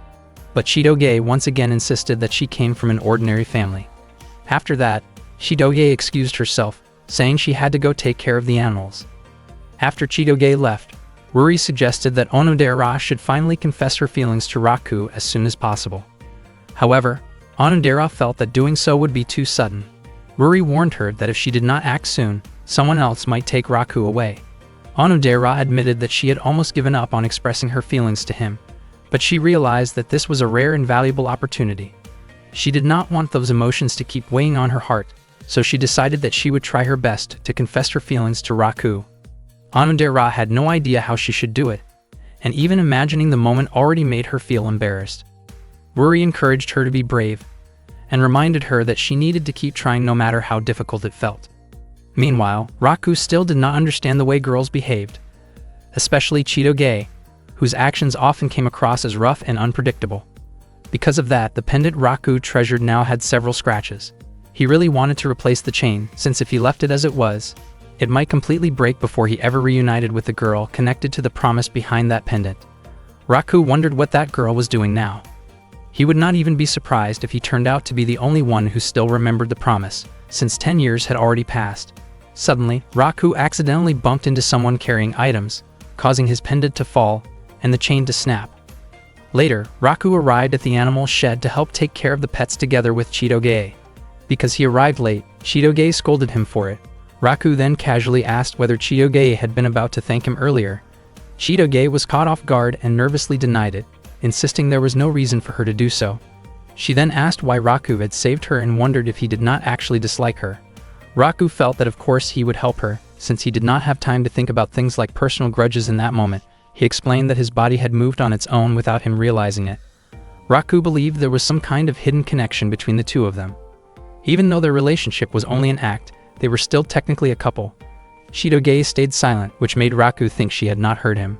Speaker 1: But Chitoge once again insisted that she came from an ordinary family. After that, Chitoge excused herself, saying she had to go take care of the animals. After Chitoge left, Ruri suggested that Onodera should finally confess her feelings to Raku as soon as possible. However, Onodera felt that doing so would be too sudden. Ruri warned her that if she did not act soon, someone else might take Raku away. Onodera admitted that she had almost given up on expressing her feelings to him, but she realized that this was a rare and valuable opportunity. She did not want those emotions to keep weighing on her heart, so she decided that she would try her best to confess her feelings to Raku. Onodera had no idea how she should do it, and even imagining the moment already made her feel embarrassed. Ruri encouraged her to be brave, and reminded her that she needed to keep trying no matter how difficult it felt. Meanwhile, Raku still did not understand the way girls behaved, especially Chitoge, whose actions often came across as rough and unpredictable. Because of that, the pendant Raku treasured now had several scratches. He really wanted to replace the chain, since if he left it as it was, it might completely break before he ever reunited with the girl connected to the promise behind that pendant. Raku wondered what that girl was doing now. He would not even be surprised if he turned out to be the only one who still remembered the promise, since 10 years had already passed. Suddenly, Raku accidentally bumped into someone carrying items, causing his pendant to fall and the chain to snap. Later, Raku arrived at the animal shed to help take care of the pets together with Chitoge. Because he arrived late, Chitoge scolded him for it. Raku then casually asked whether Chitoge had been about to thank him earlier. Chitoge was caught off guard and nervously denied it, insisting there was no reason for her to do so. She then asked why Raku had saved her and wondered if he did not actually dislike her. Raku felt that of course he would help her, since he did not have time to think about things like personal grudges in that moment. He explained that his body had moved on its own without him realizing it. Raku believed there was some kind of hidden connection between the two of them. Even though their relationship was only an act, they were still technically a couple. Chitoge stayed silent, which made Raku think she had not heard him.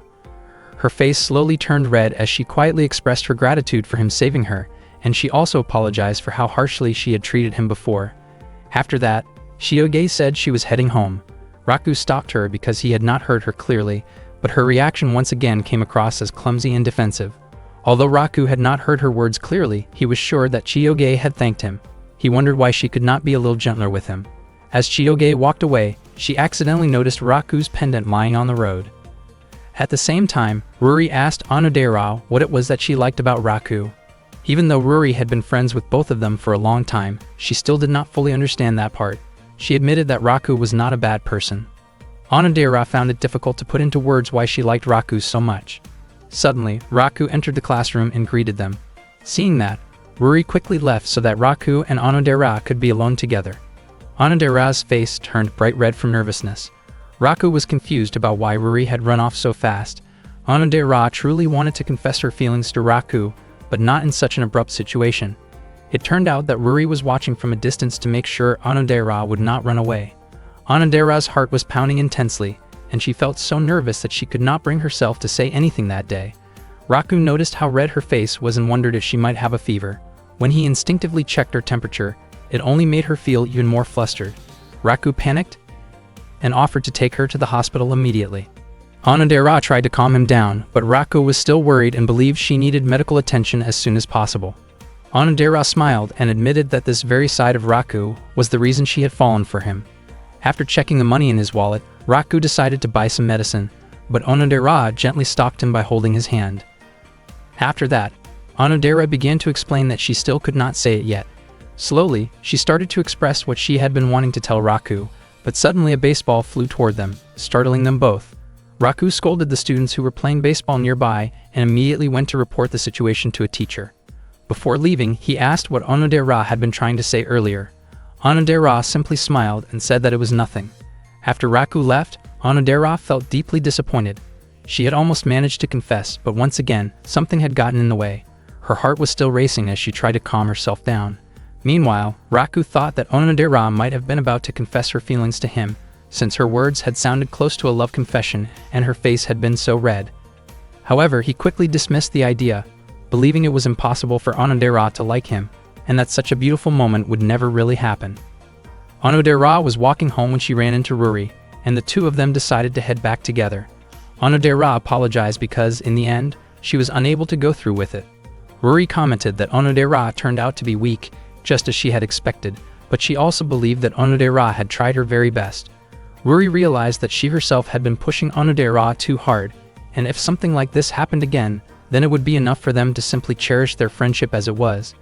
Speaker 1: Her face slowly turned red as she quietly expressed her gratitude for him saving her, and she also apologized for how harshly she had treated him before. After that, Chitoge said she was heading home. Raku stopped her because he had not heard her clearly, but her reaction once again came across as clumsy and defensive. Although Raku had not heard her words clearly, he was sure that Chitoge had thanked him. He wondered why she could not be a little gentler with him. As Chitoge walked away, she accidentally noticed Raku's pendant lying on the road. At the same time, Ruri asked Onodera what it was that she liked about Raku. Even though Ruri had been friends with both of them for a long time, she still did not fully understand that part. She admitted that Raku was not a bad person. Onodera found it difficult to put into words why she liked Raku so much. Suddenly, Raku entered the classroom and greeted them. Seeing that, Ruri quickly left so that Raku and Onodera could be alone together. Onodera's face turned bright red from nervousness. Raku was confused about why Ruri had run off so fast. Onodera truly wanted to confess her feelings to Raku, but not in such an abrupt situation. It turned out that Ruri was watching from a distance to make sure Onodera would not run away. Onodera's heart was pounding intensely, and she felt so nervous that she could not bring herself to say anything that day. Raku noticed how red her face was and wondered if she might have a fever. When he instinctively checked her temperature, it only made her feel even more flustered. Raku panicked and offered to take her to the hospital immediately. Onodera tried to calm him down, but Raku was still worried and believed she needed medical attention as soon as possible. Onodera smiled and admitted that this very side of Raku was the reason she had fallen for him. After checking the money in his wallet, Raku decided to buy some medicine, but Onodera gently stopped him by holding his hand. After that, Onodera began to explain that she still could not say it yet. Slowly, she started to express what she had been wanting to tell Raku, but suddenly a baseball flew toward them, startling them both. Raku scolded the students who were playing baseball nearby and immediately went to report the situation to a teacher. Before leaving, he asked what Onodera had been trying to say earlier. Onodera simply smiled and said that it was nothing. After Raku left, Onodera felt deeply disappointed. She had almost managed to confess, but once again, something had gotten in the way. Her heart was still racing as she tried to calm herself down. Meanwhile, Raku thought that Onodera might have been about to confess her feelings to him, since her words had sounded close to a love confession and her face had been so red. However, he quickly dismissed the idea, believing it was impossible for Onodera to like him, and that such a beautiful moment would never really happen. Onodera was walking home when she ran into Ruri, and the two of them decided to head back together. Onodera apologized because, in the end, she was unable to go through with it. Ruri commented that Onodera turned out to be weak, just as she had expected, but she also believed that Onodera had tried her very best. Ruri realized that she herself had been pushing Onodera too hard, and if something like this happened again, then it would be enough for them to simply cherish their friendship as it was.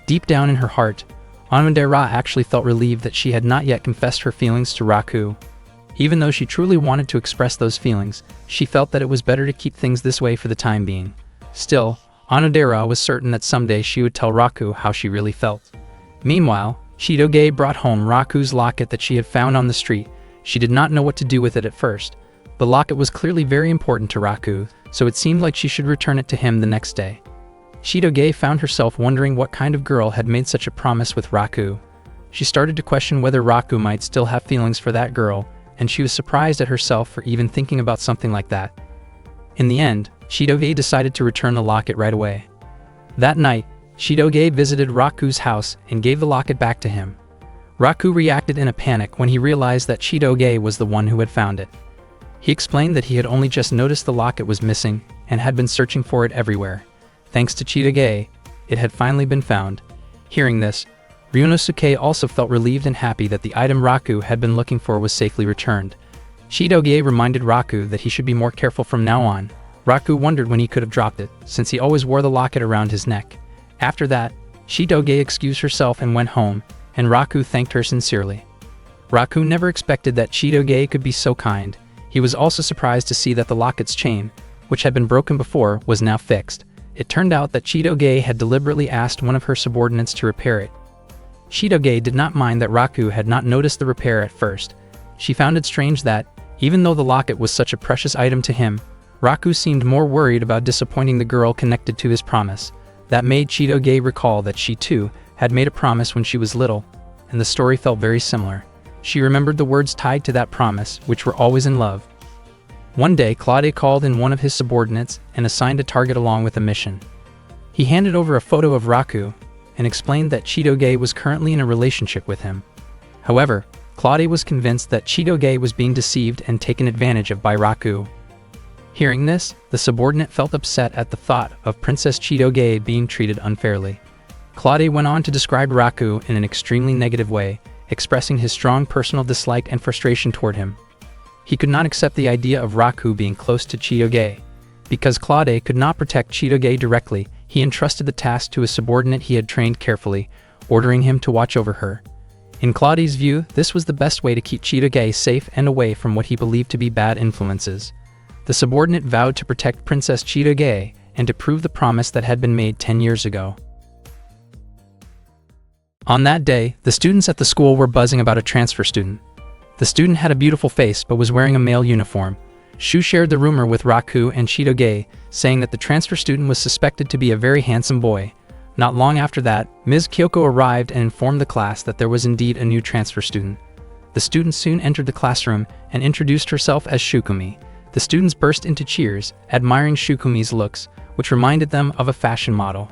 Speaker 1: Deep down in her heart, Onodera actually felt relieved that she had not yet confessed her feelings to Raku. Even though she truly wanted to express those feelings, she felt that it was better to keep things this way for the time being. Still, Onodera was certain that someday she would tell Raku how she really felt. Meanwhile, Chitoge brought home Raku's locket that she had found on the street. She did not know what to do with it at first. The locket was clearly very important to Raku, so it seemed like she should return it to him the next day. Chitoge found herself wondering what kind of girl had made such a promise with Raku. She started to question whether Raku might still have feelings for that girl, and she was surprised at herself for even thinking about something like that. In the end, Chitoge decided to return the locket right away. That night, Chitoge visited Raku's house and gave the locket back to him. Raku reacted in a panic when he realized that Chitoge was the one who had found it. He explained that he had only just noticed the locket was missing and had been searching for it everywhere. Thanks to Chitoge, it had finally been found. Hearing this, Ryunosuke also felt relieved and happy that the item Raku had been looking for was safely returned. Chitoge reminded Raku that he should be more careful from now on. Raku wondered when he could have dropped it, since he always wore the locket around his neck. After that, Chitoge excused herself and went home, and Raku thanked her sincerely. Raku never expected that Chitoge could be so kind. He was also surprised to see that the locket's chain, which had been broken before, was now fixed. It turned out that Chitoge had deliberately asked one of her subordinates to repair it. Chitoge did not mind that Raku had not noticed the repair at first. She found it strange that, even though the locket was such a precious item to him, Raku seemed more worried about disappointing the girl connected to his promise. That made Chitoge recall that she too had made a promise when she was little, and the story felt very similar. She remembered the words tied to that promise, which were always in love. One day, Claude called in one of his subordinates and assigned a target along with a mission. He handed over a photo of Raku and explained that Chitoge was currently in a relationship with him. However, Claude was convinced that Chitoge was being deceived and taken advantage of by Raku. Hearing this, the subordinate felt upset at the thought of Princess Chitoge being treated unfairly. Claude went on to describe Raku in an extremely negative way, expressing his strong personal dislike and frustration toward him. He could not accept the idea of Raku being close to Chitoge. Because Claude could not protect Chitoge directly, he entrusted the task to a subordinate he had trained carefully, ordering him to watch over her. In Claude's view, this was the best way to keep Chitoge safe and away from what he believed to be bad influences. The subordinate vowed to protect Princess Chitoge and to prove the promise that had been made 10 years ago. On that day, the students at the school were buzzing about a transfer student. The student had a beautiful face but was wearing a male uniform. Shu shared the rumor with Raku and Chitoge, saying that the transfer student was suspected to be a very handsome boy. Not long after that, Ms. Kyoko arrived and informed the class that there was indeed a new transfer student. The student soon entered the classroom and introduced herself as Shukumi. The students burst into cheers, admiring Shukumi's looks, which reminded them of a fashion model.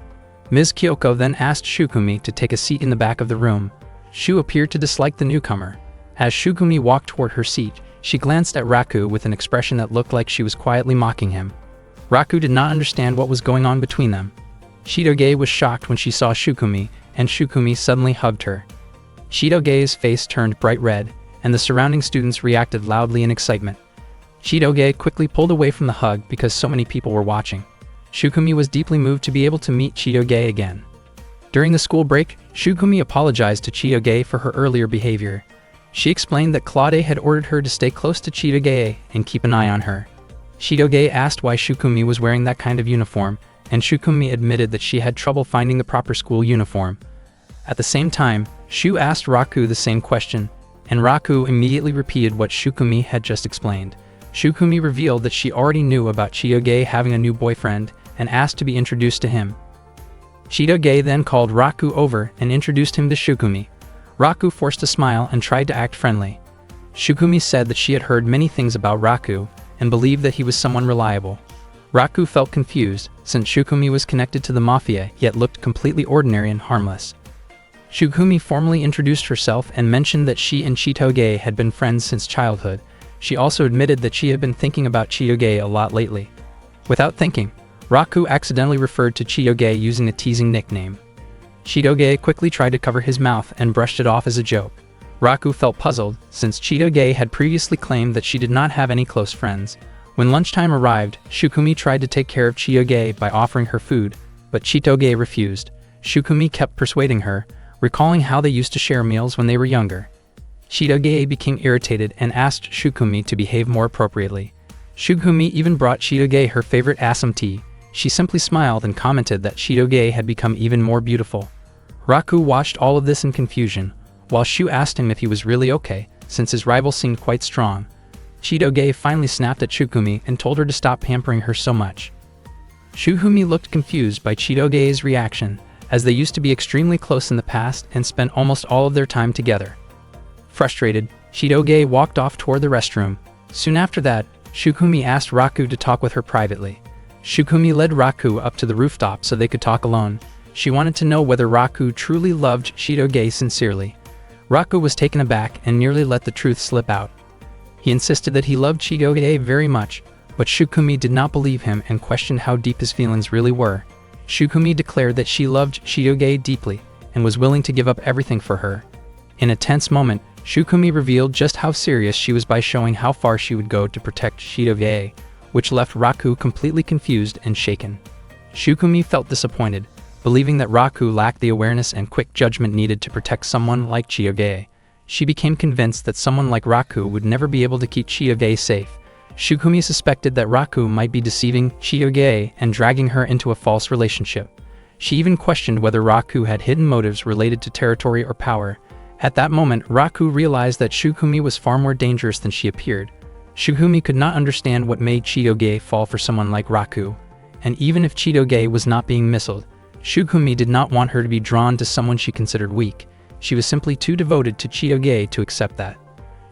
Speaker 1: Ms. Kyoko then asked Shukumi to take a seat in the back of the room. Shu appeared to dislike the newcomer. As Shukumi walked toward her seat, she glanced at Raku with an expression that looked like she was quietly mocking him. Raku did not understand what was going on between them. Chitoge was shocked when she saw Shukumi, and Shukumi suddenly hugged her. Chitoge's face turned bright red, and the surrounding students reacted loudly in excitement. Chitoge quickly pulled away from the hug because so many people were watching. Shukumi was deeply moved to be able to meet Chitoge again. During the school break, Shukumi apologized to Chitoge for her earlier behavior. She explained that Claude had ordered her to stay close to Chitoge and keep an eye on her. Chitoge asked why Shukumi was wearing that kind of uniform, and Shukumi admitted that she had trouble finding the proper school uniform. At the same time, Shu asked Raku the same question, and Raku immediately repeated what Shukumi had just explained. Shukumi revealed that she already knew about Chitoge having a new boyfriend and asked to be introduced to him. Chitoge then called Raku over and introduced him to Shukumi. Raku forced a smile and tried to act friendly. Shukumi said that she had heard many things about Raku and believed that he was someone reliable. Raku felt confused, since Shukumi was connected to the mafia yet looked completely ordinary and harmless. Shukumi formally introduced herself and mentioned that she and Chitoge had been friends since childhood. She also admitted that she had been thinking about Chitoge a lot lately. Without thinking, Raku accidentally referred to Chitoge using a teasing nickname. Chitoge quickly tried to cover his mouth and brushed it off as a joke. Raku felt puzzled, since Chitoge had previously claimed that she did not have any close friends. When lunchtime arrived, Shukumi tried to take care of Chitoge by offering her food, but Chitoge refused. Shukumi kept persuading her, recalling how they used to share meals when they were younger. Chitoge became irritated and asked Shukumi to behave more appropriately. Shukumi even brought Chitoge her favorite assam tea. She simply smiled and commented that Chitoge had become even more beautiful. Raku watched all of this in confusion, while Shu asked him if he was really okay, since his rival seemed quite strong. Chitoge finally snapped at Shukumi and told her to stop pampering her so much. Shukumi looked confused by Chitoge's reaction, as they used to be extremely close in the past and spent almost all of their time together. Frustrated, Chitoge walked off toward the restroom. Soon after that, Shukumi asked Raku to talk with her privately. Shukumi led Raku up to the rooftop so they could talk alone. She wanted to know whether Raku truly loved Chitoge sincerely. Raku was taken aback and nearly let the truth slip out. He insisted that he loved Chitoge very much, but Shukumi did not believe him and questioned how deep his feelings really were. Shukumi declared that she loved Chitoge deeply and was willing to give up everything for her. In a tense moment, Shukumi revealed just how serious she was by showing how far she would go to protect Chitoge, which left Raku completely confused and shaken. Shukumi felt disappointed, believing that Raku lacked the awareness and quick judgment needed to protect someone like Chitoge. She became convinced that someone like Raku would never be able to keep Chitoge safe. Shukumi suspected that Raku might be deceiving Chitoge and dragging her into a false relationship. She even questioned whether Raku had hidden motives related to territory or power. At that moment, Raku realized that Shukumi was far more dangerous than she appeared. Shukumi could not understand what made Chitoge fall for someone like Raku. And even if Chitoge was not being missiled, Shukumi did not want her to be drawn to someone she considered weak. She was simply too devoted to Chitoge to accept that.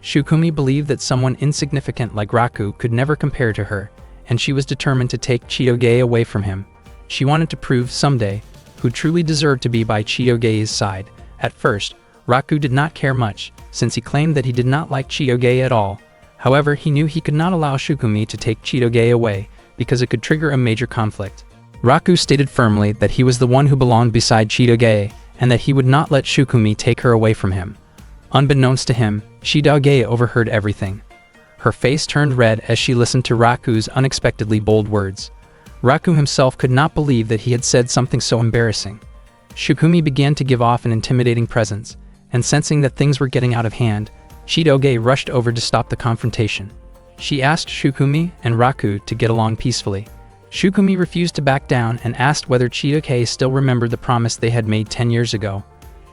Speaker 1: Shukumi believed that someone insignificant like Raku could never compare to her, and she was determined to take Chitoge away from him. She wanted to prove someday who truly deserved to be by Chitoge's side. At first, Raku did not care much, since he claimed that he did not like Chitoge at all. However, he knew he could not allow Shukumi to take Chitoge away, because it could trigger a major conflict. Raku stated firmly that he was the one who belonged beside Chitoge, and that he would not let Shukumi take her away from him. Unbeknownst to him, Chitoge overheard everything. Her face turned red as she listened to Raku's unexpectedly bold words. Raku himself could not believe that he had said something so embarrassing. Shukumi began to give off an intimidating presence, and sensing that things were getting out of hand, Chitoge rushed over to stop the confrontation. She asked Shukumi and Raku to get along peacefully. Shukumi refused to back down and asked whether Chitoge still remembered the promise they had made 10 years ago.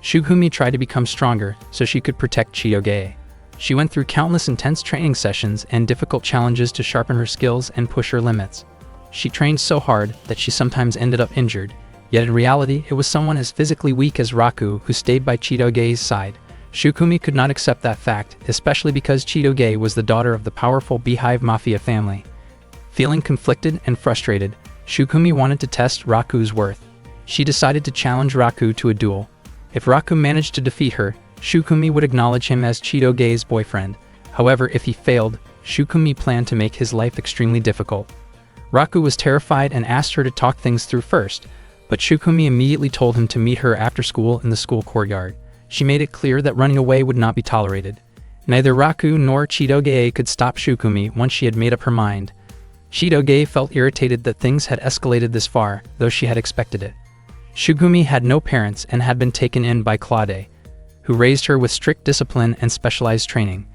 Speaker 1: Shukumi tried to become stronger so she could protect Chitoge. She went through countless intense training sessions and difficult challenges to sharpen her skills and push her limits. She trained so hard that she sometimes ended up injured, yet in reality it was someone as physically weak as Raku who stayed by Chitoge's side. Shukumi could not accept that fact, especially because Chitoge was the daughter of the powerful Beehive Mafia family. Feeling conflicted and frustrated, Shukumi wanted to test Raku's worth. She decided to challenge Raku to a duel. If Raku managed to defeat her, Shukumi would acknowledge him as Chitoge's boyfriend. However, if he failed, Shukumi planned to make his life extremely difficult. Raku was terrified and asked her to talk things through first, but Shukumi immediately told him to meet her after school in the school courtyard. She made it clear that running away would not be tolerated. Neither Raku nor Chitoge could stop Shukumi once she had made up her mind. Chitoge felt irritated that things had escalated this far, though she had expected it. Shukumi had no parents and had been taken in by Claude, who raised her with strict discipline and specialized training.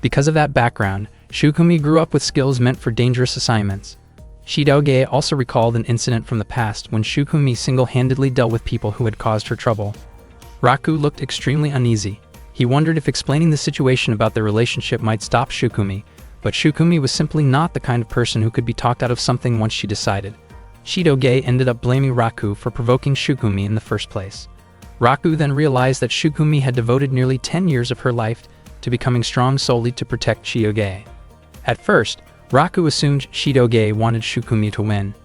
Speaker 1: Because of that background, Shukumi grew up with skills meant for dangerous assignments. Chitoge also recalled an incident from the past when Shukumi single-handedly dealt with people who had caused her trouble. Raku looked extremely uneasy. He wondered if explaining the situation about their relationship might stop Shukumi, but Shukumi was simply not the kind of person who could be talked out of something once she decided. Chitoge ended up blaming Raku for provoking Shukumi in the first place. Raku then realized that Shukumi had devoted nearly 10 years of her life to becoming strong solely to protect Chitoge. At first, Raku assumed Chitoge wanted Shukumi to win.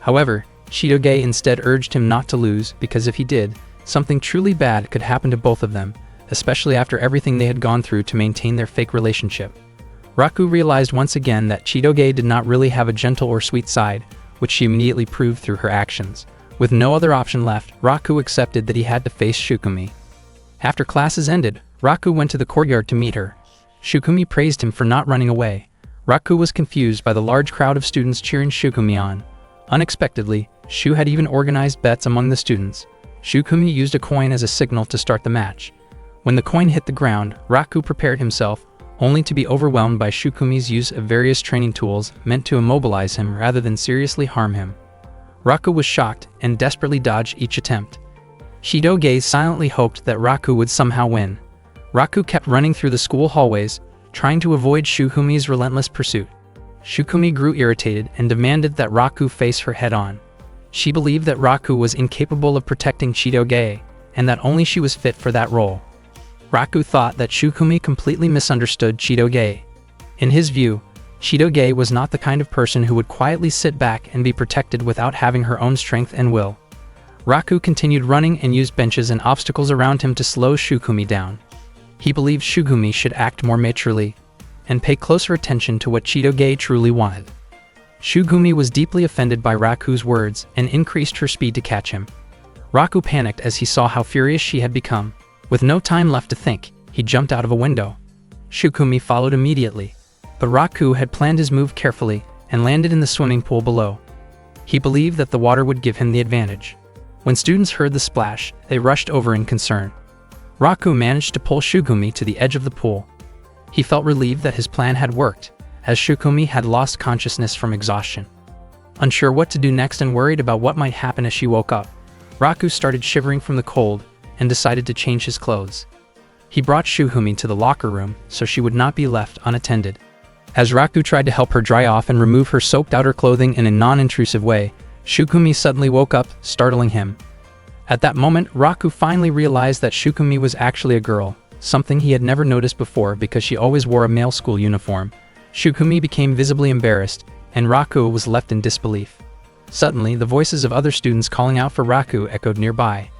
Speaker 1: However, Chitoge instead urged him not to lose because if he did, something truly bad could happen to both of them, especially after everything they had gone through to maintain their fake relationship. Raku realized once again that Chitoge did not really have a gentle or sweet side, which she immediately proved through her actions. With no other option left, Raku accepted that he had to face Shukumi. After classes ended, Raku went to the courtyard to meet her. Shukumi praised him for not running away. Raku was confused by the large crowd of students cheering Shukumi on. Unexpectedly, Shu had even organized bets among the students. Shukumi used a coin as a signal to start the match. When the coin hit the ground, Raku prepared himself, only to be overwhelmed by Shukumi's use of various training tools meant to immobilize him rather than seriously harm him. Raku was shocked and desperately dodged each attempt. Chitoge silently hoped that Raku would somehow win. Raku kept running through the school hallways, trying to avoid Shukumi's relentless pursuit. Shukumi grew irritated and demanded that Raku face her head-on. She believed that Raku was incapable of protecting Chitoge, and that only she was fit for that role. Raku thought that Shukumi completely misunderstood Chitoge. In his view, Chitoge was not the kind of person who would quietly sit back and be protected without having her own strength and will. Raku continued running and used benches and obstacles around him to slow Shukumi down. He believed Shukumi should act more maturely and pay closer attention to what Chitoge truly wanted. Shukumi was deeply offended by Raku's words and increased her speed to catch him. Raku panicked as he saw how furious she had become. With no time left to think, he jumped out of a window. Shukumi followed immediately, but Raku had planned his move carefully and landed in the swimming pool below. He believed that the water would give him the advantage. When students heard the splash, they rushed over in concern. Raku managed to pull Shukumi to the edge of the pool. He felt relieved that his plan had worked, as Shukumi had lost consciousness from exhaustion. Unsure what to do next and worried about what might happen as she woke up, Raku started shivering from the cold and decided to change his clothes. He brought Shukumi to the locker room so she would not be left unattended. As Raku tried to help her dry off and remove her soaked outer clothing in a non-intrusive way, Shukumi suddenly woke up, startling him. At that moment, Raku finally realized that Shukumi was actually a girl, something he had never noticed before because she always wore a male school uniform. Shukumi became visibly embarrassed, and Raku was left in disbelief. Suddenly, the voices of other students calling out for Raku echoed nearby.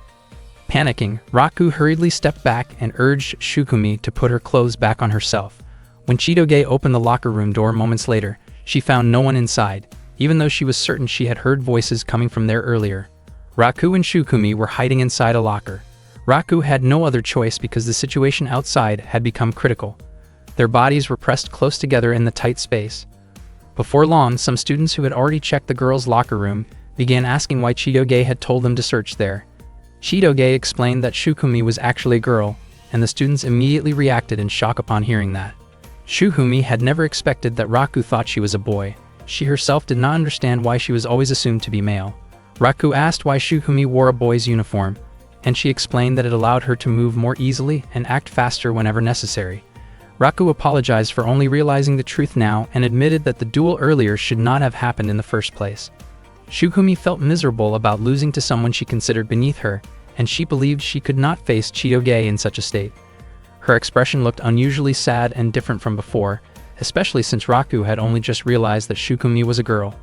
Speaker 1: Panicking, Raku hurriedly stepped back and urged Shukumi to put her clothes back on herself. When Chitoge opened the locker room door moments later, she found no one inside, even though she was certain she had heard voices coming from there earlier. Raku and Shukumi were hiding inside a locker. Raku had no other choice because the situation outside had become critical. Their bodies were pressed close together in the tight space. Before long, some students who had already checked the girls' locker room began asking why Chitoge had told them to search there. Chitoge explained that Shukumi was actually a girl, and the students immediately reacted in shock upon hearing that. Shukumi had never expected that Raku thought she was a boy. She herself did not understand why she was always assumed to be male. Raku asked why Shukumi wore a boy's uniform, and she explained that it allowed her to move more easily and act faster whenever necessary. Raku apologized for only realizing the truth now and admitted that the duel earlier should not have happened in the first place. Shukumi felt miserable about losing to someone she considered beneath her, and she believed she could not face Chitoge in such a state. Her expression looked unusually sad and different from before, especially since Raku had only just realized that Shukumi was a girl.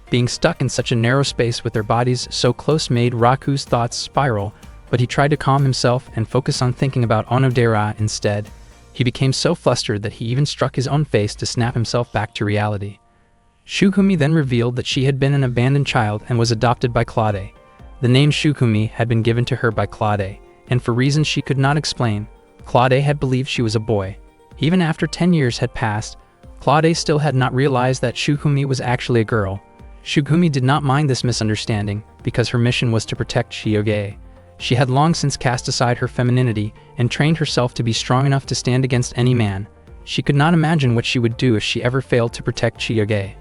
Speaker 1: Being stuck in such a narrow space with their bodies so close made Raku's thoughts spiral, but he tried to calm himself and focus on thinking about Onodera instead. He became so flustered that he even struck his own face to snap himself back to reality. Shukumi then revealed that she had been an abandoned child and was adopted by Claude. The name Shukumi had been given to her by Claude, and for reasons she could not explain, Claude had believed she was a boy. Even after 10 years had passed, Claude still had not realized that Shukumi was actually a girl. Shukumi did not mind this misunderstanding because her mission was to protect Chitoge. She had long since cast aside her femininity and trained herself to be strong enough to stand against any man. She could not imagine what she would do if she ever failed to protect Chitoge.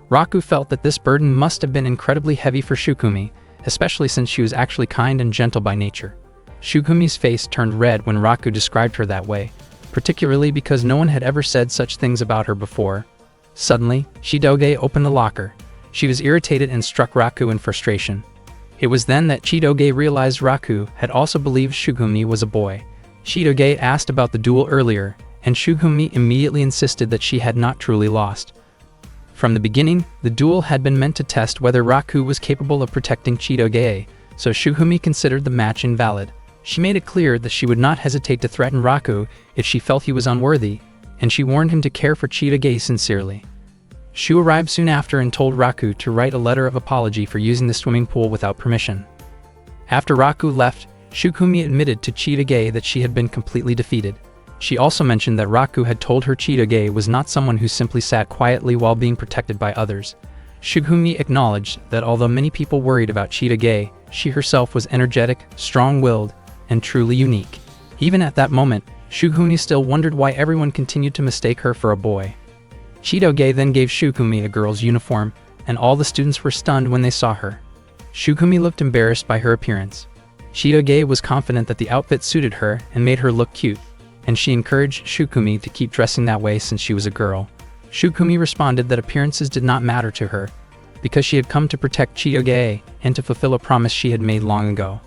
Speaker 1: Raku felt that this burden must have been incredibly heavy for Shukumi, especially since she was actually kind and gentle by nature. Shukumi's face turned red when Raku described her that way, particularly because no one had ever said such things about her before. Suddenly, Chitoge opened the locker. She was irritated and struck Raku in frustration. It was then that Chitoge realized Raku had also believed Shukumi was a boy. Chitoge asked about the duel earlier, and Shukumi immediately insisted that she had not truly lost. From the beginning, the duel had been meant to test whether Raku was capable of protecting Chitoge, so Shukumi considered the match invalid. She made it clear that she would not hesitate to threaten Raku if she felt he was unworthy, and she warned him to care for Chitoge sincerely. Shu arrived soon after and told Raku to write a letter of apology for using the swimming pool without permission. After Raku left, Shukumi admitted to Chitoge that she had been completely defeated. She also mentioned that Raku had told her Chitoge was not someone who simply sat quietly while being protected by others. Shukumi acknowledged that although many people worried about Chitoge, she herself was energetic, strong-willed, and truly unique. Even at that moment, Shukumi still wondered why everyone continued to mistake her for a boy. Chitoge then gave Shukumi a girl's uniform, and all the students were stunned when they saw her. Shukumi looked embarrassed by her appearance. Chitoge was confident that the outfit suited her and made her look cute, and she encouraged Shukumi to keep dressing that way since she was a girl. Shukumi responded that appearances did not matter to her, because she had come to protect Chitoge and to fulfill a promise she had made long ago.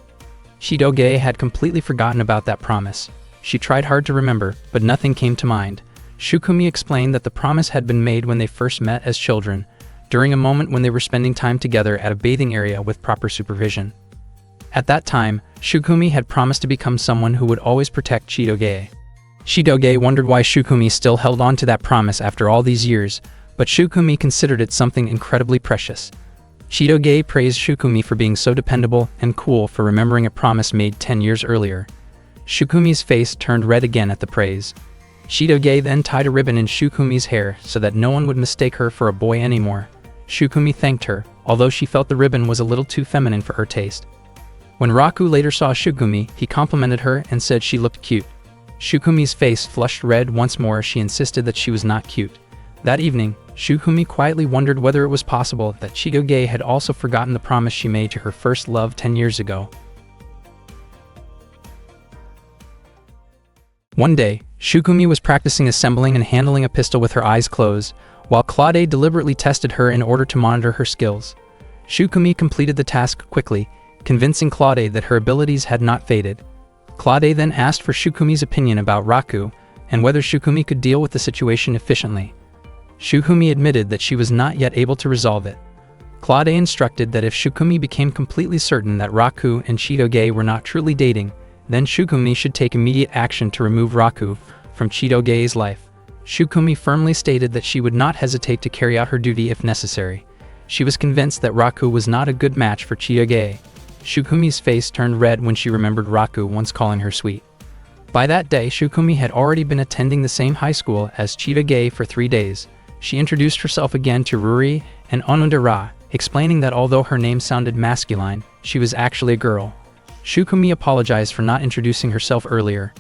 Speaker 1: Chitoge had completely forgotten about that promise. She tried hard to remember, but nothing came to mind. Shukumi explained that the promise had been made when they first met as children, during a moment when they were spending time together at a bathing area with proper supervision. At that time, Shukumi had promised to become someone who would always protect Chitoge. Chitoge wondered why Shukumi still held on to that promise after all these years, but Shukumi considered it something incredibly precious. Chitoge praised Shukumi for being so dependable and cool for remembering a promise made 10 years earlier. Shukumi's face turned red again at the praise. Chitoge then tied a ribbon in Shukumi's hair so that no one would mistake her for a boy anymore. Shukumi thanked her, although she felt the ribbon was a little too feminine for her taste. When Raku later saw Shukumi, he complimented her and said she looked cute. Shukumi's face flushed red once more as she insisted that she was not cute. That evening, Shukumi quietly wondered whether it was possible that Chitoge had also forgotten the promise she made to her first love 10 years ago. One day, Shukumi was practicing assembling and handling a pistol with her eyes closed, while Claude deliberately tested her in order to monitor her skills. Shukumi completed the task quickly, convincing Claude that her abilities had not faded. Claude then asked for Shukumi's opinion about Raku and whether Shukumi could deal with the situation efficiently. Shukumi admitted that she was not yet able to resolve it. Claude instructed that if Shukumi became completely certain that Raku and Chitoge were not truly dating, then Shukumi should take immediate action to remove Raku from Chitoge's life. Shukumi firmly stated that she would not hesitate to carry out her duty if necessary. She was convinced that Raku was not a good match for Chitoge. Shukumi's face turned red when she remembered Raku once calling her sweet. By that day, Shukumi had already been attending the same high school as Chitoge for 3 days. She introduced herself again to Ruri and Onodera, explaining that although her name sounded masculine, she was actually a girl. Shukumi apologized for not introducing herself earlier.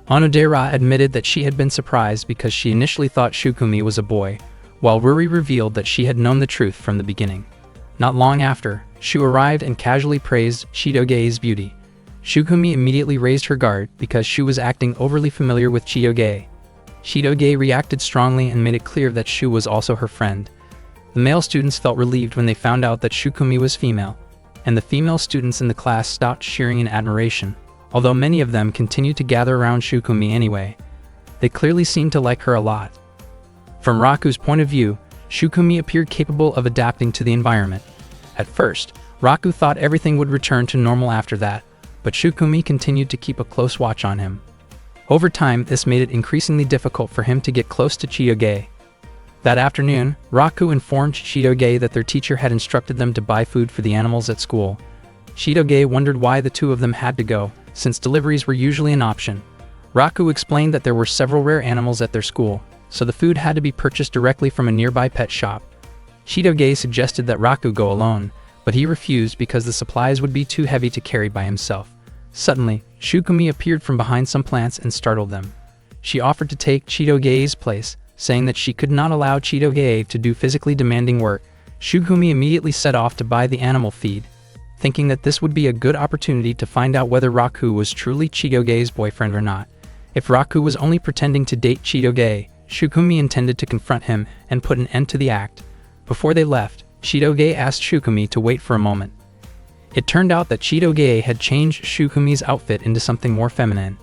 Speaker 1: Onodera admitted that she had been surprised because she initially thought Shukumi was a boy, while Ruri revealed that she had known the truth from the beginning. Not long after, Shu arrived and casually praised Chitoge's beauty. Shukumi immediately raised her guard because Shu was acting overly familiar with Chitoge. Chitoge reacted strongly and made it clear that Shu was also her friend. The male students felt relieved when they found out that Shukumi was female, and the female students in the class stopped cheering in admiration, although many of them continued to gather around Shukumi anyway. They clearly seemed to like her a lot. From Raku's point of view, Shukumi appeared capable of adapting to the environment. At first, Raku thought everything would return to normal after that, but Shukumi continued to keep a close watch on him. Over time, this made it increasingly difficult for him to get close to Chitoge. That afternoon, Raku informed Chitoge that their teacher had instructed them to buy food for the animals at school. Chitoge wondered why the two of them had to go, since deliveries were usually an option. Raku explained that there were several rare animals at their school, so the food had to be purchased directly from a nearby pet shop. Chitoge suggested that Raku go alone, but he refused because the supplies would be too heavy to carry by himself. Suddenly, Shukumi appeared from behind some plants and startled them. She offered to take Chitoge's place, saying that she could not allow Chitoge to do physically demanding work. Shukumi immediately set off to buy the animal feed, thinking that this would be a good opportunity to find out whether Raku was truly Chitoge's boyfriend or not. If Raku was only pretending to date Chitoge, Shukumi intended to confront him and put an end to the act. Before they left, Chitoge asked Shukumi to wait for a moment. It turned out that Chitoge had changed Shukumi's outfit into something more feminine.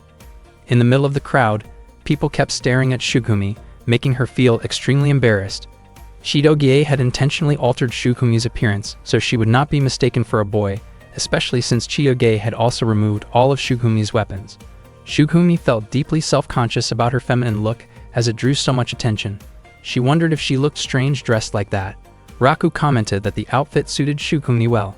Speaker 1: In the middle of the crowd, people kept staring at Shukumi, making her feel extremely embarrassed. Chitoge had intentionally altered Shukumi's appearance so she would not be mistaken for a boy, especially since Chitoge had also removed all of Shukumi's weapons. Shukumi felt deeply self-conscious about her feminine look as it drew so much attention. She wondered if she looked strange dressed like that. Raku commented that the outfit suited Shukumi well.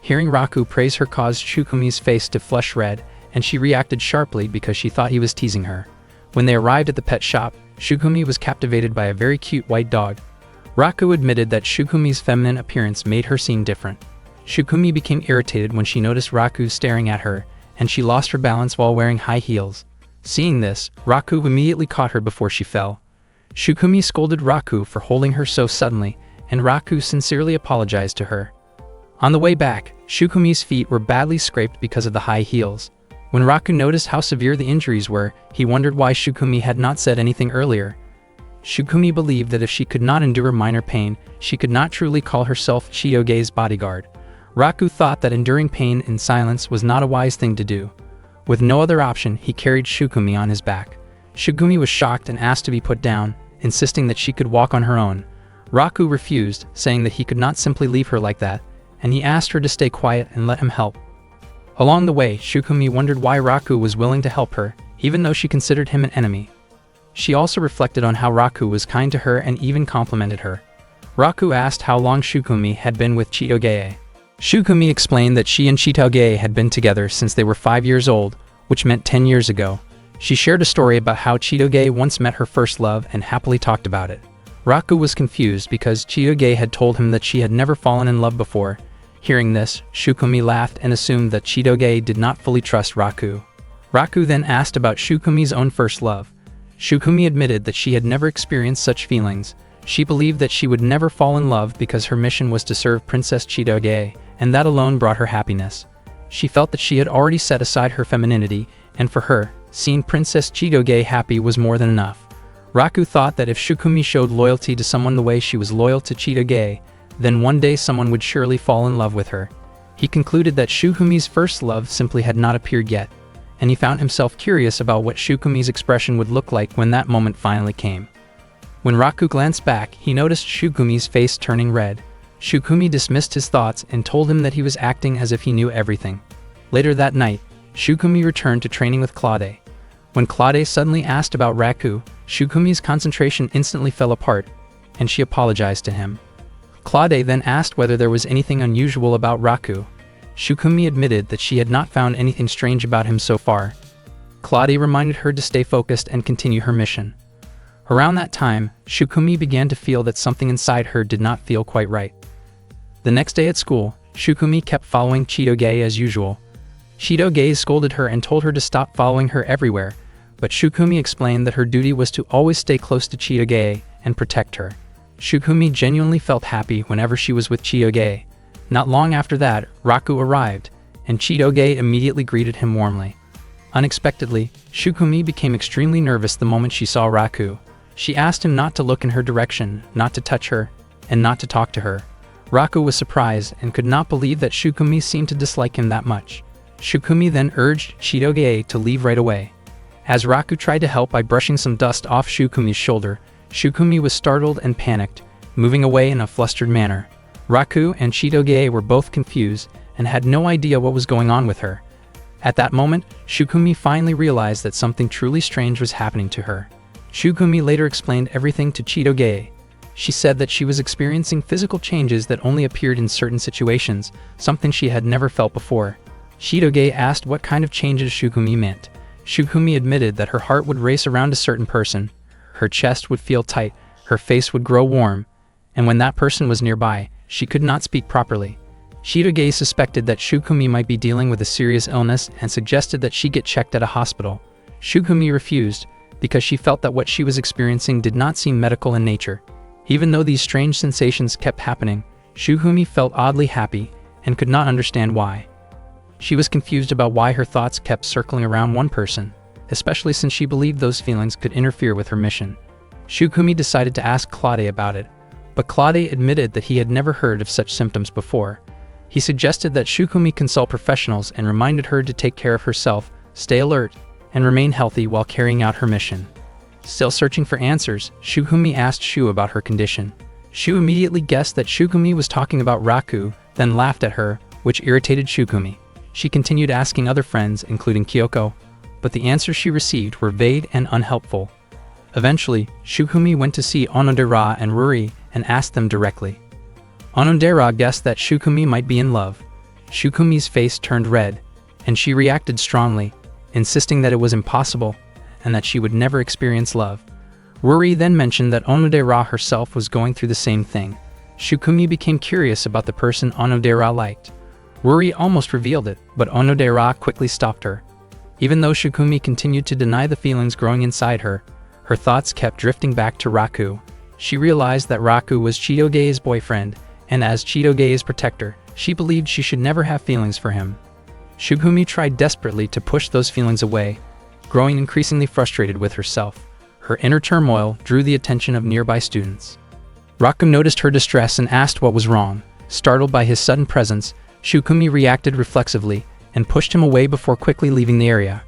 Speaker 1: Hearing Raku praise her caused Shukumi's face to flush red, and she reacted sharply because she thought he was teasing her. When they arrived at the pet shop, Shukumi was captivated by a very cute white dog. Raku admitted that Shukumi's feminine appearance made her seem different. Shukumi became irritated when she noticed Raku staring at her, and she lost her balance while wearing high heels. Seeing this, Raku immediately caught her before she fell. Shukumi scolded Raku for holding her so suddenly, and Raku sincerely apologized to her. On the way back, Shukumi's feet were badly scraped because of the high heels. When Raku noticed how severe the injuries were, he wondered why Shukumi had not said anything earlier. Shukumi believed that if she could not endure minor pain, she could not truly call herself Chitoge's bodyguard. Raku thought that enduring pain in silence was not a wise thing to do. With no other option, he carried Shukumi on his back. Shukumi was shocked and asked to be put down, insisting that she could walk on her own. Raku refused, saying that he could not simply leave her like that, and he asked her to stay quiet and let him help. Along the way, Shukumi wondered why Raku was willing to help her, even though she considered him an enemy. She also reflected on how Raku was kind to her and even complimented her. Raku asked how long Shukumi had been with Chitoge. Shukumi explained that she and Chitoge had been together since they were 5 years old, which meant 10 years ago. She shared a story about how Chitoge once met her first love and happily talked about it. Raku was confused because Chitoge had told him that she had never fallen in love before. Hearing this, Shukumi laughed and assumed that Chitoge did not fully trust Raku. Raku then asked about Shukumi's own first love. Shukumi admitted that she had never experienced such feelings. She believed that she would never fall in love because her mission was to serve Princess Chitoge, and that alone brought her happiness. She felt that she had already set aside her femininity, and for her, seeing Princess Chitoge happy was more than enough. Raku thought that if Shukumi showed loyalty to someone the way she was loyal to Chitoge, then one day someone would surely fall in love with her. He concluded that Shukumi's first love simply had not appeared yet, and he found himself curious about what Shukumi's expression would look like when that moment finally came. When Raku glanced back, he noticed Shukumi's face turning red. Shukumi dismissed his thoughts and told him that he was acting as if he knew everything. Later that night, Shukumi returned to training with Claude. When Claude suddenly asked about Raku, Shukumi's concentration instantly fell apart, and she apologized to him. Claude then asked whether there was anything unusual about Raku. Shukumi admitted that she had not found anything strange about him so far. Claude reminded her to stay focused and continue her mission. Around that time, Shukumi began to feel that something inside her did not feel quite right. The next day at school, Shukumi kept following Chitoge as usual. Chitoge scolded her and told her to stop following her everywhere, but Shukumi explained that her duty was to always stay close to Chitoge and protect her. Shukumi genuinely felt happy whenever she was with Chitoge. Not long after that, Raku arrived, and Chitoge immediately greeted him warmly. Unexpectedly, Shukumi became extremely nervous the moment she saw Raku. She asked him not to look in her direction, not to touch her, and not to talk to her. Raku was surprised and could not believe that Shukumi seemed to dislike him that much. Shukumi then urged Chitoge to leave right away. As Raku tried to help by brushing some dust off Shukumi's shoulder, Shukumi was startled and panicked, moving away in a flustered manner. Raku and Chitoge were both confused and had no idea what was going on with her. At that moment, Shukumi finally realized that something truly strange was happening to her. Shukumi later explained everything to Chitoge. She said that she was experiencing physical changes that only appeared in certain situations, something she had never felt before. Chitoge asked what kind of changes Shukumi meant. Shukumi admitted that her heart would race around a certain person, her chest would feel tight, her face would grow warm, and when that person was nearby, she could not speak properly. Chitoge suspected that Shukumi might be dealing with a serious illness and suggested that she get checked at a hospital. Shukumi refused, because she felt that what she was experiencing did not seem medical in nature. Even though these strange sensations kept happening, Shukumi felt oddly happy and could not understand why. She was confused about why her thoughts kept circling around one person, especially since she believed those feelings could interfere with her mission. Shukumi decided to ask Claude about it, but Claude admitted that he had never heard of such symptoms before. He suggested that Shukumi consult professionals and reminded her to take care of herself, stay alert, and remain healthy while carrying out her mission. Still searching for answers, Shukumi asked Shu about her condition. Shu immediately guessed that Shukumi was talking about Raku, then laughed at her, which irritated Shukumi. She continued asking other friends, including Kyoko, but the answers she received were vague and unhelpful. Eventually, Shukumi went to see Onodera and Ruri and asked them directly. Onodera guessed that Shukumi might be in love. Shukumi's face turned red, and she reacted strongly, insisting that it was impossible and that she would never experience love. Ruri then mentioned that Onodera herself was going through the same thing. Shukumi became curious about the person Onodera liked. Ruri almost revealed it, but Onodera quickly stopped her. Even though Shukumi continued to deny the feelings growing inside her, her thoughts kept drifting back to Raku. She realized that Raku was Chitoge's boyfriend, and as Chitoge's protector, she believed she should never have feelings for him. Shukumi tried desperately to push those feelings away, growing increasingly frustrated with herself. Her inner turmoil drew the attention of nearby students. Raku noticed her distress and asked what was wrong. Startled by his sudden presence, Shukumi reacted reflexively and pushed him away before quickly leaving the area.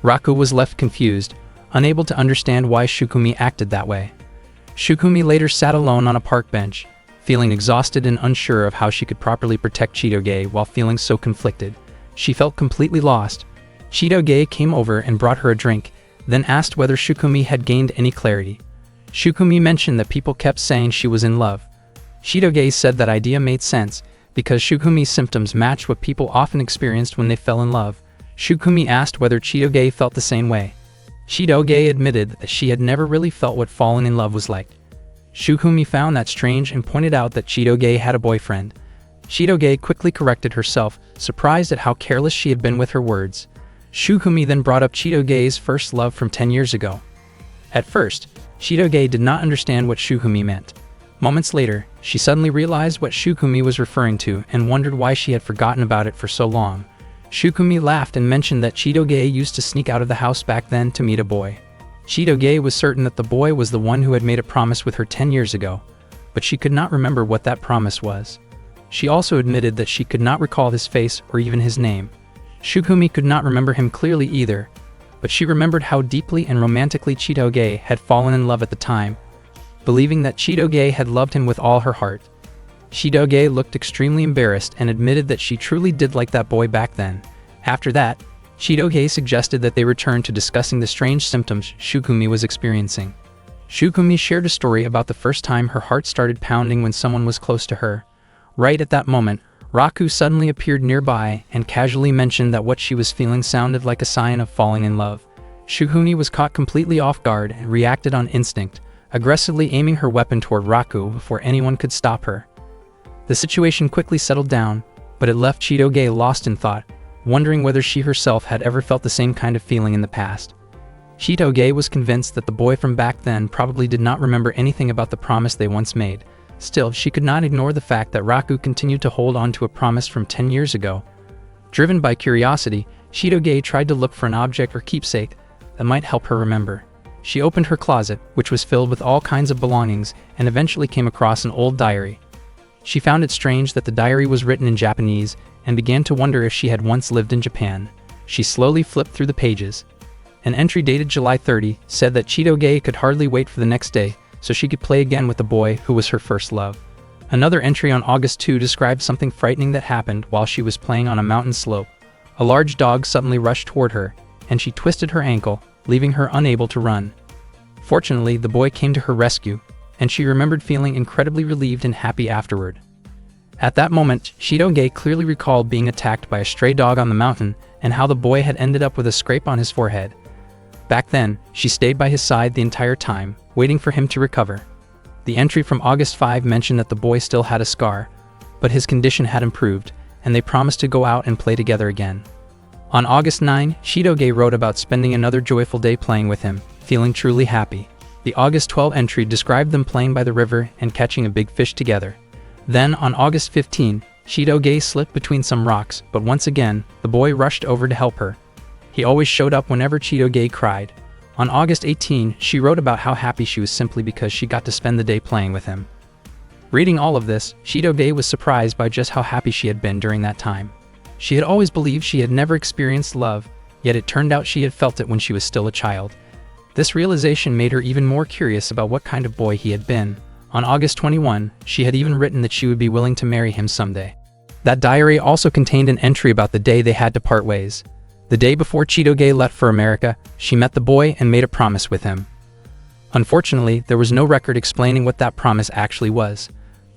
Speaker 1: Raku was left confused, unable to understand why Shukumi acted that way. Shukumi later sat alone on a park bench, feeling exhausted and unsure of how she could properly protect Chitoge while feeling so conflicted. She felt completely lost. Chitoge came over and brought her a drink, then asked whether Shukumi had gained any clarity. Shukumi mentioned that people kept saying she was in love. Chitoge said that idea made sense, because Shukumi's symptoms matched what people often experienced when they fell in love. Shukumi asked whether Chitoge felt the same way. Chitoge admitted that she had never really felt what falling in love was like. Shukumi found that strange and pointed out that Chitoge had a boyfriend. Chitoge quickly corrected herself, surprised at how careless she had been with her words. Shukumi then brought up Chitoge's first love from 10 years ago. At first, Chitoge did not understand what Shukumi meant. Moments later, she suddenly realized what Shukumi was referring to and wondered why she had forgotten about it for so long. Shukumi laughed and mentioned that Chitoge used to sneak out of the house back then to meet a boy. Chitoge was certain that the boy was the one who had made a promise with her 10 years ago, but she could not remember what that promise was. She also admitted that she could not recall his face or even his name. Shukumi could not remember him clearly either, but she remembered how deeply and romantically Chitoge had fallen in love at the time, believing that Chitoge had loved him with all her heart. Chitoge looked extremely embarrassed and admitted that she truly did like that boy back then. After that, Chitoge suggested that they return to discussing the strange symptoms Shukumi was experiencing. Shukumi shared a story about the first time her heart started pounding when someone was close to her. Right at that moment, Raku suddenly appeared nearby and casually mentioned that what she was feeling sounded like a sign of falling in love. Shukumi was caught completely off guard and reacted on instinct, aggressively aiming her weapon toward Raku before anyone could stop her. The situation quickly settled down, but it left Chitoge lost in thought, wondering whether she herself had ever felt the same kind of feeling in the past. Chitoge was convinced that the boy from back then probably did not remember anything about the promise they once made. Still, she could not ignore the fact that Raku continued to hold on to a promise from 10 years ago. Driven by curiosity, Shitoge tried to look for an object or keepsake that might help her remember. She opened her closet, which was filled with all kinds of belongings, and eventually came across an old diary. She found it strange that the diary was written in Japanese and began to wonder if she had once lived in Japan. She slowly flipped through the pages. An entry dated July 30 said that Chitoge could hardly wait for the next day so she could play again with the boy who was her first love. Another entry on August 2 described something frightening that happened while she was playing on a mountain slope. A large dog suddenly rushed toward her, and she twisted her ankle, leaving her unable to run. Fortunately, the boy came to her rescue, and she remembered feeling incredibly relieved and happy afterward. At that moment, Shitoge clearly recalled being attacked by a stray dog on the mountain and how the boy had ended up with a scrape on his forehead. Back then, she stayed by his side the entire time, waiting for him to recover. The entry from August 5 mentioned that the boy still had a scar, but his condition had improved, and they promised to go out and play together again. On August 9, Shitoge wrote about spending another joyful day playing with him, feeling truly happy. The August 12 entry described them playing by the river and catching a big fish together. Then, on August 15, Shitoge slipped between some rocks, but once again, the boy rushed over to help her. He always showed up whenever Chitoge cried. On August 18, she wrote about how happy she was simply because she got to spend the day playing with him. Reading all of this, Chitoge was surprised by just how happy she had been during that time. She had always believed she had never experienced love, yet it turned out she had felt it when she was still a child. This realization made her even more curious about what kind of boy he had been. On August 21, she had even written that she would be willing to marry him someday. That diary also contained an entry about the day they had to part ways. The day before Chitoge left for America, she met the boy and made a promise with him. Unfortunately, there was no record explaining what that promise actually was.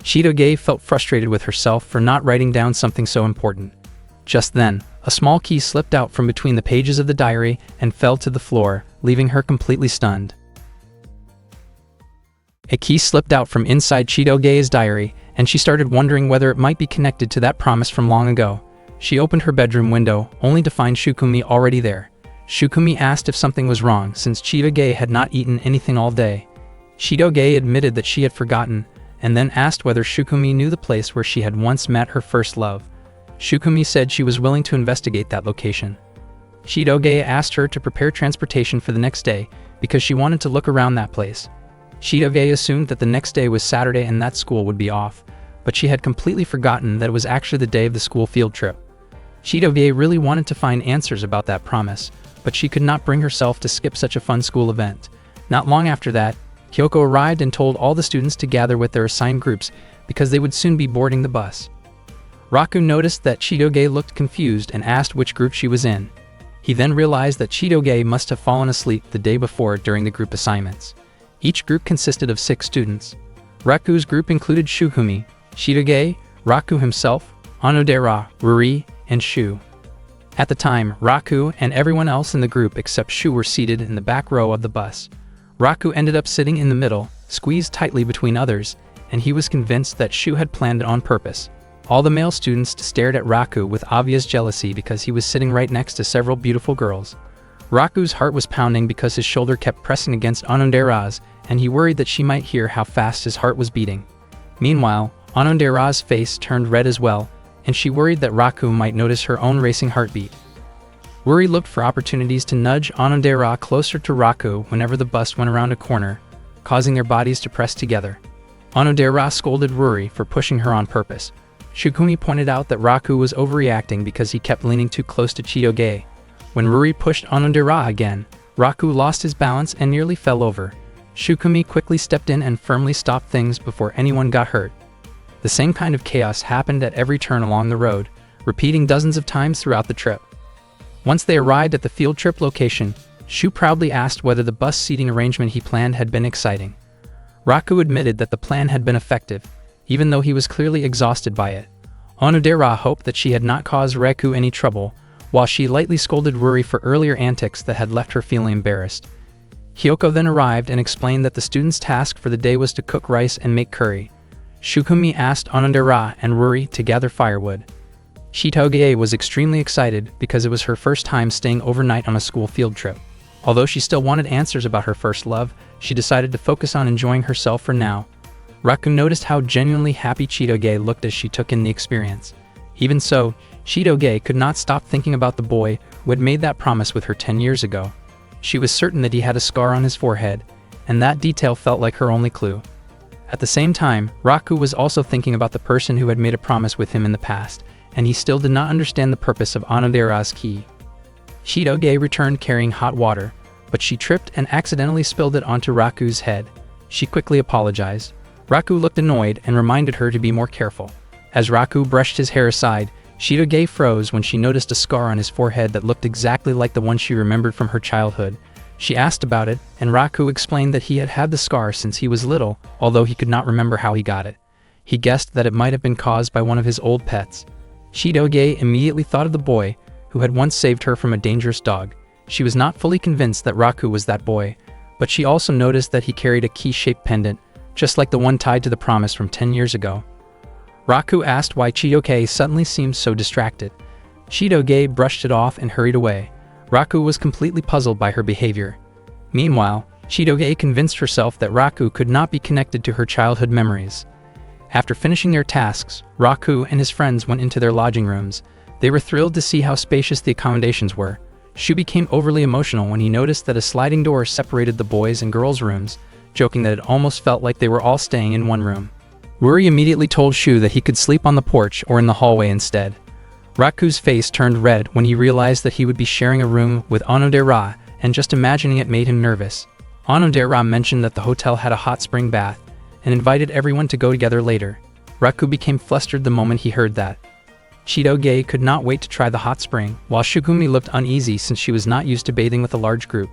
Speaker 1: Chitoge felt frustrated with herself for not writing down something so important. Just then, a small key slipped out from between the pages of the diary and fell to the floor, leaving her completely stunned. A key slipped out from inside Chitoge's diary, and she started wondering whether it might be connected to that promise from long ago. She opened her bedroom window, only to find Shukumi already there. Shukumi asked if something was wrong since Chitoge had not eaten anything all day. Chitoge admitted that she had forgotten, and then asked whether Shukumi knew the place where she had once met her first love. Shukumi said she was willing to investigate that location. Chitoge asked her to prepare transportation for the next day because she wanted to look around that place. Chitoge assumed that the next day was Saturday and that school would be off, but she had completely forgotten that it was actually the day of the school field trip. Chitoge really wanted to find answers about that promise, but she could not bring herself to skip such a fun school event. Not long after that, Kyoko arrived and told all the students to gather with their assigned groups because they would soon be boarding the bus. Raku noticed that Chitoge looked confused and asked which group she was in. He then realized that Chitoge must have fallen asleep the day before during the group assignments. Each group consisted of 6 students. Raku's group included Shukumi, Chitoge, Raku himself, Onodera, Ruri, and Shu. At the time, Raku and everyone else in the group except Shu were seated in the back row of the bus. Raku ended up sitting in the middle, squeezed tightly between others, and he was convinced that Shu had planned it on purpose. All the male students stared at Raku with obvious jealousy because he was sitting right next to several beautiful girls. Raku's heart was pounding because his shoulder kept pressing against Onodera's, and he worried that she might hear how fast his heart was beating. Meanwhile, Onodera's face turned red as well, and she worried that Raku might notice her own racing heartbeat. Ruri looked for opportunities to nudge Onodera closer to Raku whenever the bus went around a corner, causing their bodies to press together. Onodera scolded Ruri for pushing her on purpose. Shukumi pointed out that Raku was overreacting because he kept leaning too close to Chitoge. When Ruri pushed Onodera again, Raku lost his balance and nearly fell over. Shukumi quickly stepped in and firmly stopped things before anyone got hurt. The same kind of chaos happened at every turn along the road, repeating dozens of times throughout the trip. Once they arrived at the field trip location, Shu proudly asked whether the bus seating arrangement he planned had been exciting. Raku admitted that the plan had been effective, even though he was clearly exhausted by it. Onodera hoped that she had not caused Raku any trouble, while she lightly scolded Ruri for earlier antics that had left her feeling embarrassed. Kyoko then arrived and explained that the students' task for the day was to cook rice and make curry. Shukumi asked Onodera and Ruri to gather firewood. Chitoge was extremely excited because it was her first time staying overnight on a school field trip. Although she still wanted answers about her first love, she decided to focus on enjoying herself for now. Raku noticed how genuinely happy Chitoge looked as she took in the experience. Even so, Shidoge could not stop thinking about the boy who had made that promise with her 10 years ago. She was certain that he had a scar on his forehead, and that detail felt like her only clue. At the same time, Raku was also thinking about the person who had made a promise with him in the past, and he still did not understand the purpose of Onodera's key. Shidoge returned carrying hot water, but she tripped and accidentally spilled it onto Raku's head. She quickly apologized. Raku looked annoyed and reminded her to be more careful. As Raku brushed his hair aside, Shidoge froze when she noticed a scar on his forehead that looked exactly like the one she remembered from her childhood. She asked about it, and Raku explained that he had had the scar since he was little, although he could not remember how he got it. He guessed that it might have been caused by one of his old pets. Shidoge immediately thought of the boy who had once saved her from a dangerous dog. She was not fully convinced that Raku was that boy, but she also noticed that he carried a key-shaped pendant, just like the one tied to the promise from 10 years ago. Raku asked why Shidoge suddenly seemed so distracted. Shidoge brushed it off and hurried away. Raku was completely puzzled by her behavior. Meanwhile, Shidoge convinced herself that Raku could not be connected to her childhood memories. After finishing their tasks, Raku and his friends went into their lodging rooms. They were thrilled to see how spacious the accommodations were. Shu became overly emotional when he noticed that a sliding door separated the boys' and girls' rooms, joking that it almost felt like they were all staying in one room. Ruri immediately told Shu that he could sleep on the porch or in the hallway instead. Raku's face turned red when he realized that he would be sharing a room with Onodera, and just imagining it made him nervous. Onodera mentioned that the hotel had a hot spring bath, and invited everyone to go together later. Raku became flustered the moment he heard that. Shidoge could not wait to try the hot spring, while Shugumi looked uneasy since she was not used to bathing with a large group.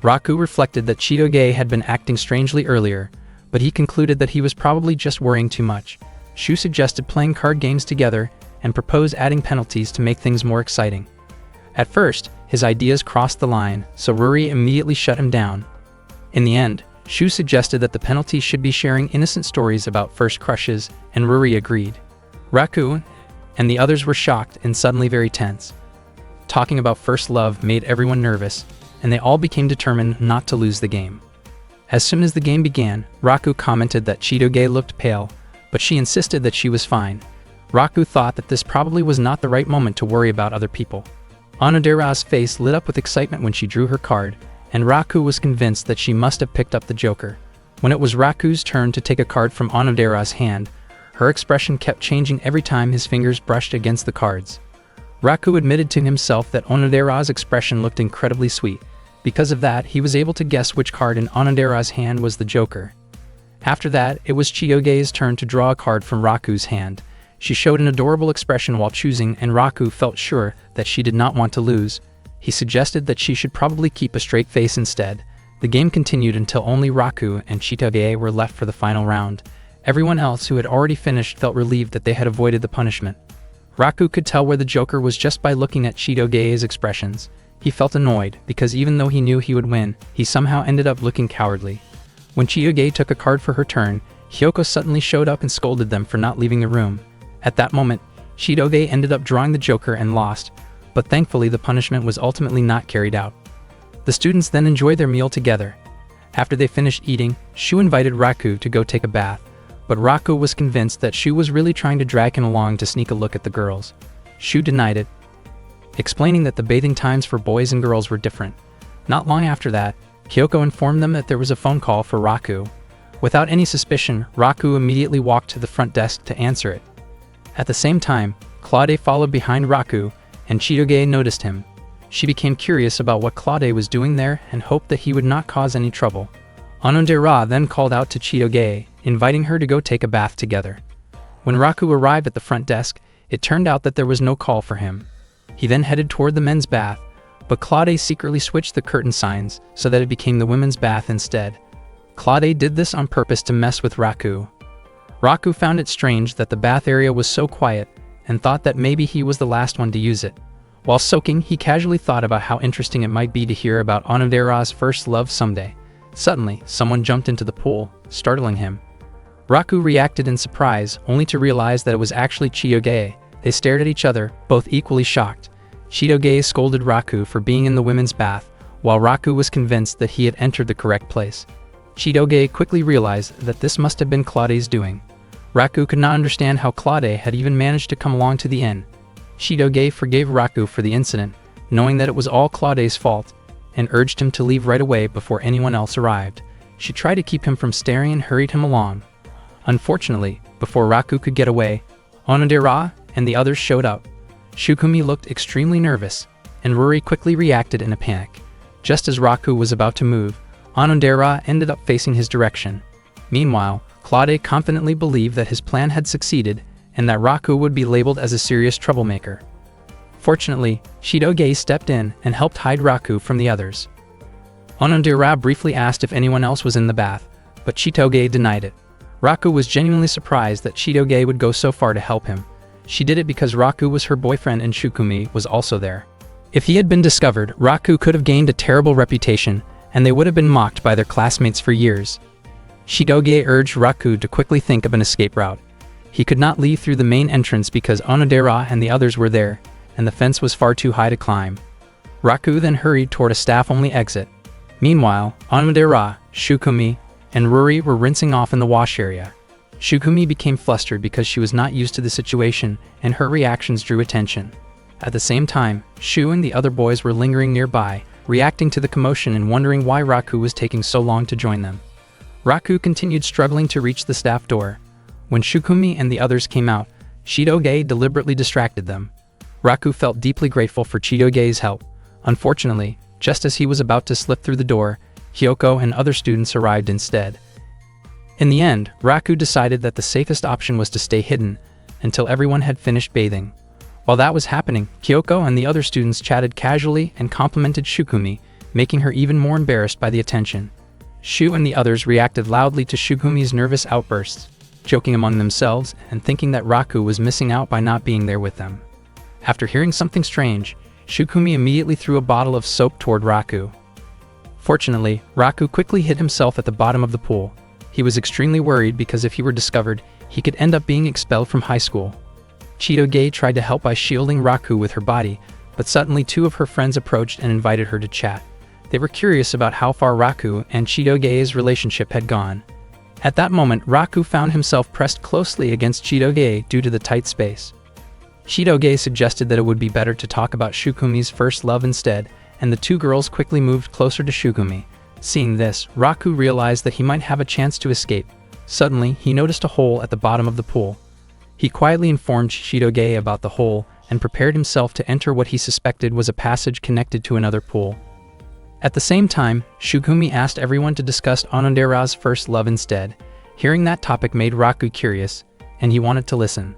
Speaker 1: Raku reflected that Shidoge had been acting strangely earlier, but he concluded that he was probably just worrying too much. Shu suggested playing card games together and proposed adding penalties to make things more exciting. At first, his ideas crossed the line, so Ruri immediately shut him down. In the end, Shu suggested that the penalty should be sharing innocent stories about first crushes, and Ruri agreed. Raku and the others were shocked and suddenly very tense. Talking about first love made everyone nervous, and they all became determined not to lose the game. As soon as the game began, Raku commented that Shidoge looked pale, but she insisted that she was fine. Raku thought that this probably was not the right moment to worry about other people. Onodera's face lit up with excitement when she drew her card, and Raku was convinced that she must have picked up the Joker. When it was Raku's turn to take a card from Onodera's hand, her expression kept changing every time his fingers brushed against the cards. Raku admitted to himself that Onodera's expression looked incredibly sweet. Because of that, he was able to guess which card in Onodera's hand was the Joker. After that, it was Chiyoge's turn to draw a card from Raku's hand. She showed an adorable expression while choosing, and Raku felt sure that she did not want to lose. He suggested that she should probably keep a straight face instead. The game continued until only Raku and Chiyoge were left for the final round. Everyone else who had already finished felt relieved that they had avoided the punishment. Raku could tell where the Joker was just by looking at Chiyoge's expressions. He felt annoyed, because even though he knew he would win, he somehow ended up looking cowardly. When Chiyoge took a card for her turn, Hyoko suddenly showed up and scolded them for not leaving the room. At that moment, Chiyoge ended up drawing the Joker and lost, but thankfully the punishment was ultimately not carried out. The students then enjoyed their meal together. After they finished eating, Shu invited Raku to go take a bath, but Raku was convinced that Shu was really trying to drag him along to sneak a look at the girls. Shu denied it, explaining that the bathing times for boys and girls were different. Not long after that, Kyoko informed them that there was a phone call for Raku. Without any suspicion, Raku immediately walked to the front desk to answer it. At the same time, Claude followed behind Raku, and Chiyoge noticed him. She became curious about what Claude was doing there and hoped that he would not cause any trouble. Onodera then called out to Chiyoge, inviting her to go take a bath together. When Raku arrived at the front desk, it turned out that there was no call for him. He then headed toward the men's bath, but Claude secretly switched the curtain signs so that it became the women's bath instead. Claude did this on purpose to mess with Raku. Raku found it strange that the bath area was so quiet and thought that maybe he was the last one to use it. While soaking, he casually thought about how interesting it might be to hear about Onodera's first love someday. Suddenly, someone jumped into the pool, startling him. Raku reacted in surprise, only to realize that it was actually Chiyoge. They stared at each other, both equally shocked. Chiyoge scolded Raku for being in the women's bath, while Raku was convinced that he had entered the correct place. Chiyoge quickly realized that this must have been Claude's doing. Raku could not understand how Claude had even managed to come along to the inn. Shidoge forgave Raku for the incident, knowing that it was all Claude's fault, and urged him to leave right away before anyone else arrived. She tried to keep him from staring and hurried him along. Unfortunately, before Raku could get away, Onodera and the others showed up. Shukumi looked extremely nervous, and Ruri quickly reacted in a panic. Just as Raku was about to move, Onodera ended up facing his direction. Meanwhile, Claude confidently believed that his plan had succeeded and that Raku would be labeled as a serious troublemaker. Fortunately, Shidoge stepped in and helped hide Raku from the others. Onodera briefly asked if anyone else was in the bath, but Shidoge denied it. Raku was genuinely surprised that Shidoge would go so far to help him. She did it because Raku was her boyfriend and Shukumi was also there. If he had been discovered, Raku could have gained a terrible reputation, and they would have been mocked by their classmates for years. Shidoge urged Raku to quickly think of an escape route. He could not leave through the main entrance because Onodera and the others were there, and the fence was far too high to climb. Raku then hurried toward a staff-only exit. Meanwhile, Onodera, Shukumi, and Ruri were rinsing off in the wash area. Shukumi became flustered because she was not used to the situation, and her reactions drew attention. At the same time, Shu and the other boys were lingering nearby, reacting to the commotion and wondering why Raku was taking so long to join them. Raku continued struggling to reach the staff door. When Shukumi and the others came out, Shidoge deliberately distracted them. Raku felt deeply grateful for Shidoge's help. Unfortunately, just as he was about to slip through the door, Hyoko and other students arrived instead. In the end, Raku decided that the safest option was to stay hidden until everyone had finished bathing. While that was happening, Kyoko and the other students chatted casually and complimented Shukumi, making her even more embarrassed by the attention. Shu and the others reacted loudly to Shukumi's nervous outbursts, joking among themselves and thinking that Raku was missing out by not being there with them. After hearing something strange, Shukumi immediately threw a bottle of soap toward Raku. Fortunately, Raku quickly hid himself at the bottom of the pool. He was extremely worried because if he were discovered, he could end up being expelled from high school. Shidoge tried to help by shielding Raku with her body, but suddenly two of her friends approached and invited her to chat. They were curious about how far Raku and Shidoge's relationship had gone. At that moment, Raku found himself pressed closely against Shidoge due to the tight space. Shidoge suggested that it would be better to talk about Shukumi's first love instead, and the two girls quickly moved closer to Shukumi. Seeing this, Raku realized that he might have a chance to escape. Suddenly, he noticed a hole at the bottom of the pool. He quietly informed Shidoge about the hole and prepared himself to enter what he suspected was a passage connected to another pool. At the same time, Shukumi asked everyone to discuss Onodera's first love instead. Hearing that topic made Raku curious, and he wanted to listen.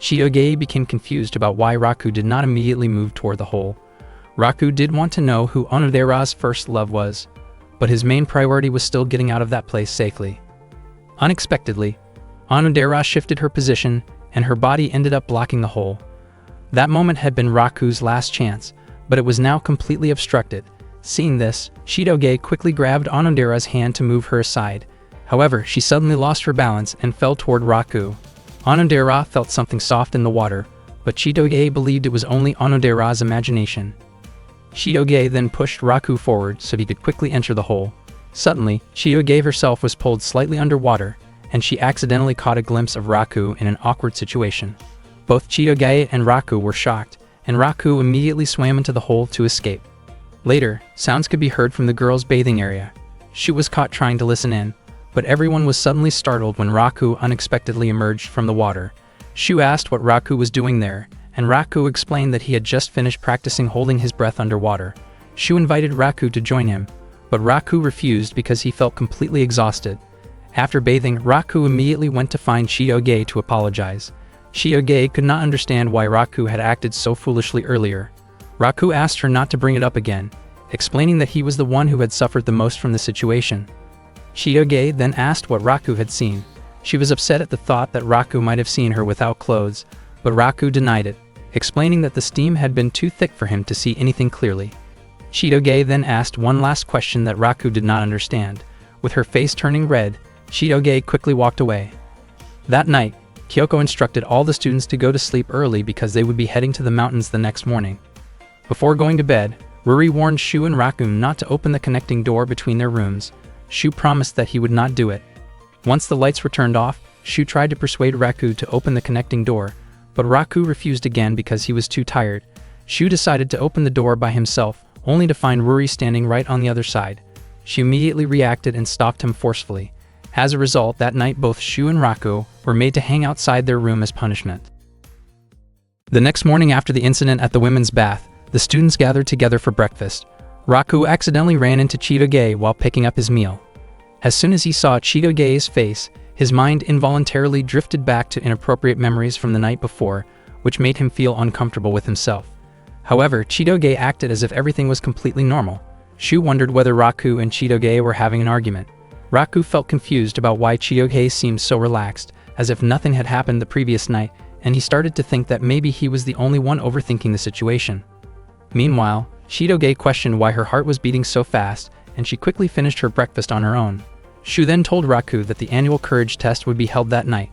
Speaker 1: Shidoge became confused about why Raku did not immediately move toward the hole. Raku did want to know who Onodera's first love was, but his main priority was still getting out of that place safely. Unexpectedly, Onodera shifted her position, and her body ended up blocking the hole. That moment had been Raku's last chance, but it was now completely obstructed. Seeing this, Shidoge quickly grabbed Onodera's hand to move her aside. However, she suddenly lost her balance and fell toward Raku. Onodera felt something soft in the water, but Shidoge believed it was only Onodera's imagination. Shidoge then pushed Raku forward so he could quickly enter the hole. Suddenly, Shidoge herself was pulled slightly underwater, and she accidentally caught a glimpse of Raku in an awkward situation. Both Shidoge and Raku were shocked, and Raku immediately swam into the hole to escape. Later, sounds could be heard from the girls' bathing area. Shu was caught trying to listen in, but everyone was suddenly startled when Raku unexpectedly emerged from the water. Shu asked what Raku was doing there, and Raku explained that he had just finished practicing holding his breath underwater. Shu invited Raku to join him, but Raku refused because he felt completely exhausted. After bathing, Raku immediately went to find Shidoge to apologize. Shidoge could not understand why Raku had acted so foolishly earlier. Raku asked her not to bring it up again, explaining that he was the one who had suffered the most from the situation. Shidoge then asked what Raku had seen. She was upset at the thought that Raku might have seen her without clothes, but Raku denied it, explaining that the steam had been too thick for him to see anything clearly. Shidoge then asked one last question that Raku did not understand. With her face turning red, Shidoge quickly walked away. That night, Kyoko instructed all the students to go to sleep early because they would be heading to the mountains the next morning. Before going to bed, Ruri warned Shu and Raku not to open the connecting door between their rooms. Shu promised that he would not do it. Once the lights were turned off, Shu tried to persuade Raku to open the connecting door, but Raku refused again because he was too tired. Shu decided to open the door by himself, only to find Ruri standing right on the other side. She immediately reacted and stopped him forcefully. As a result, that night both Shu and Raku were made to hang outside their room as punishment. The next morning after the incident at the women's bath, the students gathered together for breakfast. Raku accidentally ran into Chitoge while picking up his meal. As soon as he saw Chitoge's face, his mind involuntarily drifted back to inappropriate memories from the night before, which made him feel uncomfortable with himself. However, Chitoge acted as if everything was completely normal. Shu wondered whether Raku and Chitoge were having an argument. Raku felt confused about why Chitoge seemed so relaxed, as if nothing had happened the previous night, and he started to think that maybe he was the only one overthinking the situation. Meanwhile, Chitoge questioned why her heart was beating so fast, and she quickly finished her breakfast on her own. Shu then told Raku that the annual courage test would be held that night.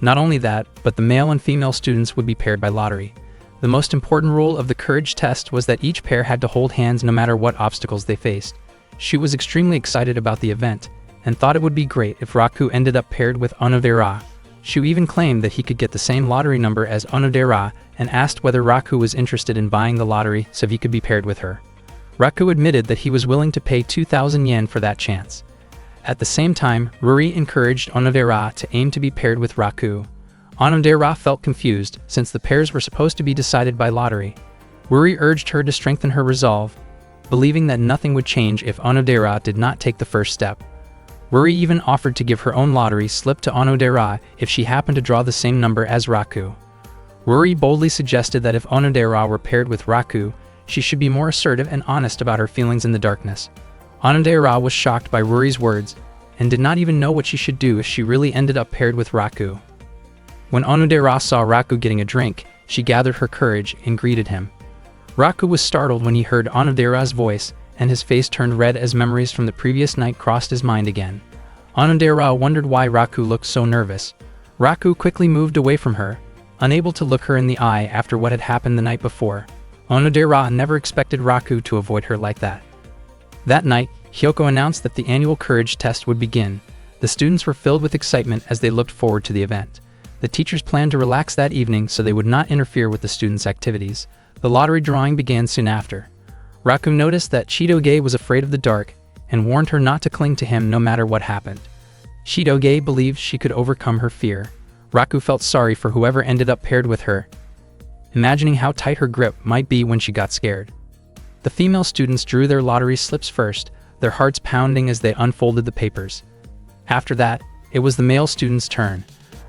Speaker 1: Not only that, but the male and female students would be paired by lottery. The most important rule of the courage test was that each pair had to hold hands no matter what obstacles they faced. Shu was extremely excited about the event, and thought it would be great if Raku ended up paired with Onodera. Shu even claimed that he could get the same lottery number as Onodera, and asked whether Raku was interested in buying the lottery so he could be paired with her. Raku admitted that he was willing to pay 2,000 yen for that chance. At the same time, Ruri encouraged Onodera to aim to be paired with Raku. Onodera felt confused, since the pairs were supposed to be decided by lottery. Ruri urged her to strengthen her resolve, believing that nothing would change if Onodera did not take the first step. Ruri even offered to give her own lottery slip to Onodera if she happened to draw the same number as Raku. Ruri boldly suggested that if Onodera were paired with Raku, she should be more assertive and honest about her feelings in the darkness. Onodera was shocked by Ruri's words, and did not even know what she should do if she really ended up paired with Raku. When Onodera saw Raku getting a drink, she gathered her courage and greeted him. Raku was startled when he heard Onodera's voice, and his face turned red as memories from the previous night crossed his mind again. Onodera wondered why Raku looked so nervous. Raku quickly moved away from her, unable to look her in the eye after what had happened the night before. Onodera never expected Raku to avoid her like that. That night, Hyoko announced that the annual courage test would begin. The students were filled with excitement as they looked forward to the event. The teachers planned to relax that evening so they would not interfere with the students' activities. The lottery drawing began soon after. Raku noticed that Chitoge was afraid of the dark, and warned her not to cling to him no matter what happened. Chitoge believed she could overcome her fear. Raku felt sorry for whoever ended up paired with her, imagining how tight her grip might be when she got scared. The female students drew their lottery slips first, their hearts pounding as they unfolded the papers. After that, it was the male student's turn.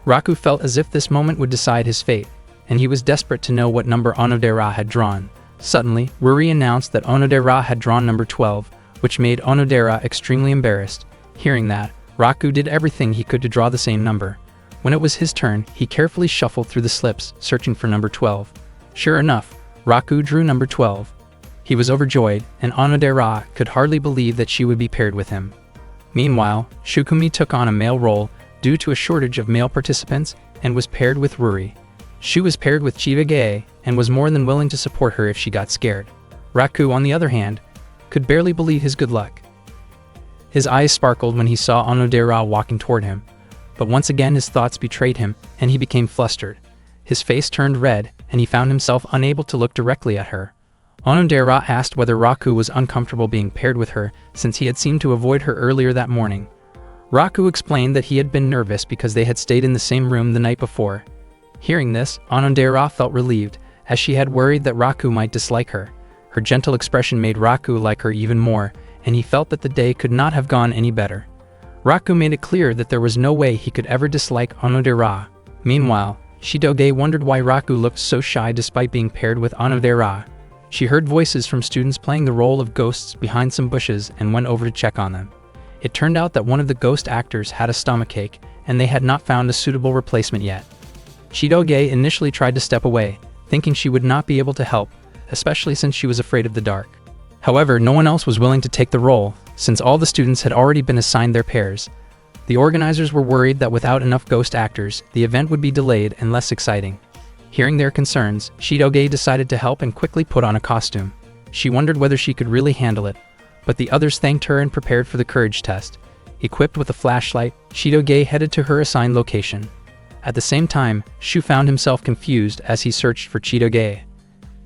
Speaker 1: Raku felt as if this moment would decide his fate, and he was desperate to know what number Onodera had drawn. Suddenly, Ruri announced that Onodera had drawn number 12, which made Onodera extremely embarrassed. Hearing that, Raku did everything he could to draw the same number. When it was his turn, he carefully shuffled through the slips, searching for number 12. Sure enough, Raku drew number 12. He was overjoyed, and Onodera could hardly believe that she would be paired with him. Meanwhile, Shukumi took on a male role due to a shortage of male participants and was paired with Ruri. Shu was paired with Chitoge and was more than willing to support her if she got scared. Raku, on the other hand, could barely believe his good luck. His eyes sparkled when he saw Onodera walking toward him, but once again his thoughts betrayed him and he became flustered. His face turned red and he found himself unable to look directly at her. Onodera asked whether Raku was uncomfortable being paired with her since he had seemed to avoid her earlier that morning. Raku explained that he had been nervous because they had stayed in the same room the night before. Hearing this, Onodera felt relieved, as she had worried that Raku might dislike her. Her gentle expression made Raku like her even more, and he felt that the day could not have gone any better. Raku made it clear that there was no way he could ever dislike Onodera. Meanwhile, Chitoge wondered why Raku looked so shy despite being paired with Onodera. She heard voices from students playing the role of ghosts behind some bushes and went over to check on them. It turned out that one of the ghost actors had a stomachache, and they had not found a suitable replacement yet. Chitoge initially tried to step away, thinking she would not be able to help, especially since she was afraid of the dark. However, no one else was willing to take the role, since all the students had already been assigned their pairs. The organizers were worried that without enough ghost actors, the event would be delayed and less exciting. Hearing their concerns, Chitoge decided to help and quickly put on a costume. She wondered whether she could really handle it, but the others thanked her and prepared for the courage test. Equipped with a flashlight, Chitoge headed to her assigned location. At the same time, Shu found himself confused as he searched for Chitoge.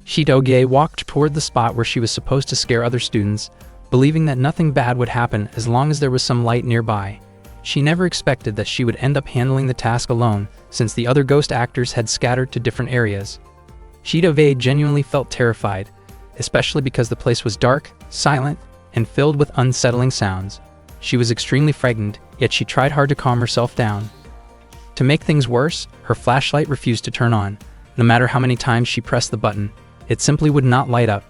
Speaker 1: Chitoge walked toward the spot where she was supposed to scare other students, believing that nothing bad would happen as long as there was some light nearby. She never expected that she would end up handling the task alone, since the other ghost actors had scattered to different areas. Chitoge genuinely felt terrified, especially because the place was dark, silent, and filled with unsettling sounds. She was extremely frightened, yet she tried hard to calm herself down. To make things worse, her flashlight refused to turn on. No matter how many times she pressed the button, it simply would not light up.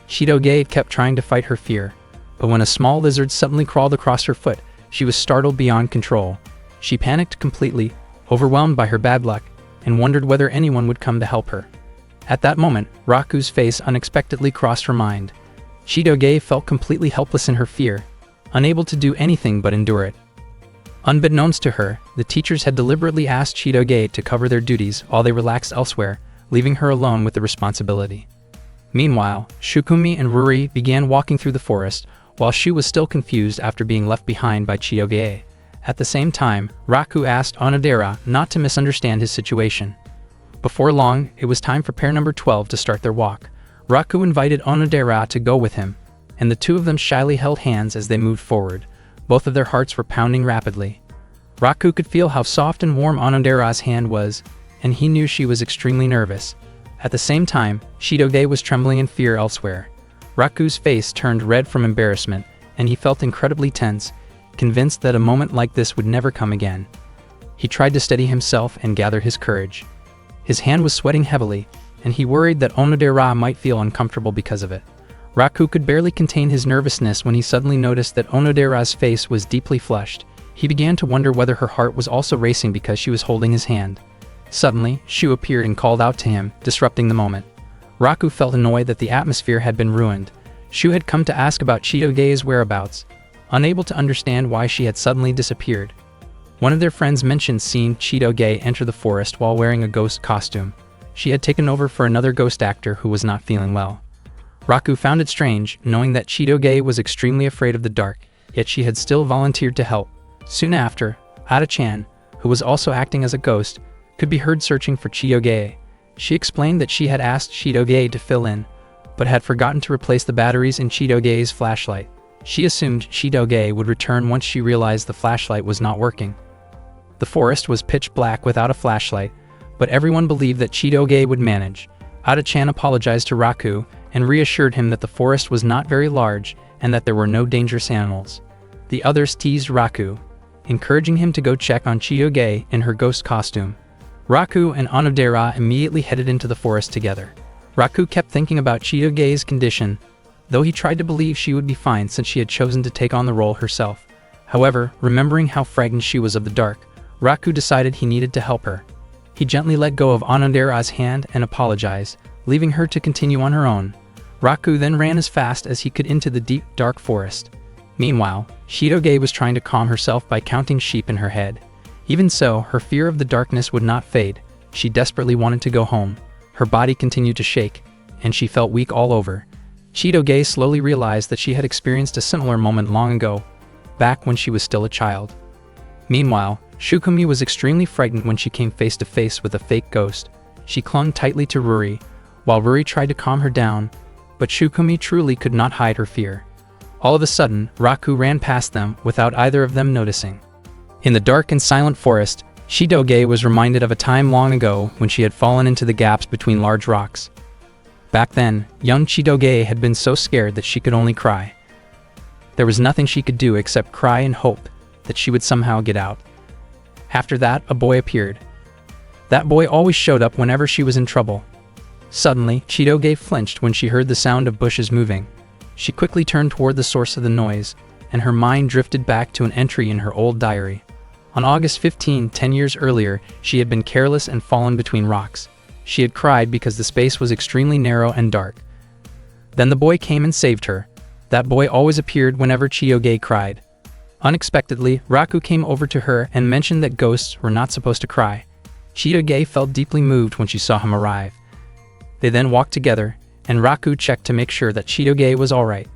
Speaker 1: Chitoge kept trying to fight her fear, but when a small lizard suddenly crawled across her foot, she was startled beyond control. She panicked completely, overwhelmed by her bad luck, and wondered whether anyone would come to help her. At that moment, Raku's face unexpectedly crossed her mind. Chitoge felt completely helpless in her fear, unable to do anything but endure it. Unbeknownst to her, the teachers had deliberately asked Chitoge to cover their duties while they relaxed elsewhere, leaving her alone with the responsibility. Meanwhile, Shukumi and Ruri began walking through the forest, while Shu was still confused after being left behind by Chitoge. At the same time, Raku asked Onodera not to misunderstand his situation. Before long, it was time for pair number 12 to start their walk. Raku invited Onodera to go with him, and the two of them shyly held hands as they moved forward. Both of their hearts were pounding rapidly. Raku could feel how soft and warm Onodera's hand was, and he knew she was extremely nervous. At the same time, Chitoge was trembling in fear elsewhere. Raku's face turned red from embarrassment, and he felt incredibly tense, convinced that a moment like this would never come again. He tried to steady himself and gather his courage. His hand was sweating heavily, and he worried that Onodera might feel uncomfortable because of it. Raku could barely contain his nervousness when he suddenly noticed that Onodera's face was deeply flushed. He began to wonder whether her heart was also racing because she was holding his hand. Suddenly, Shu appeared and called out to him, disrupting the moment. Raku felt annoyed that the atmosphere had been ruined. Shu had come to ask about Chitoge's whereabouts, unable to understand why she had suddenly disappeared. One of their friends mentioned seeing Chitoge enter the forest while wearing a ghost costume. She had taken over for another ghost actor who was not feeling well. Raku found it strange, knowing that Chitoge was extremely afraid of the dark, yet she had still volunteered to help. Soon after, Ada-chan, who was also acting as a ghost, could be heard searching for Chitoge. She explained that she had asked Chitoge to fill in, but had forgotten to replace the batteries in Chitoge's flashlight. She assumed Chitoge would return once she realized the flashlight was not working. The forest was pitch black without a flashlight, but everyone believed that Chitoge would manage. Ada-chan apologized to Raku and reassured him that the forest was not very large and that there were no dangerous animals. The others teased Raku, encouraging him to go check on Chitoge in her ghost costume. Raku and Onodera immediately headed into the forest together. Raku kept thinking about Chitoge's condition, though he tried to believe she would be fine since she had chosen to take on the role herself. However, remembering how frightened she was of the dark, Raku decided he needed to help her. He gently let go of Onodera's hand and apologized, leaving her to continue on her own. Raku then ran as fast as he could into the deep, dark forest. Meanwhile, Chitoge was trying to calm herself by counting sheep in her head. Even so, her fear of the darkness would not fade. She desperately wanted to go home. Her body continued to shake, and she felt weak all over. Chitoge slowly realized that she had experienced a similar moment long ago, back when she was still a child. Meanwhile, Shukumi was extremely frightened when she came face to face with a fake ghost. She clung tightly to Ruri, while Ruri tried to calm her down, but Shukumi truly could not hide her fear. All of a sudden, Raku ran past them without either of them noticing. In the dark and silent forest, Chitoge was reminded of a time long ago when she had fallen into the gaps between large rocks. Back then, young Chitoge had been so scared that she could only cry. There was nothing she could do except cry and hope that she would somehow get out. After that, a boy appeared. That boy always showed up whenever she was in trouble. Suddenly, Chitoge flinched when she heard the sound of bushes moving. She quickly turned toward the source of the noise, and her mind drifted back to an entry in her old diary. On August 15, 10 years earlier, she had been careless and fallen between rocks. She had cried because the space was extremely narrow and dark. Then the boy came and saved her. That boy always appeared whenever Chitoge cried. Unexpectedly, Raku came over to her and mentioned that ghosts were not supposed to cry. Chitoge felt deeply moved when she saw him arrive. They then walked together, and Raku checked to make sure that Chitoge was alright.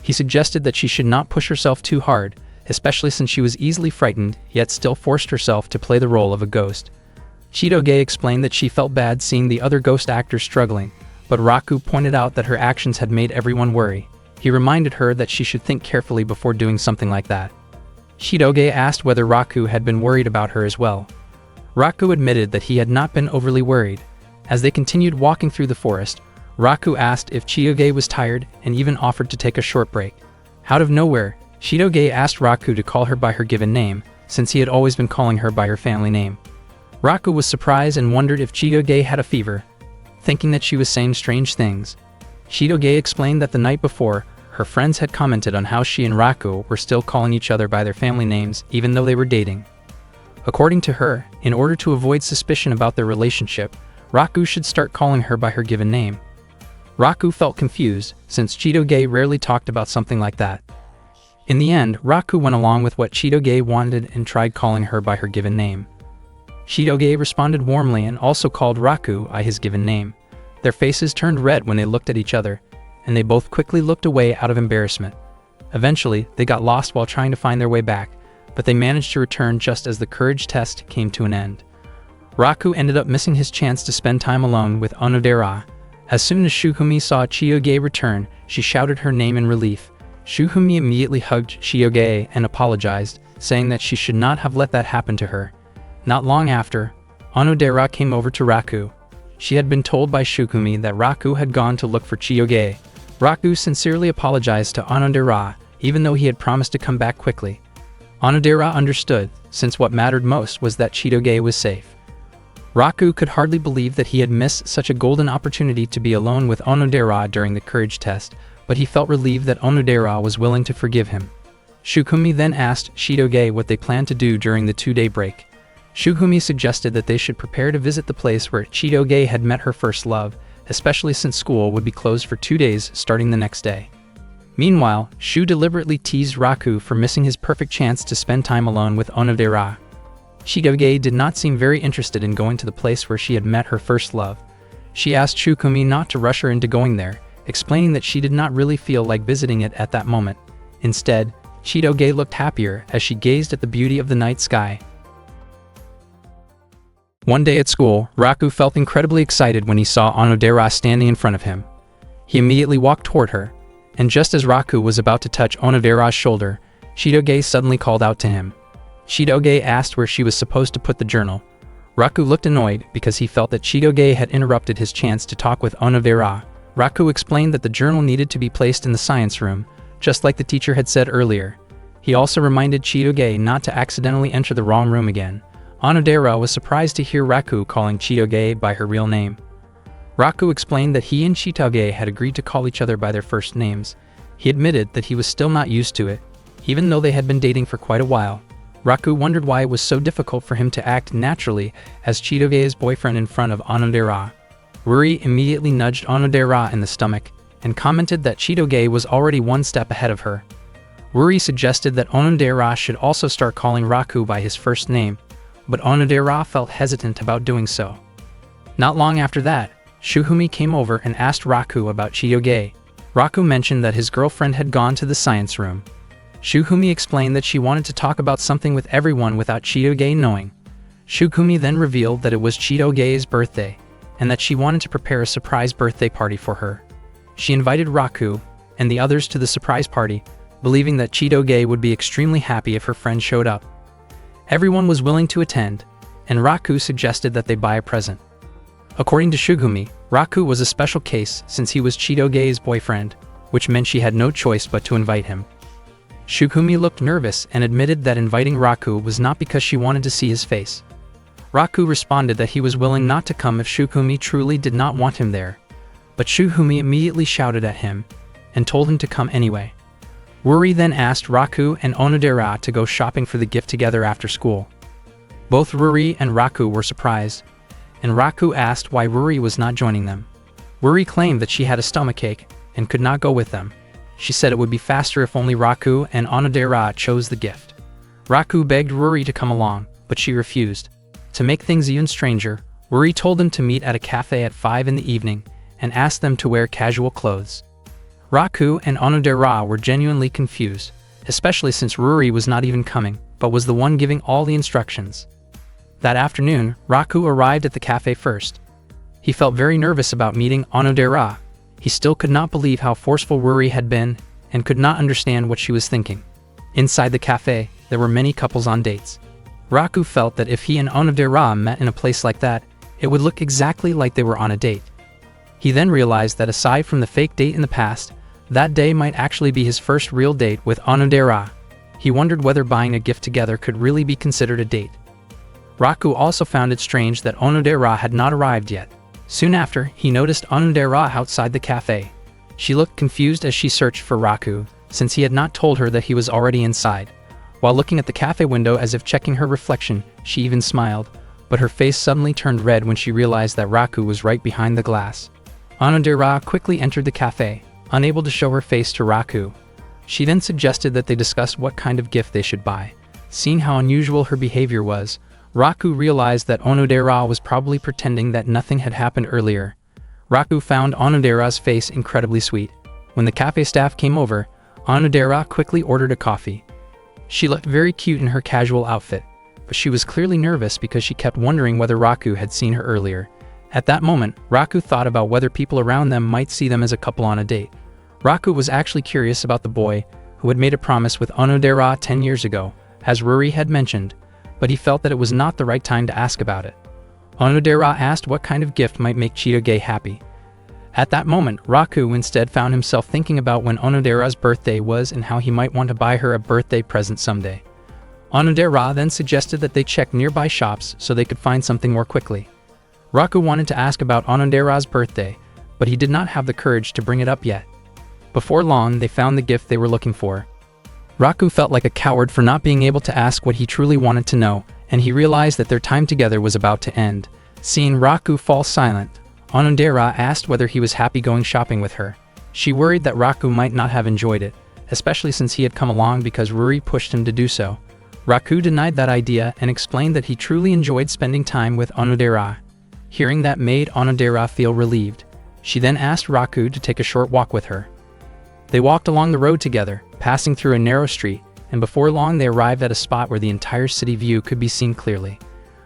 Speaker 1: He suggested that she should not push herself too hard, especially since she was easily frightened, yet still forced herself to play the role of a ghost. Chitoge explained that she felt bad seeing the other ghost actors struggling, but Raku pointed out that her actions had made everyone worry. He reminded her that she should think carefully before doing something like that. Chitoge asked whether Raku had been worried about her as well. Raku admitted that he had not been overly worried. As they continued walking through the forest, Raku asked if Chitoge was tired and even offered to take a short break. Out of nowhere, Chitoge asked Raku to call her by her given name, since he had always been calling her by her family name. Raku was surprised and wondered if Chitoge had a fever, thinking that she was saying strange things. Chitoge explained that the night before, her friends had commented on how she and Raku were still calling each other by their family names even though they were dating. According to her, in order to avoid suspicion about their relationship, Raku should start calling her by her given name. Raku felt confused, since Chitoge rarely talked about something like that. In the end, Raku went along with what Chitoge wanted and tried calling her by her given name. Chitoge responded warmly and also called Raku by his given name. Their faces turned red when they looked at each other, and they both quickly looked away out of embarrassment. Eventually, they got lost while trying to find their way back, but they managed to return just as the courage test came to an end. Raku ended up missing his chance to spend time alone with Onodera. As soon as Shukumi saw Chitoge return, she shouted her name in relief. Shukumi immediately hugged Chitoge and apologized, saying that she should not have let that happen to her. Not long after, Onodera came over to Raku. She had been told by Shukumi that Raku had gone to look for Chitoge. Raku sincerely apologized to Onodera, even though he had promised to come back quickly. Onodera understood, since what mattered most was that Chitoge was safe. Raku could hardly believe that he had missed such a golden opportunity to be alone with Onodera during the courage test, but he felt relieved that Onodera was willing to forgive him. Shukumi then asked Chitoge what they planned to do during the 2-day break. Shukumi suggested that they should prepare to visit the place where Chitoge had met her first love, especially since school would be closed for 2 days starting the next day. Meanwhile, Shu deliberately teased Raku for missing his perfect chance to spend time alone with Onodera. Chitoge did not seem very interested in going to the place where she had met her first love. She asked Shukumi not to rush her into going there, explaining that she did not really feel like visiting it at that moment. Instead, Chitoge looked happier as she gazed at the beauty of the night sky. One day at school, Raku felt incredibly excited when he saw Onodera standing in front of him. He immediately walked toward her, and just as Raku was about to touch Onodera's shoulder, Chitoge suddenly called out to him. Chitoge asked where she was supposed to put the journal. Raku looked annoyed because he felt that Chitoge had interrupted his chance to talk with Onodera. Raku explained that the journal needed to be placed in the science room, just like the teacher had said earlier. He also reminded Chitoge not to accidentally enter the wrong room again. Onodera was surprised to hear Raku calling Chitoge by her real name. Raku explained that he and Chitoge had agreed to call each other by their first names. He admitted that he was still not used to it, even though they had been dating for quite a while. Raku wondered why it was so difficult for him to act naturally as Chitoge's boyfriend in front of Onodera. Ruri immediately nudged Onodera in the stomach and commented that Chitoge was already one step ahead of her. Ruri suggested that Onodera should also start calling Raku by his first name, but Onodera felt hesitant about doing so. Not long after that, Shukumi came over and asked Raku about Chitoge. Raku mentioned that his girlfriend had gone to the science room. Shukumi explained that she wanted to talk about something with everyone without Chitoge knowing. Shukumi then revealed that it was Chitoge's birthday, and that she wanted to prepare a surprise birthday party for her. She invited Raku and the others to the surprise party, believing that Chitoge would be extremely happy if her friend showed up. Everyone was willing to attend, and Raku suggested that they buy a present. According to Shukumi, Raku was a special case since he was Chitoge's boyfriend, which meant she had no choice but to invite him. Shukumi looked nervous and admitted that inviting Raku was not because she wanted to see his face. Raku responded that he was willing not to come if Shukumi truly did not want him there, but Shukumi immediately shouted at him and told him to come anyway. Ruri then asked Raku and Onodera to go shopping for the gift together after school. Both Ruri and Raku were surprised, and Raku asked why Ruri was not joining them. Ruri claimed that she had a stomachache and could not go with them. She said it would be faster if only Raku and Onodera chose the gift. Raku begged Ruri to come along, but she refused. To make things even stranger, Ruri told them to meet at a cafe at 5 in the evening and asked them to wear casual clothes. Raku and Onodera were genuinely confused. especially since Ruri was not even coming, but was the one giving all the instructions. That afternoon, Raku arrived at the cafe first. He felt very nervous about meeting Onodera. He still could not believe how forceful Ruri had been and could not understand what she was thinking. Inside the cafe, there were many couples on dates. Raku felt that if he and Onodera met in a place like that, it would look exactly like they were on a date. He then realized that aside from the fake date in the past, that day might actually be his first real date with Onodera. He wondered whether buying a gift together could really be considered a date. Raku also found it strange that Onodera had not arrived yet. Soon after, he noticed Onodera outside the cafe. She looked confused as she searched for Raku, since he had not told her that he was already inside. While looking at the cafe window as if checking her reflection, she even smiled, but her face suddenly turned red when she realized that Raku was right behind the glass. Onodera quickly entered the cafe, unable to show her face to Raku. She then suggested that they discuss what kind of gift they should buy. Seeing how unusual her behavior was, Raku realized that Onodera was probably pretending that nothing had happened earlier. Raku found Onodera's face incredibly sweet. When the cafe staff came over, Onodera quickly ordered a coffee. She looked very cute in her casual outfit, but she was clearly nervous because she kept wondering whether Raku had seen her earlier. At that moment, Raku thought about whether people around them might see them as a couple on a date. Raku was actually curious about the boy who had made a promise with Onodera 10 years ago, as Ruri had mentioned, but he felt that it was not the right time to ask about it. Onodera asked what kind of gift might make Chitoge happy. At that moment, Raku instead found himself thinking about when Onodera's birthday was and how he might want to buy her a birthday present someday. Onodera then suggested that they check nearby shops so they could find something more quickly. Raku wanted to ask about Onodera's birthday, but he did not have the courage to bring it up yet. Before long, they found the gift they were looking for. Raku felt like a coward for not being able to ask what he truly wanted to know, and he realized that their time together was about to end. Seeing Raku fall silent, Onodera asked whether he was happy going shopping with her. She worried that Raku might not have enjoyed it, especially since he had come along because Ruri pushed him to do so. Raku denied that idea and explained that he truly enjoyed spending time with Onodera. Hearing that made Onodera feel relieved. She then asked Raku to take a short walk with her. They walked along the road together, passing through a narrow street, and before long they arrived at a spot where the entire city view could be seen clearly.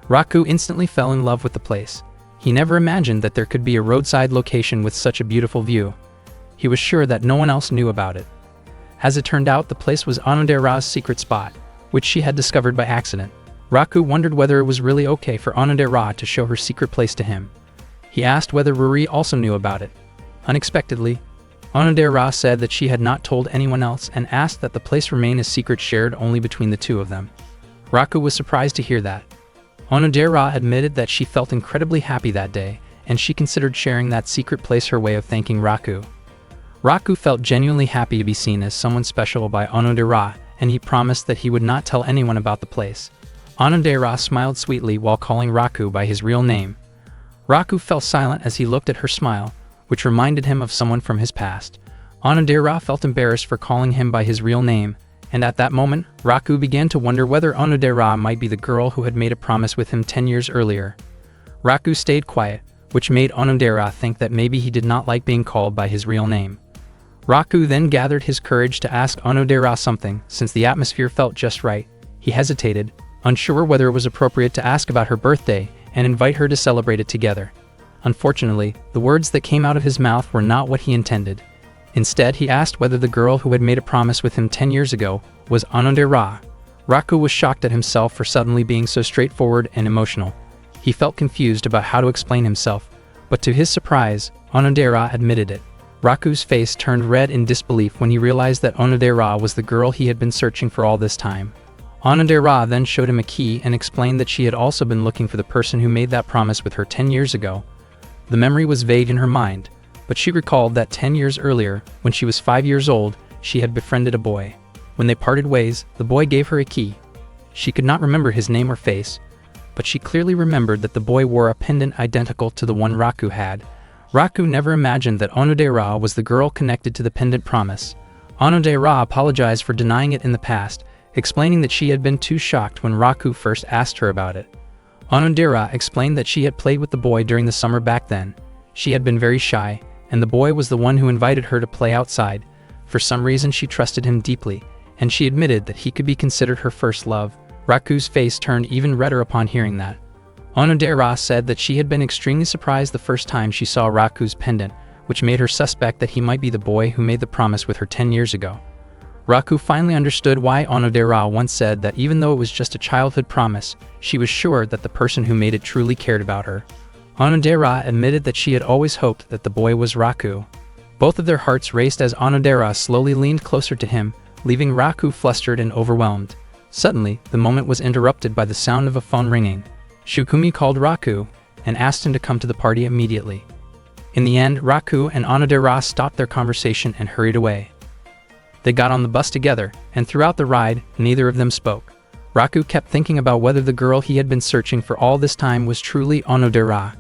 Speaker 1: Raku instantly fell in love with the place. He never imagined that there could be a roadside location with such a beautiful view. He was sure that no one else knew about it. As it turned out, the place was Onodera's secret spot, which she had discovered by accident. Raku wondered whether it was really okay for Onodera to show her secret place to him. He asked whether Ruri also knew about it. Unexpectedly, Onodera said that she had not told anyone else and asked that the place remain a secret shared only between the two of them. Raku was surprised to hear that. Onodera admitted that she felt incredibly happy that day, and she considered sharing that secret place her way of thanking Raku. Raku felt genuinely happy to be seen as someone special by Onodera, and he promised that he would not tell anyone about the place. Onodera smiled sweetly while calling Raku by his real name. Raku fell silent as he looked at her smile, which reminded him of someone from his past. Onodera felt embarrassed for calling him by his real name, and at that moment, Raku began to wonder whether Onodera might be the girl who had made a promise with him 10 years earlier. Raku stayed quiet, which made Onodera think that maybe he did not like being called by his real name. Raku then gathered his courage to ask Onodera something, since the atmosphere felt just right. He hesitated, unsure whether it was appropriate to ask about her birthday and invite her to celebrate it together. Unfortunately, the words that came out of his mouth were not what he intended. Instead, he asked whether the girl who had made a promise with him 10 years ago was Onodera. Raku was shocked at himself for suddenly being so straightforward and emotional. He felt confused about how to explain himself, but to his surprise, Onodera admitted it. Raku's face turned red in disbelief when he realized that Onodera was the girl he had been searching for all this time. Onodera then showed him a key and explained that she had also been looking for the person who made that promise with her 10 years ago. The memory was vague in her mind, but she recalled that 10 years earlier, when she was 5 years old, she had befriended a boy. When they parted ways, the boy gave her a key. She could not remember his name or face, but she clearly remembered that the boy wore a pendant identical to the one Raku had. Raku never imagined that Onodera was the girl connected to the pendant promise. Onodera apologized for denying it in the past, explaining that she had been too shocked when Raku first asked her about it. Onodera explained that she had played with the boy during the summer back then. She had been very shy, and the boy was the one who invited her to play outside. For some reason she trusted him deeply, and she admitted that he could be considered her first love. Raku's face turned even redder upon hearing that. Onodera said that she had been extremely surprised the first time she saw Raku's pendant, which made her suspect that he might be the boy who made the promise with her 10 years ago. Raku finally understood why Onodera once said that even though it was just a childhood promise, she was sure that the person who made it truly cared about her. Onodera admitted that she had always hoped that the boy was Raku. Both of their hearts raced as Onodera slowly leaned closer to him, leaving Raku flustered and overwhelmed. Suddenly, the moment was interrupted by the sound of a phone ringing. Shukumi called Raku and asked him to come to the party immediately. In the end, Raku and Onodera stopped their conversation and hurried away. They got on the bus together, and throughout the ride, neither of them spoke. Raku kept thinking about whether the girl he had been searching for all this time was truly Onodera.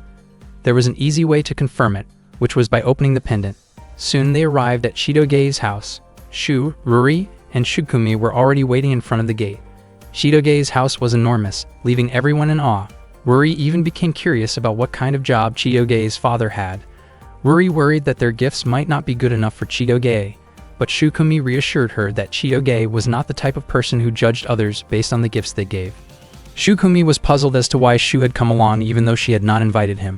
Speaker 1: There was an easy way to confirm it, which was by opening the pendant. Soon they arrived at Shidoge's house. Shu, Ruri, and Shukumi were already waiting in front of the gate. Shidoge's house was enormous, leaving everyone in awe. Ruri even became curious about what kind of job Shidoge's father had. Ruri worried that their gifts might not be good enough for Shidoge, but Shukumi reassured her that Shidoge was not the type of person who judged others based on the gifts they gave. Shukumi was puzzled as to why Shu had come along even though she had not invited him.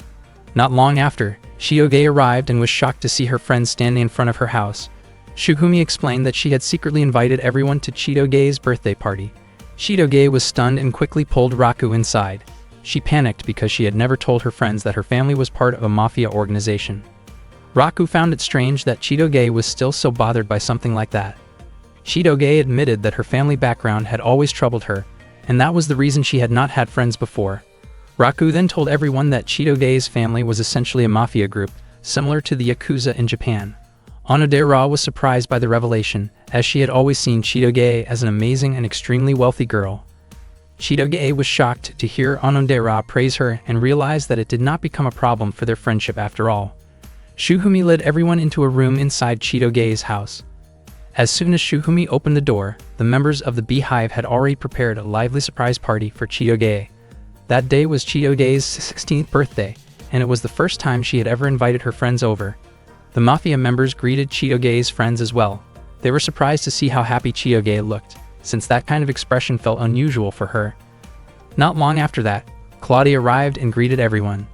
Speaker 1: Not long after, Shidoge arrived and was shocked to see her friends standing in front of her house. Shukumi explained that she had secretly invited everyone to Shidoge's birthday party. Shidoge was stunned and quickly pulled Raku inside. She panicked because she had never told her friends that her family was part of a mafia organization. Raku found it strange that Shidoge was still so bothered by something like that. Shidoge admitted that her family background had always troubled her, and that was the reason she had not had friends before. Raku then told everyone that Shidoge's family was essentially a mafia group, similar to the Yakuza in Japan. Onodera was surprised by the revelation, as she had always seen Shidoge as an amazing and extremely wealthy girl. Shidoge was shocked to hear Onodera praise her and realized that it did not become a problem for their friendship after all. Shukumi led everyone into a room inside Shidoge's house. As soon as Shukumi opened the door, the members of the Beehive had already prepared a lively surprise party for Shidoge. That day was Shidoge's 16th birthday, and it was the first time she had ever invited her friends over. The Mafia members greeted Shidoge's friends as well. They were surprised to see how happy Shidoge looked, since that kind of expression felt unusual for her. Not long after that, Claude arrived and greeted everyone.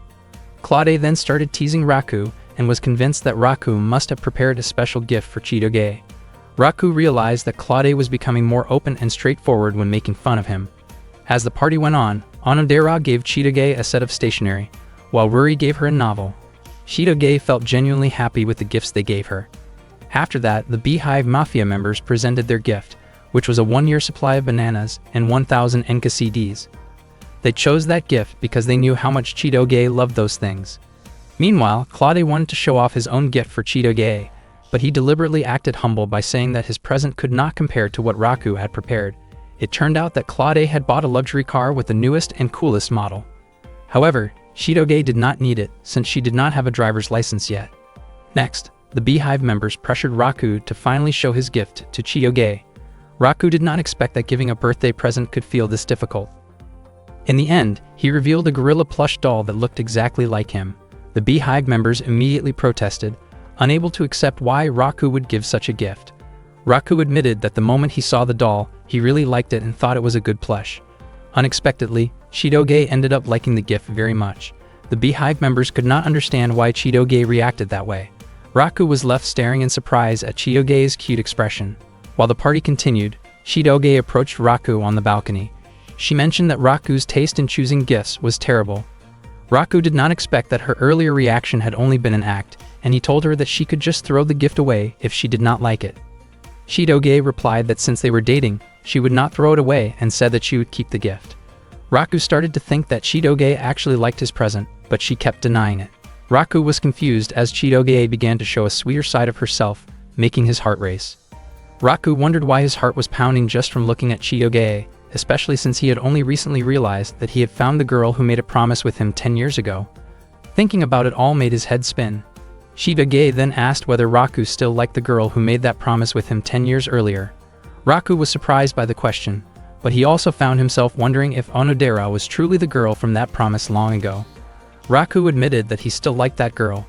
Speaker 1: Claude then started teasing Raku, and was convinced that Raku must have prepared a special gift for Shidoge. Raku realized that Claude was becoming more open and straightforward when making fun of him. As the party went on, Onodera gave Shidoge a set of stationery, while Ruri gave her a novel. Shidoge felt genuinely happy with the gifts they gave her. After that, the Beehive Mafia members presented their gift, which was a 1-year supply of bananas and 1,000 Enka CDs. They chose that gift because they knew how much Shidoge loved those things. Meanwhile, Claude wanted to show off his own gift for Shidoge, but he deliberately acted humble by saying that his present could not compare to what Raku had prepared. It turned out that Claude had bought a luxury car with the newest and coolest model. However, Shidoge did not need it, since she did not have a driver's license yet. Next, the Beehive members pressured Raku to finally show his gift to Shidoge. Raku did not expect that giving a birthday present could feel this difficult. In the end, he revealed a gorilla plush doll that looked exactly like him. The Beehive members immediately protested, unable to accept why Raku would give such a gift. Raku admitted that the moment he saw the doll, he really liked it and thought it was a good plush. Unexpectedly, Shidoge ended up liking the gift very much. The Beehive members could not understand why Shidoge reacted that way. Raku was left staring in surprise at Shidoge's cute expression. While the party continued, Shidoge approached Raku on the balcony. She mentioned that Raku's taste in choosing gifts was terrible. Raku did not expect that her earlier reaction had only been an act, and he told her that she could just throw the gift away if she did not like it. Shidoge replied that since they were dating, she would not throw it away and said that she would keep the gift. Raku started to think that Shidoge actually liked his present, but she kept denying it. Raku was confused as Shidoge began to show a sweeter side of herself, making his heart race. Raku wondered why his heart was pounding just from looking at Shidoge, especially since he had only recently realized that he had found the girl who made a promise with him 10 years ago. Thinking about it all made his head spin. Shidoge then asked whether Raku still liked the girl who made that promise with him 10 years earlier. Raku was surprised by the question, but he also found himself wondering if Onodera was truly the girl from that promise long ago. Raku admitted that he still liked that girl.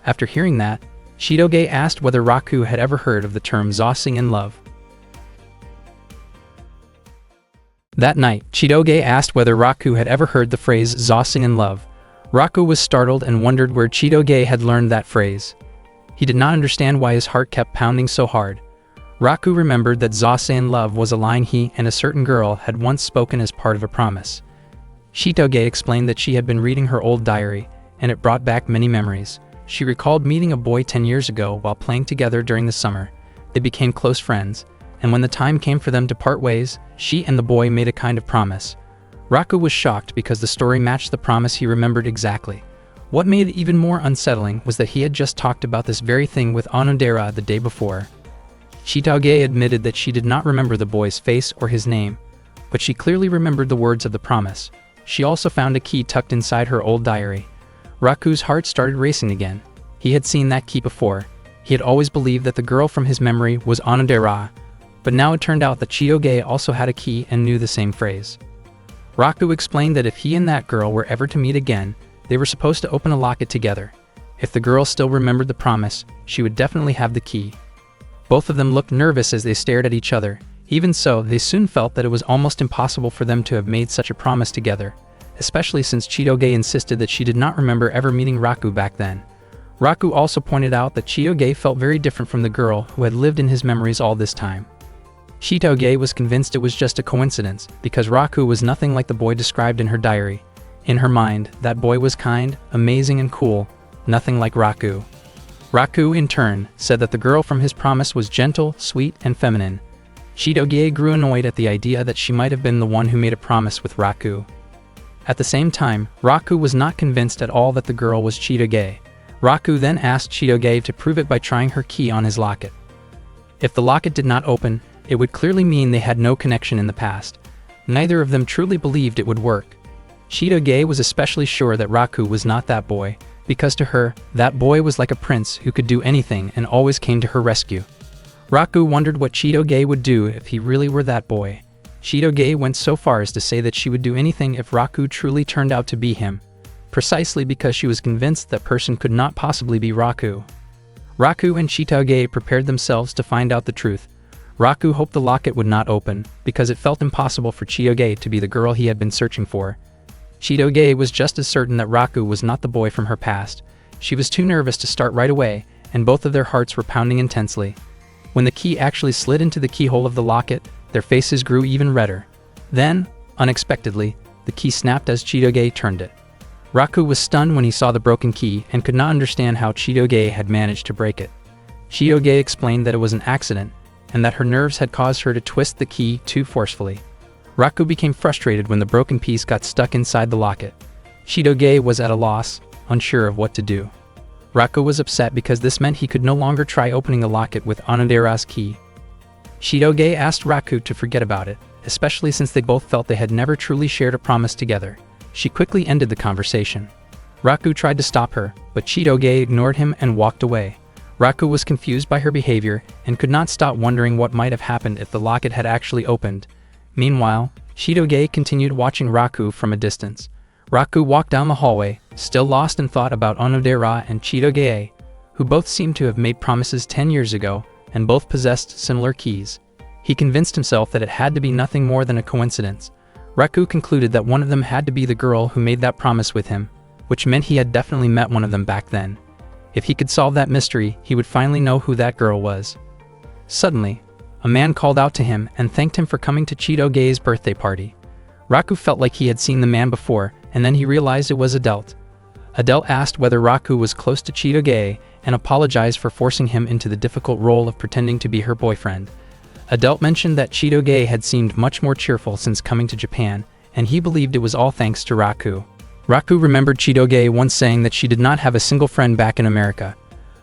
Speaker 1: After hearing that, Shidoge asked whether Raku had ever heard of the term "zossing in love." That night, Chitoge asked whether Raku had ever heard the phrase "Zasen in love." Raku was startled and wondered where Chitoge had learned that phrase. He did not understand why his heart kept pounding so hard. Raku remembered that "Zasen in love" was a line he and a certain girl had once spoken as part of a promise. Chitoge explained that she had been reading her old diary, and it brought back many memories. She recalled meeting a boy 10 years ago while playing together during the summer. They became close friends, and when the time came for them to part ways, she and the boy made a kind of promise. Raku was shocked because the story matched the promise he remembered exactly. What made it even more unsettling was that he had just talked about this very thing with Onodera the day before. Chitoge admitted that she did not remember the boy's face or his name, but she clearly remembered the words of the promise. She also found a key tucked inside her old diary. Raku's heart started racing again. He had seen that key before. He had always believed that the girl from his memory was Onodera, but now it turned out that Chitoge also had a key and knew the same phrase. Raku explained that if he and that girl were ever to meet again, they were supposed to open a locket together. If the girl still remembered the promise, she would definitely have the key. Both of them looked nervous as they stared at each other. Even so, they soon felt that it was almost impossible for them to have made such a promise together, especially since Chitoge insisted that she did not remember ever meeting Raku back then. Raku also pointed out that Chitoge felt very different from the girl who had lived in his memories all this time. Chitoge was convinced it was just a coincidence, because Raku was nothing like the boy described in her diary. In her mind, that boy was kind, amazing and cool, nothing like Raku. Raku, in turn, said that the girl from his promise was gentle, sweet, and feminine. Chitoge grew annoyed at the idea that she might have been the one who made a promise with Raku. At the same time, Raku was not convinced at all that the girl was Chitoge. Raku then asked Chitoge to prove it by trying her key on his locket. If the locket did not open, it would clearly mean they had no connection in the past. Neither of them truly believed it would work. Chitoge was especially sure that Raku was not that boy, because to her, that boy was like a prince who could do anything and always came to her rescue. Raku wondered what Chitoge would do if he really were that boy. Chitoge went so far as to say that she would do anything if Raku truly turned out to be him, precisely because she was convinced that person could not possibly be Raku. Raku and Chitoge prepared themselves to find out the truth. Raku hoped the locket would not open, because it felt impossible for Chitoge to be the girl he had been searching for. Chitoge was just as certain that Raku was not the boy from her past. She was too nervous to start right away, and both of their hearts were pounding intensely. When the key actually slid into the keyhole of the locket, their faces grew even redder. Then, unexpectedly, the key snapped as Chitoge turned it. Raku was stunned when he saw the broken key and could not understand how Chitoge had managed to break it. Chitoge explained that it was an accident, and that her nerves had caused her to twist the key too forcefully. Raku became frustrated when the broken piece got stuck inside the locket. Chitoge was at a loss, unsure of what to do. Raku was upset because this meant he could no longer try opening the locket with Onodera's key. Chitoge asked Raku to forget about it, especially since they both felt they had never truly shared a promise together. She quickly ended the conversation. Raku tried to stop her, but Chitoge ignored him and walked away. Raku was confused by her behavior and could not stop wondering what might have happened if the locket had actually opened. Meanwhile, Chitoge continued watching Raku from a distance. Raku walked down the hallway, still lost in thought about Onodera and Chitoge, who both seemed to have made promises 10 years ago, and both possessed similar keys. He convinced himself that it had to be nothing more than a coincidence. Raku concluded that one of them had to be the girl who made that promise with him, which meant he had definitely met one of them back then. If he could solve that mystery, he would finally know who that girl was. Suddenly, a man called out to him and thanked him for coming to Chitoge's birthday party. Raku felt like he had seen the man before, and then he realized it was Adelt. Adelt asked whether Raku was close to Chitoge and apologized for forcing him into the difficult role of pretending to be her boyfriend. Adelt mentioned that Chitoge had seemed much more cheerful since coming to Japan, and he believed it was all thanks to Raku. Raku remembered Chitoge once saying that she did not have a single friend back in America.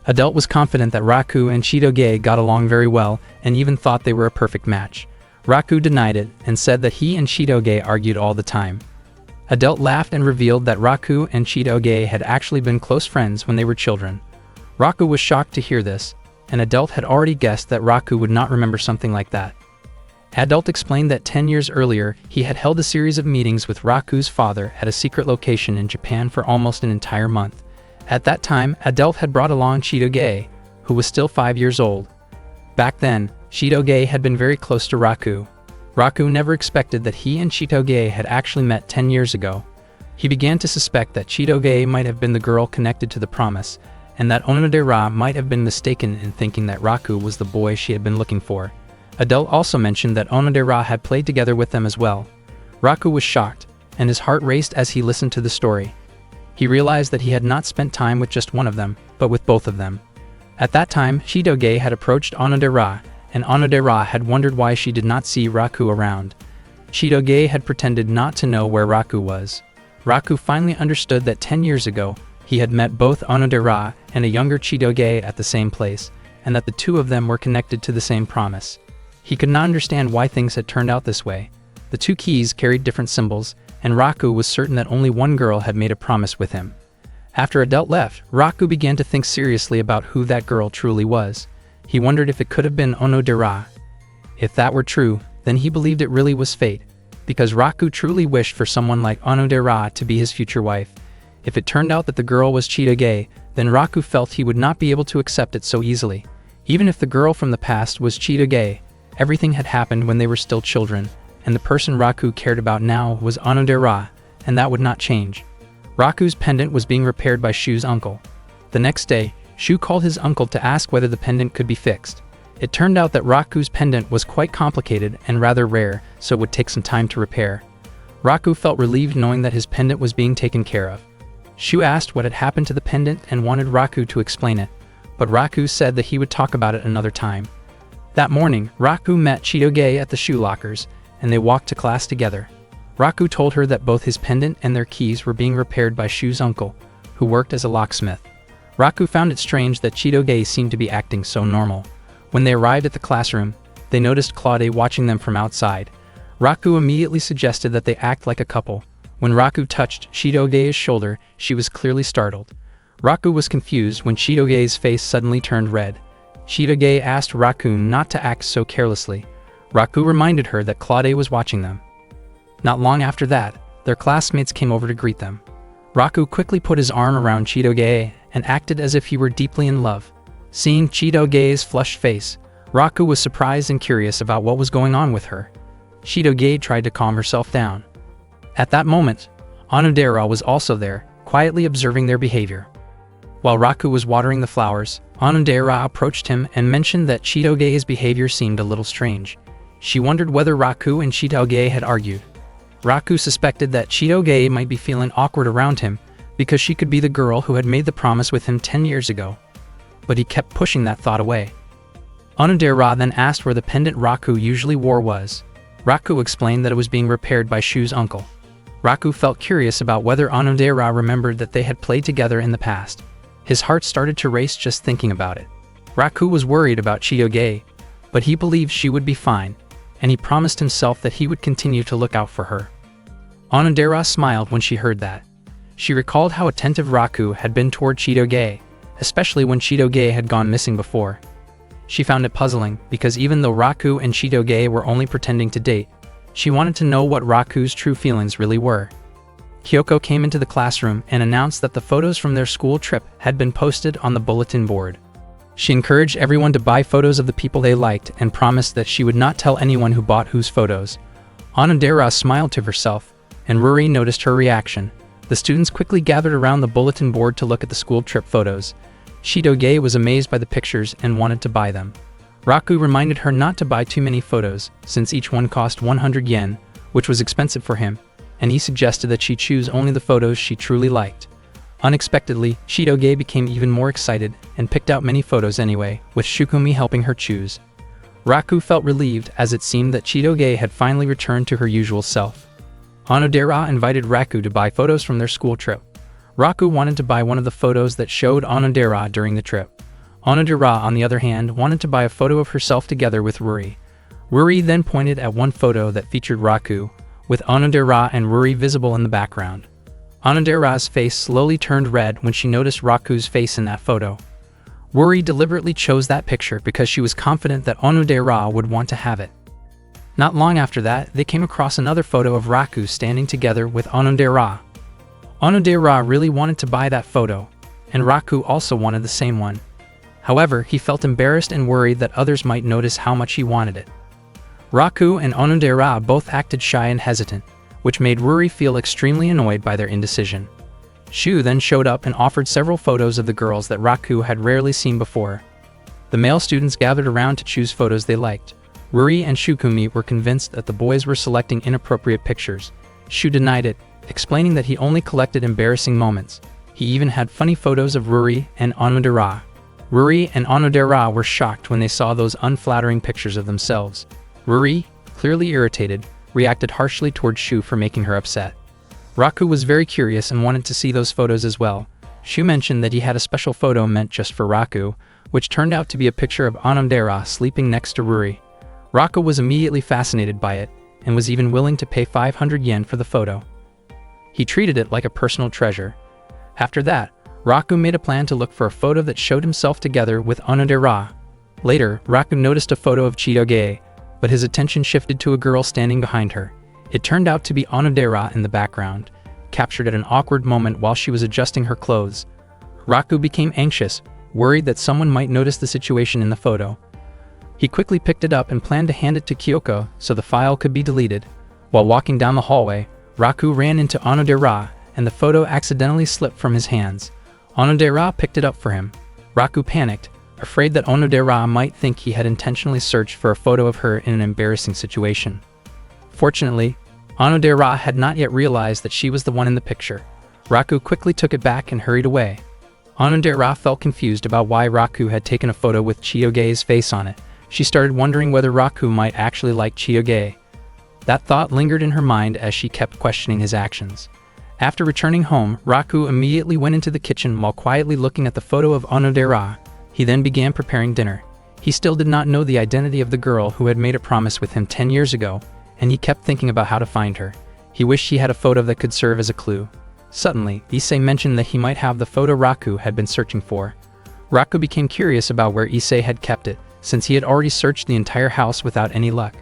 Speaker 1: Adelt was confident that Raku and Chitoge got along very well and even thought they were a perfect match. Raku denied it and said that he and Chitoge argued all the time. Adelt laughed and revealed that Raku and Chitoge had actually been close friends when they were children. Raku was shocked to hear this, and Adelt had already guessed that Raku would not remember something like that. Adelt explained that 10 years earlier, he had held a series of meetings with Raku's father at a secret location in Japan for almost an entire month. At that time, Adelt had brought along Chitoge, who was still 5 years old. Back then, Chitoge had been very close to Raku. Raku never expected that he and Chitoge had actually met 10 years ago. He began to suspect that Chitoge might have been the girl connected to the promise, and that Onodera might have been mistaken in thinking that Raku was the boy she had been looking for. Adele also mentioned that Onodera had played together with them as well. Raku was shocked, and his heart raced as he listened to the story. He realized that he had not spent time with just one of them, but with both of them. At that time, Chitoge had approached Onodera, and Onodera had wondered why she did not see Raku around. Chitoge had pretended not to know where Raku was. Raku finally understood that 10 years ago, he had met both Onodera and a younger Chitoge at the same place, and that the two of them were connected to the same promise. He could not understand why things had turned out this way. The two keys carried different symbols, and Raku was certain that only one girl had made a promise with him. After Adele left, Raku began to think seriously about who that girl truly was. He wondered if it could have been Onodera. If that were true, then he believed it really was fate, because Raku truly wished for someone like Onodera to be his future wife. If it turned out that the girl was Chitoge, then Raku felt he would not be able to accept it so easily. Even if the girl from the past was Chitoge, everything had happened when they were still children, and the person Raku cared about now was Onodera, and that would not change. Raku's pendant was being repaired by Shu's uncle. The next day, Shu called his uncle to ask whether the pendant could be fixed. It turned out that Raku's pendant was quite complicated and rather rare, so it would take some time to repair. Raku felt relieved knowing that his pendant was being taken care of. Shu asked what had happened to the pendant and wanted Raku to explain it, but Raku said that he would talk about it another time. That morning, Raku met Chitoge at the shoe lockers, and they walked to class together. Raku told her that both his pendant and their keys were being repaired by Shu's uncle, who worked as a locksmith. Raku found it strange that Chitoge seemed to be acting so normal. When they arrived at the classroom, they noticed Claude watching them from outside. Raku immediately suggested that they act like a couple. When Raku touched Chitoge's shoulder, she was clearly startled. Raku was confused when Chitoge's face suddenly turned red. Chitoge asked Raku not to act so carelessly. Raku reminded her that Claude was watching them. Not long after that, their classmates came over to greet them. Raku quickly put his arm around Chitoge and acted as if he were deeply in love. Seeing Chitoge's flushed face, Raku was surprised and curious about what was going on with her. Chitoge tried to calm herself down. At that moment, Onodera was also there, quietly observing their behavior. While Raku was watering the flowers, Onodera approached him and mentioned that Chitoge's behavior seemed a little strange. She wondered whether Raku and Chitoge had argued. Raku suspected that Chitoge might be feeling awkward around him because she could be the girl who had made the promise with him 10 years ago. But he kept pushing that thought away. Onodera then asked where the pendant Raku usually wore was. Raku explained that it was being repaired by Shu's uncle. Raku felt curious about whether Onodera remembered that they had played together in the past. His heart started to race just thinking about it. Raku was worried about Chitoge, but he believed she would be fine, and he promised himself that he would continue to look out for her. Onodera smiled when she heard that. She recalled how attentive Raku had been toward Chitoge, especially when Chitoge had gone missing before. She found it puzzling because even though Raku and Chitoge were only pretending to date, she wanted to know what Raku's true feelings really were. Kyoko came into the classroom and announced that the photos from their school trip had been posted on the bulletin board. She encouraged everyone to buy photos of the people they liked and promised that she would not tell anyone who bought whose photos. Onodera smiled to herself, and Ruri noticed her reaction. The students quickly gathered around the bulletin board to look at the school trip photos. Chitoge was amazed by the pictures and wanted to buy them. Raku reminded her not to buy too many photos, since each one cost 100 yen, which was expensive for him, and he suggested that she choose only the photos she truly liked. Unexpectedly, Chitoge became even more excited and picked out many photos anyway, with Shukumi helping her choose. Raku felt relieved as it seemed that Chitoge had finally returned to her usual self. Onodera invited Raku to buy photos from their school trip. Raku wanted to buy one of the photos that showed Onodera during the trip. Onodera, on the other hand, wanted to buy a photo of herself together with Ruri. Ruri then pointed at one photo that featured Raku, with Onodera and Ruri visible in the background. Onodera's face slowly turned red when she noticed Raku's face in that photo. Ruri deliberately chose that picture because she was confident that Onodera would want to have it. Not long after that, they came across another photo of Raku standing together with Onodera. Onodera really wanted to buy that photo, and Raku also wanted the same one. However, he felt embarrassed and worried that others might notice how much he wanted it. Raku and Onodera both acted shy and hesitant, which made Ruri feel extremely annoyed by their indecision. Shu then showed up and offered several photos of the girls that Raku had rarely seen before. The male students gathered around to choose photos they liked. Ruri and Shukumi were convinced that the boys were selecting inappropriate pictures. Shu denied it, explaining that he only collected embarrassing moments. He even had funny photos of Ruri and Onodera. Ruri and Onodera were shocked when they saw those unflattering pictures of themselves. Ruri, clearly irritated, reacted harshly toward Shu for making her upset. Raku was very curious and wanted to see those photos as well. Shu mentioned that he had a special photo meant just for Raku, which turned out to be a picture of Onodera sleeping next to Ruri. Raku was immediately fascinated by it, and was even willing to pay 500 yen for the photo. He treated it like a personal treasure. After that, Raku made a plan to look for a photo that showed himself together with Onodera. Later, Raku noticed a photo of Chitoge, but his attention shifted to a girl standing behind her. It turned out to be Onodera in the background, captured at an awkward moment while she was adjusting her clothes. Raku became anxious, worried that someone might notice the situation in the photo. He quickly picked it up and planned to hand it to Kyoko so the file could be deleted. While walking down the hallway, Raku ran into Onodera, and the photo accidentally slipped from his hands. Onodera picked it up for him. Raku panicked, afraid that Onodera might think he had intentionally searched for a photo of her in an embarrassing situation. Fortunately, Onodera had not yet realized that she was the one in the picture. Raku quickly took it back and hurried away. Onodera felt confused about why Raku had taken a photo with Chitoge's face on it. She started wondering whether Raku might actually like Chitoge. That thought lingered in her mind as she kept questioning his actions. After returning home, Raku immediately went into the kitchen while quietly looking at the photo of Onodera. He then began preparing dinner. He still did not know the identity of the girl who had made a promise with him 10 years ago, and he kept thinking about how to find her. He wished he had a photo that could serve as a clue. Suddenly, Issei mentioned that he might have the photo Raku had been searching for. Raku became curious about where Issei had kept it, since he had already searched the entire house without any luck.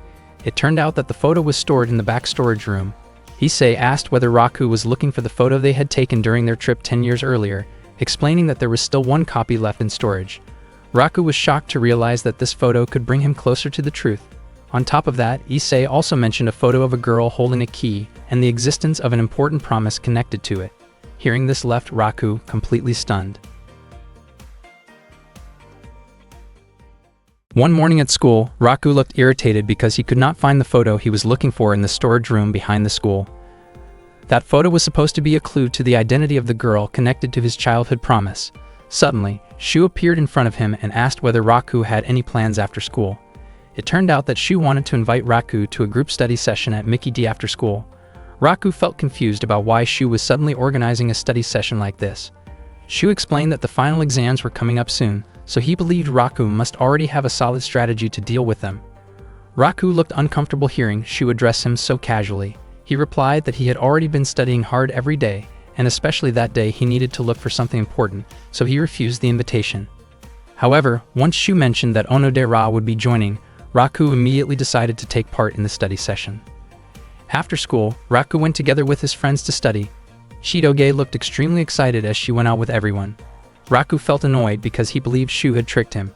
Speaker 1: It turned out that the photo was stored in the back storage room. Issei asked whether Raku was looking for the photo they had taken during their trip 10 years earlier, explaining that there was still one copy left in storage. Raku was shocked to realize that this photo could bring him closer to the truth. On top of that, Issei also mentioned a photo of a girl holding a key and the existence of an important promise connected to it. Hearing this left Raku completely stunned. One morning at school, Raku looked irritated because he could not find the photo he was looking for in the storage room behind the school. That photo was supposed to be a clue to the identity of the girl connected to his childhood promise. Suddenly, Shu appeared in front of him and asked whether Raku had any plans after school. It turned out that Shu wanted to invite Raku to a group study session at Mickey D after school. Raku felt confused about why Shu was suddenly organizing a study session like this. Shu explained that the final exams were coming up soon, so he believed Raku must already have a solid strategy to deal with them. Raku looked uncomfortable hearing Shu address him so casually. He replied that he had already been studying hard every day, and especially that day he needed to look for something important, so he refused the invitation. However, once Shu mentioned that Onodera would be joining, Raku immediately decided to take part in the study session. After school, Raku went together with his friends to study. Chitoge looked extremely excited as she went out with everyone. Raku felt annoyed because he believed Shu had tricked him.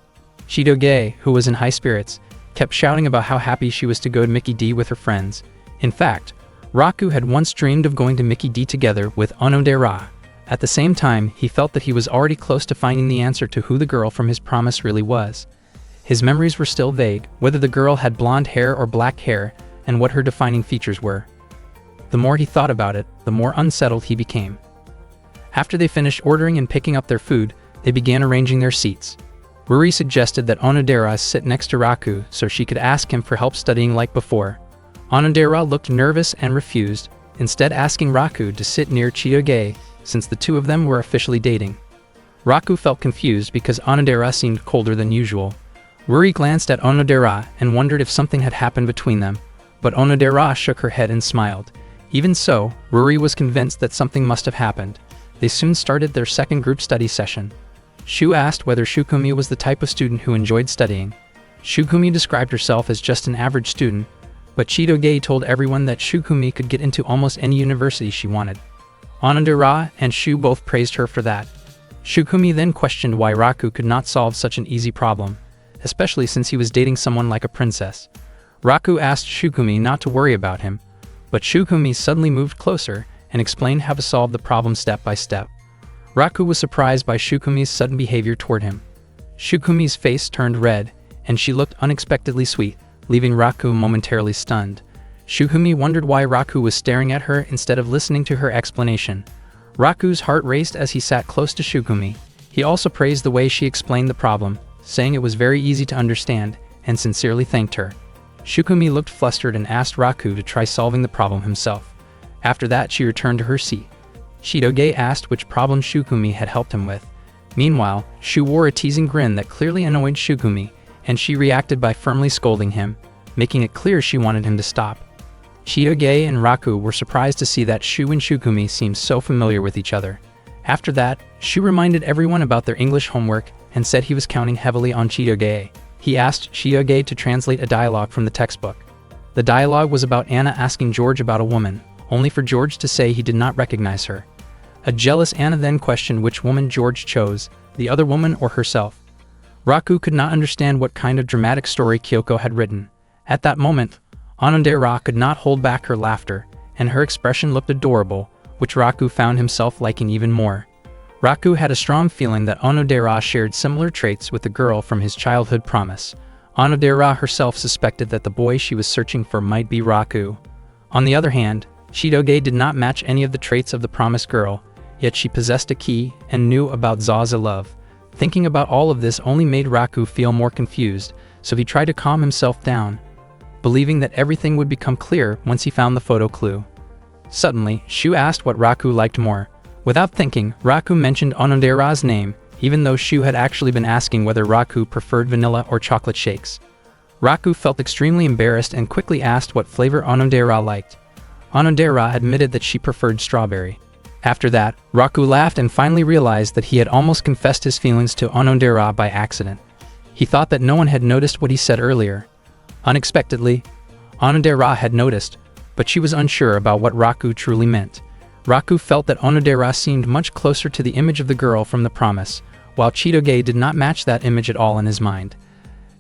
Speaker 1: Chitoge, who was in high spirits, kept shouting about how happy she was to go to Mickey D with her friends. In fact, Raku had once dreamed of going to Mickey D together with Onodera. At the same time, he felt that he was already close to finding the answer to who the girl from his promise really was. His memories were still vague, whether the girl had blonde hair or black hair, and what her defining features were. The more he thought about it, the more unsettled he became. After they finished ordering and picking up their food, they began arranging their seats. Ruri suggested that Onodera sit next to Raku so she could ask him for help studying like before. Onodera looked nervous and refused, instead asking Raku to sit near Chitoge, since the two of them were officially dating. Raku felt confused because Onodera seemed colder than usual. Ruri glanced at Onodera and wondered if something had happened between them, but Onodera shook her head and smiled. Even so, Ruri was convinced that something must have happened. They soon started their second group study session. Shu asked whether Shukumi was the type of student who enjoyed studying. Shukumi described herself as just an average student, but Chitoge told everyone that Shukumi could get into almost any university she wanted. Onodera and Shu both praised her for that. Shukumi then questioned why Raku could not solve such an easy problem, especially since he was dating someone like a princess. Raku asked Shukumi not to worry about him, but Shukumi suddenly moved closer and explained how to solve the problem step by step. Raku was surprised by Shukumi's sudden behavior toward him. Shukumi's face turned red, and she looked unexpectedly sweet, leaving Raku momentarily stunned. Shukumi wondered why Raku was staring at her instead of listening to her explanation. Raku's heart raced as he sat close to Shukumi. He also praised the way she explained the problem, saying it was very easy to understand, and sincerely thanked her. Shukumi looked flustered and asked Raku to try solving the problem himself. After that, she returned to her seat. Chitoge asked which problem Shukumi had helped him with. Meanwhile, Shu wore a teasing grin that clearly annoyed Shukumi, and she reacted by firmly scolding him, making it clear she wanted him to stop. Chitoge and Raku were surprised to see that Shu and Shukumi seemed so familiar with each other. After that, Shu reminded everyone about their English homework and said he was counting heavily on Chitoge. He asked Chitoge to translate a dialogue from the textbook. The dialogue was about Anna asking George about a woman, only for George to say he did not recognize her. A jealous Anna then questioned which woman George chose, the other woman or herself. Raku could not understand what kind of dramatic story Kyoko had written. At that moment, Onodera could not hold back her laughter, and her expression looked adorable, which Raku found himself liking even more. Raku had a strong feeling that Onodera shared similar traits with the girl from his childhood promise. Onodera herself suspected that the boy she was searching for might be Raku. On the other hand, Chitoge did not match any of the traits of the promised girl, yet she possessed a key and knew about Zaza love. Thinking about all of this only made Raku feel more confused, so he tried to calm himself down, believing that everything would become clear once he found the photo clue. Suddenly, Shu asked what Raku liked more. Without thinking, Raku mentioned Onodera's name, even though Shu had actually been asking whether Raku preferred vanilla or chocolate shakes. Raku felt extremely embarrassed and quickly asked what flavor Onodera liked. Onodera admitted that she preferred strawberry. After that, Raku laughed and finally realized that he had almost confessed his feelings to Onodera by accident. He thought that no one had noticed what he said earlier. Unexpectedly, Onodera had noticed, but she was unsure about what Raku truly meant. Raku felt that Onodera seemed much closer to the image of the girl from the promise, while Chitoge did not match that image at all in his mind.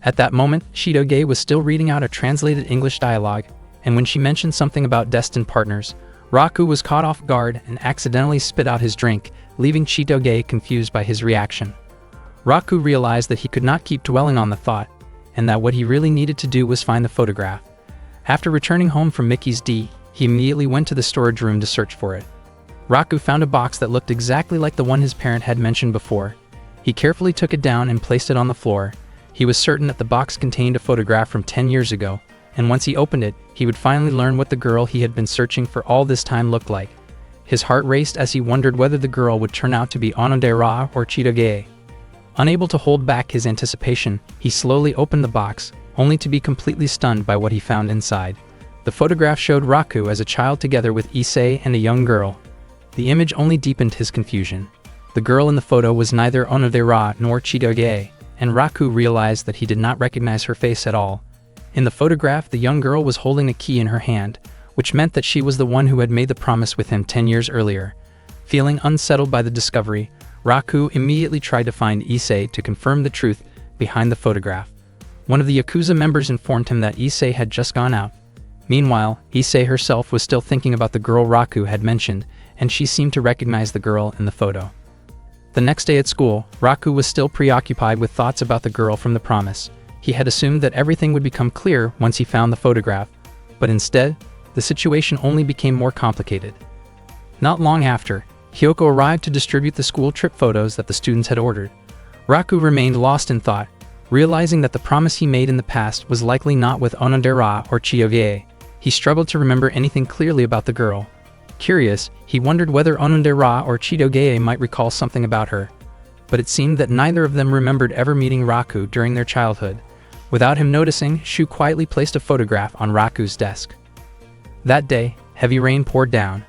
Speaker 1: At that moment, Chitoge was still reading out a translated English dialogue, and when she mentioned something about destined partners, Raku was caught off guard and accidentally spit out his drink, leaving Chitoge confused by his reaction. Raku realized that he could not keep dwelling on the thought, and that what he really needed to do was find the photograph. After returning home from Mickey's D, he immediately went to the storage room to search for it. Raku found a box that looked exactly like the one his parent had mentioned before. He carefully took it down and placed it on the floor. He was certain that the box contained a photograph from 10 years ago, and once he opened it, he would finally learn what the girl he had been searching for all this time looked like. His heart raced as he wondered whether the girl would turn out to be Onodera or Chitoge. Unable to hold back his anticipation, he slowly opened the box, only to be completely stunned by what he found inside. The photograph showed Raku as a child together with Issei and a young girl. The image only deepened his confusion. The girl in the photo was neither Onodera nor Chitoge, and Raku realized that he did not recognize her face at all. In the photograph, the young girl was holding a key in her hand, which meant that she was the one who had made the promise with him 10 years earlier. Feeling unsettled by the discovery, Raku immediately tried to find Issei to confirm the truth behind the photograph. One of the Yakuza members informed him that Issei had just gone out. Meanwhile, Issei herself was still thinking about the girl Raku had mentioned, and she seemed to recognize the girl in the photo. The next day at school, Raku was still preoccupied with thoughts about the girl from the promise. He had assumed that everything would become clear once he found the photograph, but instead, the situation only became more complicated. Not long after, Kyoko arrived to distribute the school trip photos that the students had ordered. Raku remained lost in thought, realizing that the promise he made in the past was likely not with Onodera or Chitoge. He struggled to remember anything clearly about the girl. Curious, he wondered whether Onodera or Chitoge might recall something about her, but it seemed that neither of them remembered ever meeting Raku during their childhood. Without him noticing, Shu quietly placed a photograph on Raku's desk. That day, heavy rain poured down.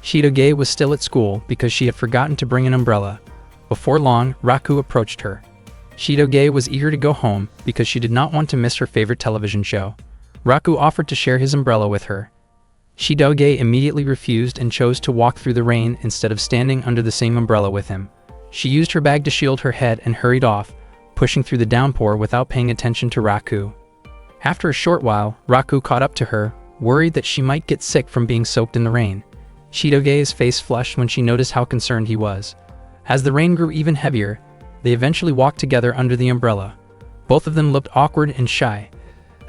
Speaker 1: Chitoge was still at school because she had forgotten to bring an umbrella. Before long, Raku approached her. Chitoge was eager to go home because she did not want to miss her favorite television show. Raku offered to share his umbrella with her. Chitoge immediately refused and chose to walk through the rain instead of standing under the same umbrella with him. She used her bag to shield her head and hurried off, pushing through the downpour without paying attention to Raku. After a short while, Raku caught up to her, worried that she might get sick from being soaked in the rain. Chitoge's face flushed when she noticed how concerned he was. As the rain grew even heavier, they eventually walked together under the umbrella. Both of them looked awkward and shy,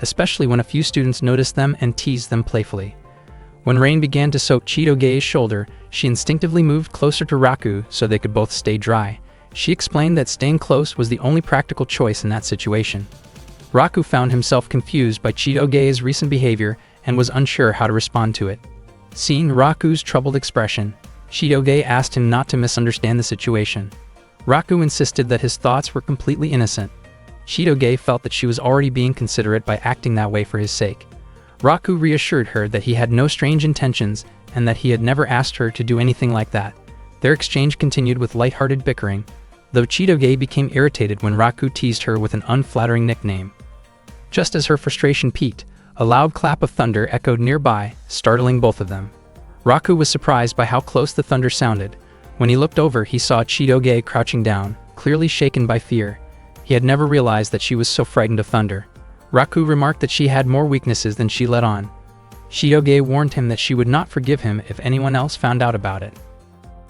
Speaker 1: especially when a few students noticed them and teased them playfully. When rain began to soak Chitoge's shoulder, she instinctively moved closer to Raku so they could both stay dry. She explained that staying close was the only practical choice in that situation. Raku found himself confused by Chitoge's recent behavior and was unsure how to respond to it. Seeing Raku's troubled expression, Chitoge asked him not to misunderstand the situation. Raku insisted that his thoughts were completely innocent. Chitoge felt that she was already being considerate by acting that way for his sake. Raku reassured her that he had no strange intentions and that he had never asked her to do anything like that. Their exchange continued with lighthearted bickering, though Chitoge became irritated when Raku teased her with an unflattering nickname. Just as her frustration peaked, a loud clap of thunder echoed nearby, startling both of them. Raku was surprised by how close the thunder sounded. When he looked over, he saw Chitoge crouching down, clearly shaken by fear. He had never realized that she was so frightened of thunder. Raku remarked that she had more weaknesses than she let on. Chitoge warned him that she would not forgive him if anyone else found out about it.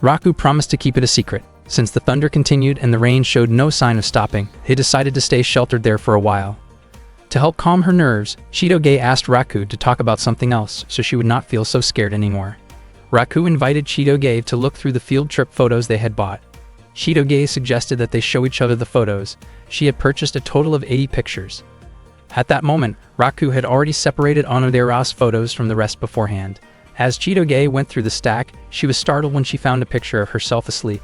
Speaker 1: Raku promised to keep it a secret. Since the thunder continued and the rain showed no sign of stopping, they decided to stay sheltered there for a while. To help calm her nerves, Chitoge asked Raku to talk about something else so she would not feel so scared anymore. Raku invited Chitoge to look through the field trip photos they had bought. Chitoge suggested that they show each other the photos. She had purchased a total of 80 pictures. At that moment, Raku had already separated Onodera's photos from the rest beforehand. As Chitoge went through the stack, she was startled when she found a picture of herself asleep.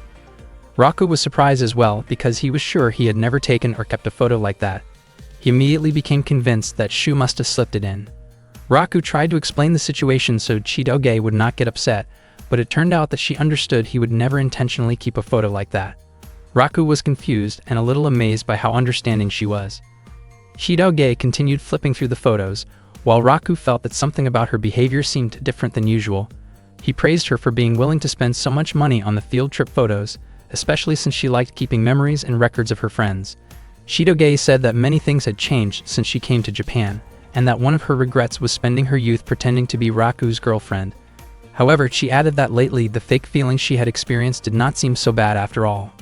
Speaker 1: Raku was surprised as well because he was sure he had never taken or kept a photo like that. He immediately became convinced that Shu must have slipped it in. Raku tried to explain the situation so Chitoge would not get upset, but it turned out that she understood he would never intentionally keep a photo like that. Raku was confused and a little amazed by how understanding she was. Chitoge continued flipping through the photos, while Raku felt that something about her behavior seemed different than usual. He praised her for being willing to spend so much money on the field trip photos, especially since she liked keeping memories and records of her friends. Chitoge said that many things had changed since she came to Japan, and that one of her regrets was spending her youth pretending to be Raku's girlfriend. However, she added that lately the fake feelings she had experienced did not seem so bad after all.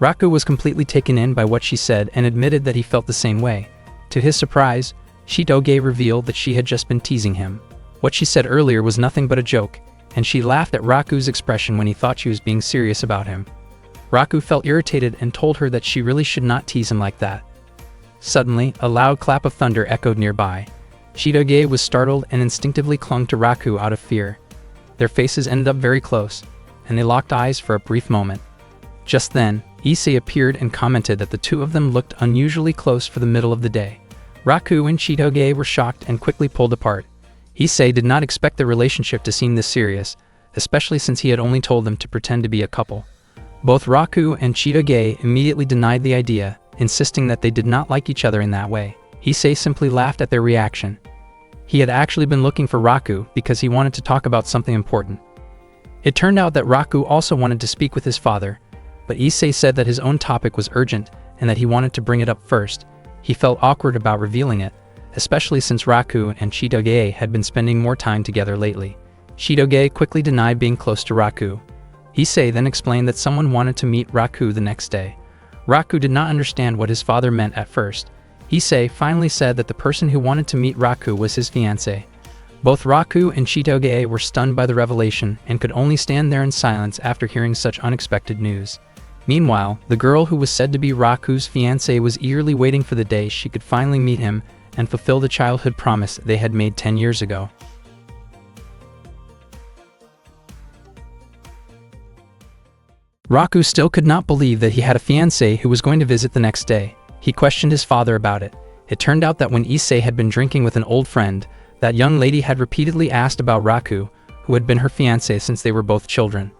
Speaker 1: Raku was completely taken in by what she said and admitted that he felt the same way. To his surprise, Chitoge revealed that she had just been teasing him. What she said earlier was nothing but a joke, and she laughed at Raku's expression when he thought she was being serious about him. Raku felt irritated and told her that she really should not tease him like that. Suddenly, a loud clap of thunder echoed nearby. Chitoge was startled and instinctively clung to Raku out of fear. Their faces ended up very close, and they locked eyes for a brief moment. Just then, Issei appeared and commented that the two of them looked unusually close for the middle of the day. Raku and Chitoge were shocked and quickly pulled apart. Issei did not expect the relationship to seem this serious, especially since he had only told them to pretend to be a couple. Both Raku and Chitoge immediately denied the idea, insisting that they did not like each other in that way. Issei simply laughed at their reaction. He had actually been looking for Raku because he wanted to talk about something important. It turned out that Raku also wanted to speak with his father, but Issei said that his own topic was urgent and that he wanted to bring it up first. He felt awkward about revealing it, especially since Raku and Chitoge had been spending more time together lately. Chitoge quickly denied being close to Raku. Issei then explained that someone wanted to meet Raku the next day. Raku did not understand what his father meant at first. Issei finally said that the person who wanted to meet Raku was his fiancé. Both Raku and Chitoge were stunned by the revelation and could only stand there in silence after hearing such unexpected news. Meanwhile, the girl who was said to be Raku's fiancé was eagerly waiting for the day she could finally meet him and fulfill the childhood promise they had made 10 years ago. Raku still could not believe that he had a fiancé who was going to visit the next day. He questioned his father about it. It turned out that when Issei had been drinking with an old friend, that young lady had repeatedly asked about Raku, who had been her fiancé since they were both children.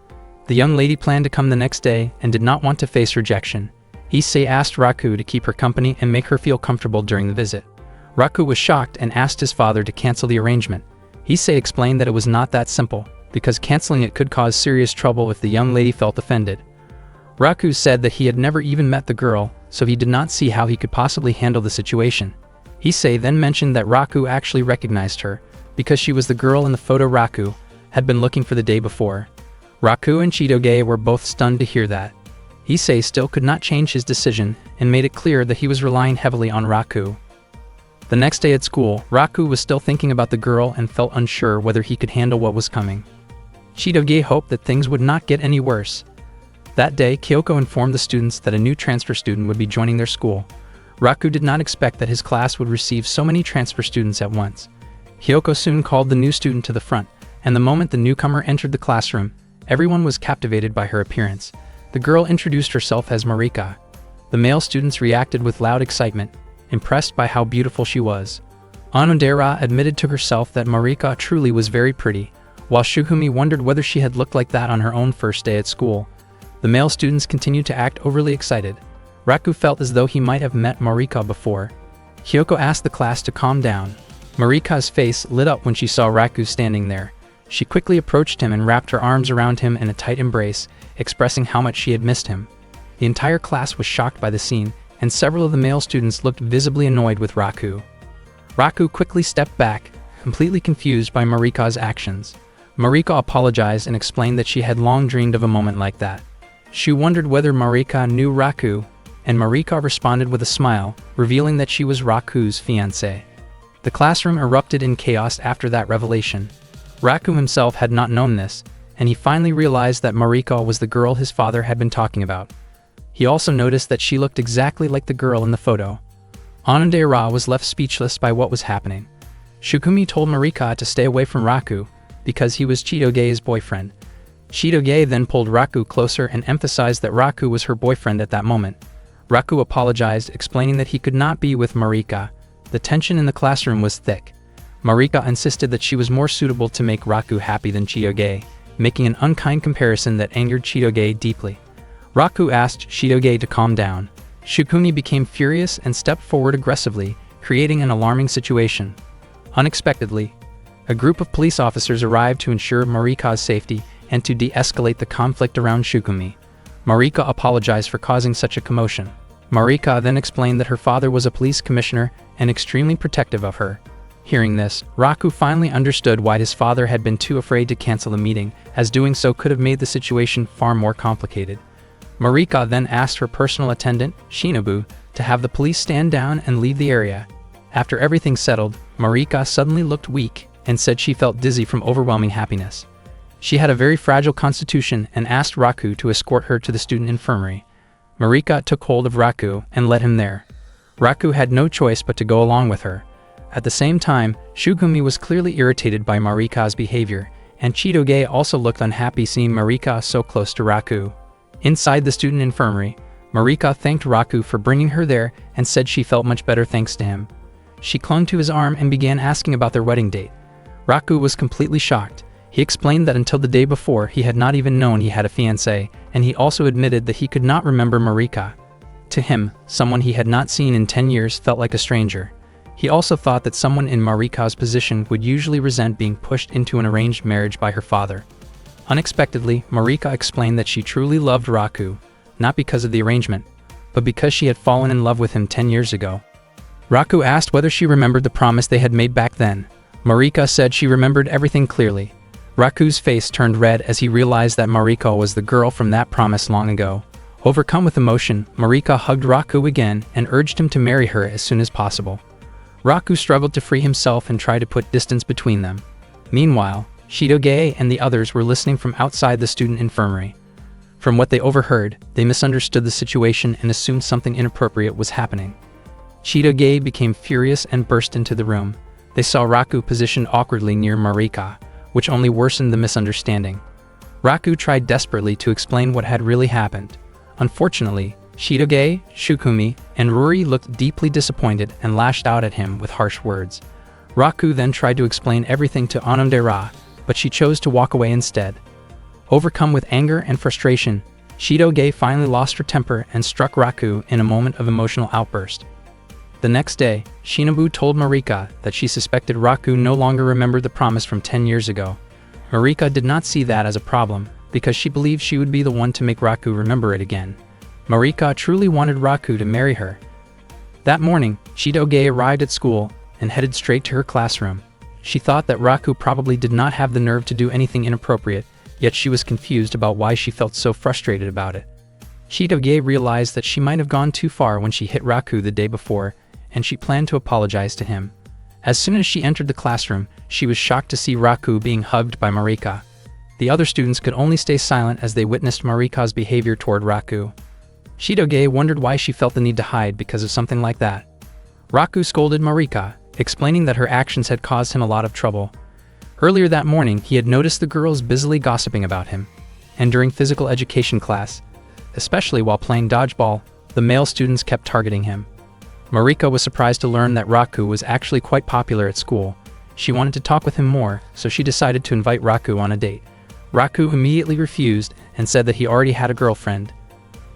Speaker 1: The young lady planned to come the next day and did not want to face rejection. Issei asked Raku to keep her company and make her feel comfortable during the visit. Raku was shocked and asked his father to cancel the arrangement. Issei explained that it was not that simple, because canceling it could cause serious trouble if the young lady felt offended. Raku said that he had never even met the girl, so he did not see how he could possibly handle the situation. Issei then mentioned that Raku actually recognized her, because she was the girl in the photo Raku had been looking for the day before. Raku and Chitoge were both stunned to hear that. Issei still could not change his decision and made it clear that he was relying heavily on Raku. The next day at school, Raku was still thinking about the girl and felt unsure whether he could handle what was coming. Chitoge hoped that things would not get any worse. That day, Kyoko informed the students that a new transfer student would be joining their school. Raku did not expect that his class would receive so many transfer students at once. Kyoko soon called the new student to the front, and the moment the newcomer entered the classroom, everyone was captivated by her appearance. The girl introduced herself as Marika. The male students reacted with loud excitement, impressed by how beautiful she was. Onodera admitted to herself that Marika truly was very pretty, while Shukumi wondered whether she had looked like that on her own first day at school. The male students continued to act overly excited. Raku felt as though he might have met Marika before. Kyoko asked the class to calm down. Marika's face lit up when she saw Raku standing there. She quickly approached him and wrapped her arms around him in a tight embrace, expressing how much she had missed him. The entire class was shocked by the scene, and several of the male students looked visibly annoyed with Raku. Raku quickly stepped back, completely confused by Marika's actions. Marika apologized and explained that she had long dreamed of a moment like that. She wondered whether Marika knew Raku, and Marika responded with a smile, revealing that she was Raku's fiancée. The classroom erupted in chaos after that revelation. Raku himself had not known this, and he finally realized that Marika was the girl his father had been talking about. He also noticed that she looked exactly like the girl in the photo. Onodera was left speechless by what was happening. Shukumi told Marika to stay away from Raku, because he was Chitoge's boyfriend. Chitoge then pulled Raku closer and emphasized that Raku was her boyfriend at that moment. Raku apologized, explaining that he could not be with Marika. The tension in the classroom was thick. Marika insisted that she was more suitable to make Raku happy than Chitoge, making an unkind comparison that angered Chitoge deeply. Raku asked Chitoge to calm down. Shukumi became furious and stepped forward aggressively, creating an alarming situation. Unexpectedly, a group of police officers arrived to ensure Marika's safety and to de-escalate the conflict around Shukumi. Marika apologized for causing such a commotion. Marika then explained that her father was a police commissioner and extremely protective of her. Hearing this, Raku finally understood why his father had been too afraid to cancel the meeting, as doing so could have made the situation far more complicated. Marika then asked her personal attendant, Shinobu, to have the police stand down and leave the area. After everything settled, Marika suddenly looked weak and said she felt dizzy from overwhelming happiness. She had a very fragile constitution and asked Raku to escort her to the student infirmary. Marika took hold of Raku and led him there. Raku had no choice but to go along with her. At the same time, Shukumi was clearly irritated by Marika's behavior, and Chitoge also looked unhappy seeing Marika so close to Raku. Inside the student infirmary, Marika thanked Raku for bringing her there and said she felt much better thanks to him. She clung to his arm and began asking about their wedding date. Raku was completely shocked. He explained that until the day before he had not even known he had a fiancée, and he also admitted that he could not remember Marika. To him, someone he had not seen in 10 years felt like a stranger. He also thought that someone in Marika's position would usually resent being pushed into an arranged marriage by her father. Unexpectedly, Marika explained that she truly loved Raku, not because of the arrangement, but because she had fallen in love with him 10 years ago. Raku asked whether she remembered the promise they had made back then. Marika said she remembered everything clearly. Raku's face turned red as he realized that Marika was the girl from that promise long ago. Overcome with emotion, Marika hugged Raku again and urged him to marry her as soon as possible. Raku struggled to free himself and tried to put distance between them. Meanwhile, Chitoge and the others were listening from outside the student infirmary. From what they overheard, they misunderstood the situation and assumed something inappropriate was happening. Chitoge became furious and burst into the room. They saw Raku positioned awkwardly near Marika, which only worsened the misunderstanding. Raku tried desperately to explain what had really happened. Unfortunately, Chitoge, Shukumi, and Ruri looked deeply disappointed and lashed out at him with harsh words. Raku then tried to explain everything to Onodera, but she chose to walk away instead. Overcome with anger and frustration, Chitoge finally lost her temper and struck Raku in a moment of emotional outburst. The next day, Shinobu told Marika that she suspected Raku no longer remembered the promise from 10 years ago. Marika did not see that as a problem, because she believed she would be the one to make Raku remember it again. Marika truly wanted Raku to marry her. That morning, Chitoge arrived at school and headed straight to her classroom. She thought that Raku probably did not have the nerve to do anything inappropriate, yet she was confused about why she felt so frustrated about it. Chitoge realized that she might have gone too far when she hit Raku the day before, and she planned to apologize to him. As soon as she entered the classroom, she was shocked to see Raku being hugged by Marika. The other students could only stay silent as they witnessed Marika's behavior toward Raku. Chitoge wondered why she felt the need to hide because of something like that. Raku scolded Marika, explaining that her actions had caused him a lot of trouble. Earlier that morning, he had noticed the girls busily gossiping about him, and during physical education class, especially while playing dodgeball, the male students kept targeting him. Marika was surprised to learn that Raku was actually quite popular at school. She wanted to talk with him more, so she decided to invite Raku on a date. Raku immediately refused and said that he already had a girlfriend.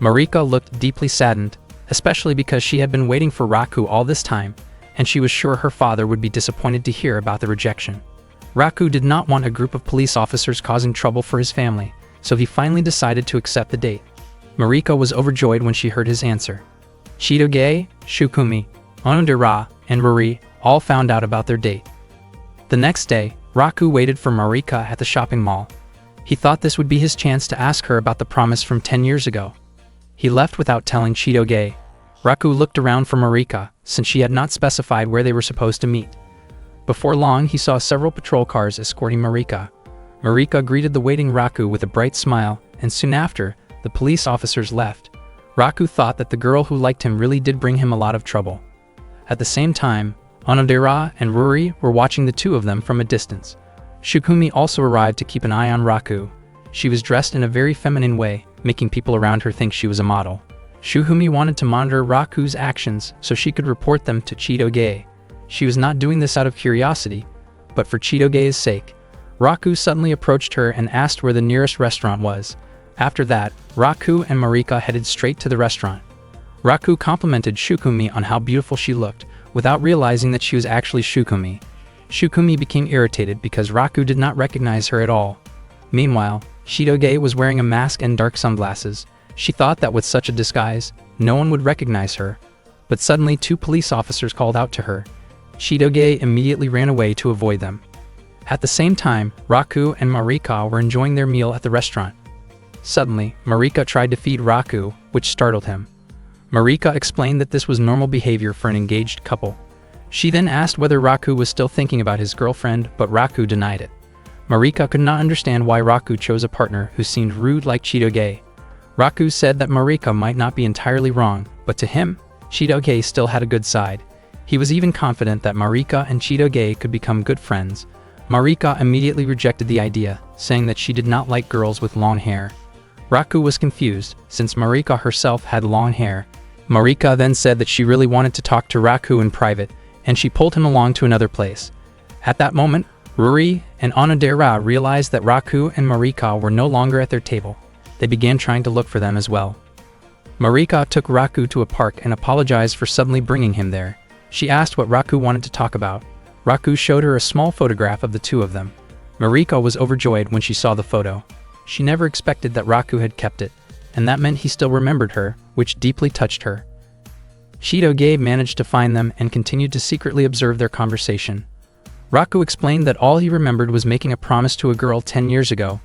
Speaker 1: Marika looked deeply saddened, especially because she had been waiting for Raku all this time, and she was sure her father would be disappointed to hear about the rejection. Raku did not want a group of police officers causing trouble for his family, so he finally decided to accept the date. Marika was overjoyed when she heard his answer. Chitoge, Shukumi, Onodera, and Ruri all found out about their date. The next day, Raku waited for Marika at the shopping mall. He thought this would be his chance to ask her about the promise from 10 years ago. He left without telling Chitoge. Raku looked around for Marika, since she had not specified where they were supposed to meet. Before long, he saw several patrol cars escorting Marika. Marika greeted the waiting Raku with a bright smile, and soon after, the police officers left. Raku thought that the girl who liked him really did bring him a lot of trouble. At the same time, Onodera and Ruri were watching the two of them from a distance. Shukumi also arrived to keep an eye on Raku. She was dressed in a very feminine way, making people around her think she was a model. Shukumi wanted to monitor Raku's actions so she could report them to Chitoge. She was not doing this out of curiosity, but for Chitoge's sake. Raku suddenly approached her and asked where the nearest restaurant was. After that, Raku and Marika headed straight to the restaurant. Raku complimented Shukumi on how beautiful she looked, without realizing that she was actually Shukumi. Shukumi became irritated because Raku did not recognize her at all. Meanwhile, Chitoge was wearing a mask and dark sunglasses. She thought that with such a disguise, no one would recognize her. But suddenly 2 police officers called out to her. Chitoge immediately ran away to avoid them. At the same time, Raku and Marika were enjoying their meal at the restaurant. Suddenly, Marika tried to feed Raku, which startled him. Marika explained that this was normal behavior for an engaged couple. She then asked whether Raku was still thinking about his girlfriend, but Raku denied it. Marika could not understand why Raku chose a partner who seemed rude like Chitoge. Raku said that Marika might not be entirely wrong, but to him, Chitoge still had a good side. He was even confident that Marika and Chitoge could become good friends. Marika immediately rejected the idea, saying that she did not like girls with long hair. Raku was confused, since Marika herself had long hair. Marika then said that she really wanted to talk to Raku in private, and she pulled him along to another place. At that moment, Ruri and Onodera realized that Raku and Marika were no longer at their table. They began trying to look for them as well. Marika took Raku to a park and apologized for suddenly bringing him there. She asked what Raku wanted to talk about. Raku showed her a small photograph of the two of them. Marika was overjoyed when she saw the photo. She never expected that Raku had kept it, and that meant he still remembered her, which deeply touched her. Chitoge managed to find them and continued to secretly observe their conversation. Raku explained that all he remembered was making a promise to a girl 10 years ago,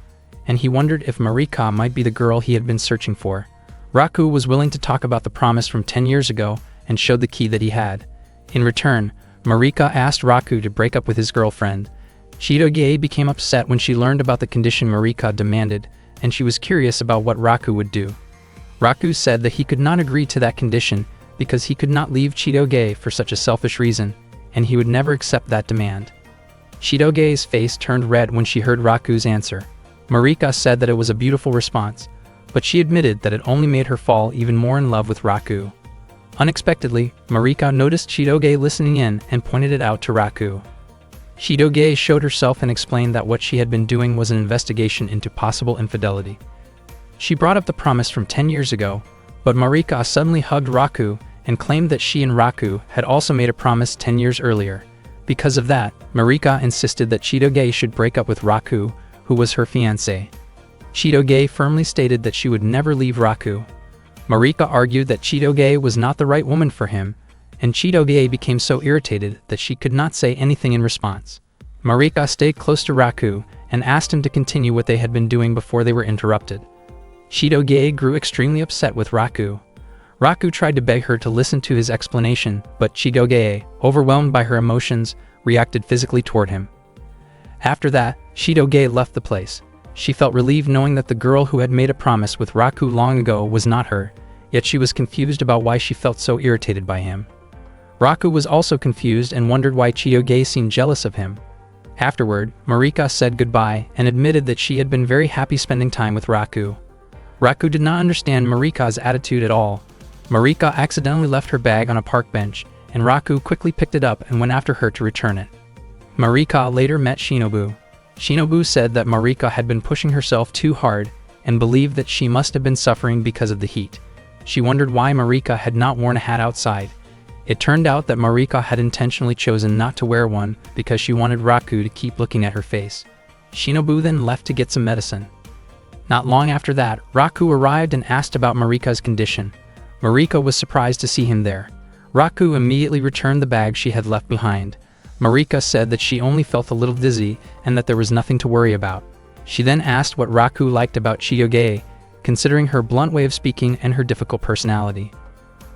Speaker 1: and he wondered if Marika might be the girl he had been searching for. Raku was willing to talk about the promise from 10 years ago and showed the key that he had. In return, Marika asked Raku to break up with his girlfriend. Chitoge became upset when she learned about the condition Marika demanded, and she was curious about what Raku would do. Raku said that he could not agree to that condition because he could not leave Chitoge for such a selfish reason, and he would never accept that demand. Chitoge's face turned red when she heard Raku's answer. Marika said that it was a beautiful response, but she admitted that it only made her fall even more in love with Raku. Unexpectedly, Marika noticed Chitoge listening in and pointed it out to Raku. Chitoge showed herself and explained that what she had been doing was an investigation into possible infidelity. She brought up the promise from 10 years ago, but Marika suddenly hugged Raku and claimed that she and Raku had also made a promise 10 years earlier. Because of that, Marika insisted that Chitoge should break up with Raku, who was her fiancé. Chitoge firmly stated that she would never leave Raku. Marika argued that Chitoge was not the right woman for him, and Chitoge became so irritated that she could not say anything in response. Marika stayed close to Raku and asked him to continue what they had been doing before they were interrupted. Chitoge grew extremely upset with Raku. Raku tried to beg her to listen to his explanation, but Chitoge, overwhelmed by her emotions, reacted physically toward him. After that, Chitoge left the place. She felt relieved knowing that the girl who had made a promise with Raku long ago was not her, yet she was confused about why she felt so irritated by him. Raku was also confused and wondered why Chitoge seemed jealous of him. Afterward, Marika said goodbye and admitted that she had been very happy spending time with Raku. Raku did not understand Marika's attitude at all. Marika accidentally left her bag on a park bench, and Raku quickly picked it up and went after her to return it. Marika later met Shinobu. Shinobu said that Marika had been pushing herself too hard and believed that she must have been suffering because of the heat. She wondered why Marika had not worn a hat outside. It turned out that Marika had intentionally chosen not to wear one because she wanted Raku to keep looking at her face. Shinobu then left to get some medicine. Not long after that, Raku arrived and asked about Marika's condition. Marika was surprised to see him there. Raku immediately returned the bag she had left behind. Marika said that she only felt a little dizzy and that there was nothing to worry about. She then asked what Raku liked about Chitoge, considering her blunt way of speaking and her difficult personality.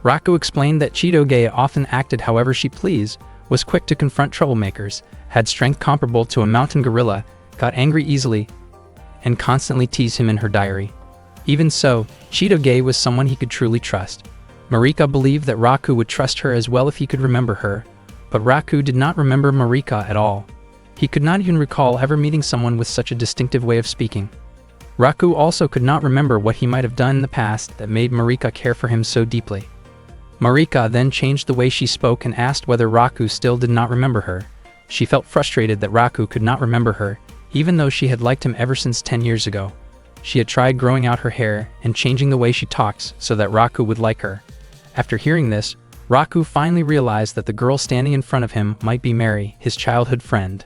Speaker 1: Raku explained that Chitoge often acted however she pleased, was quick to confront troublemakers, had strength comparable to a mountain gorilla, got angry easily, and constantly teased him in her diary. Even so, Chitoge was someone he could truly trust. Marika believed that Raku would trust her as well if he could remember her, but Raku did not remember Marika at all. He could not even recall ever meeting someone with such a distinctive way of speaking. Raku also could not remember what he might have done in the past that made Marika care for him so deeply. Marika then changed the way she spoke and asked whether Raku still did not remember her. She felt frustrated that Raku could not remember her, even though she had liked him ever since 10 years ago. She had tried growing out her hair and changing the way she talks so that Raku would like her. After hearing this, Raku finally realized that the girl standing in front of him might be Mary, his childhood friend.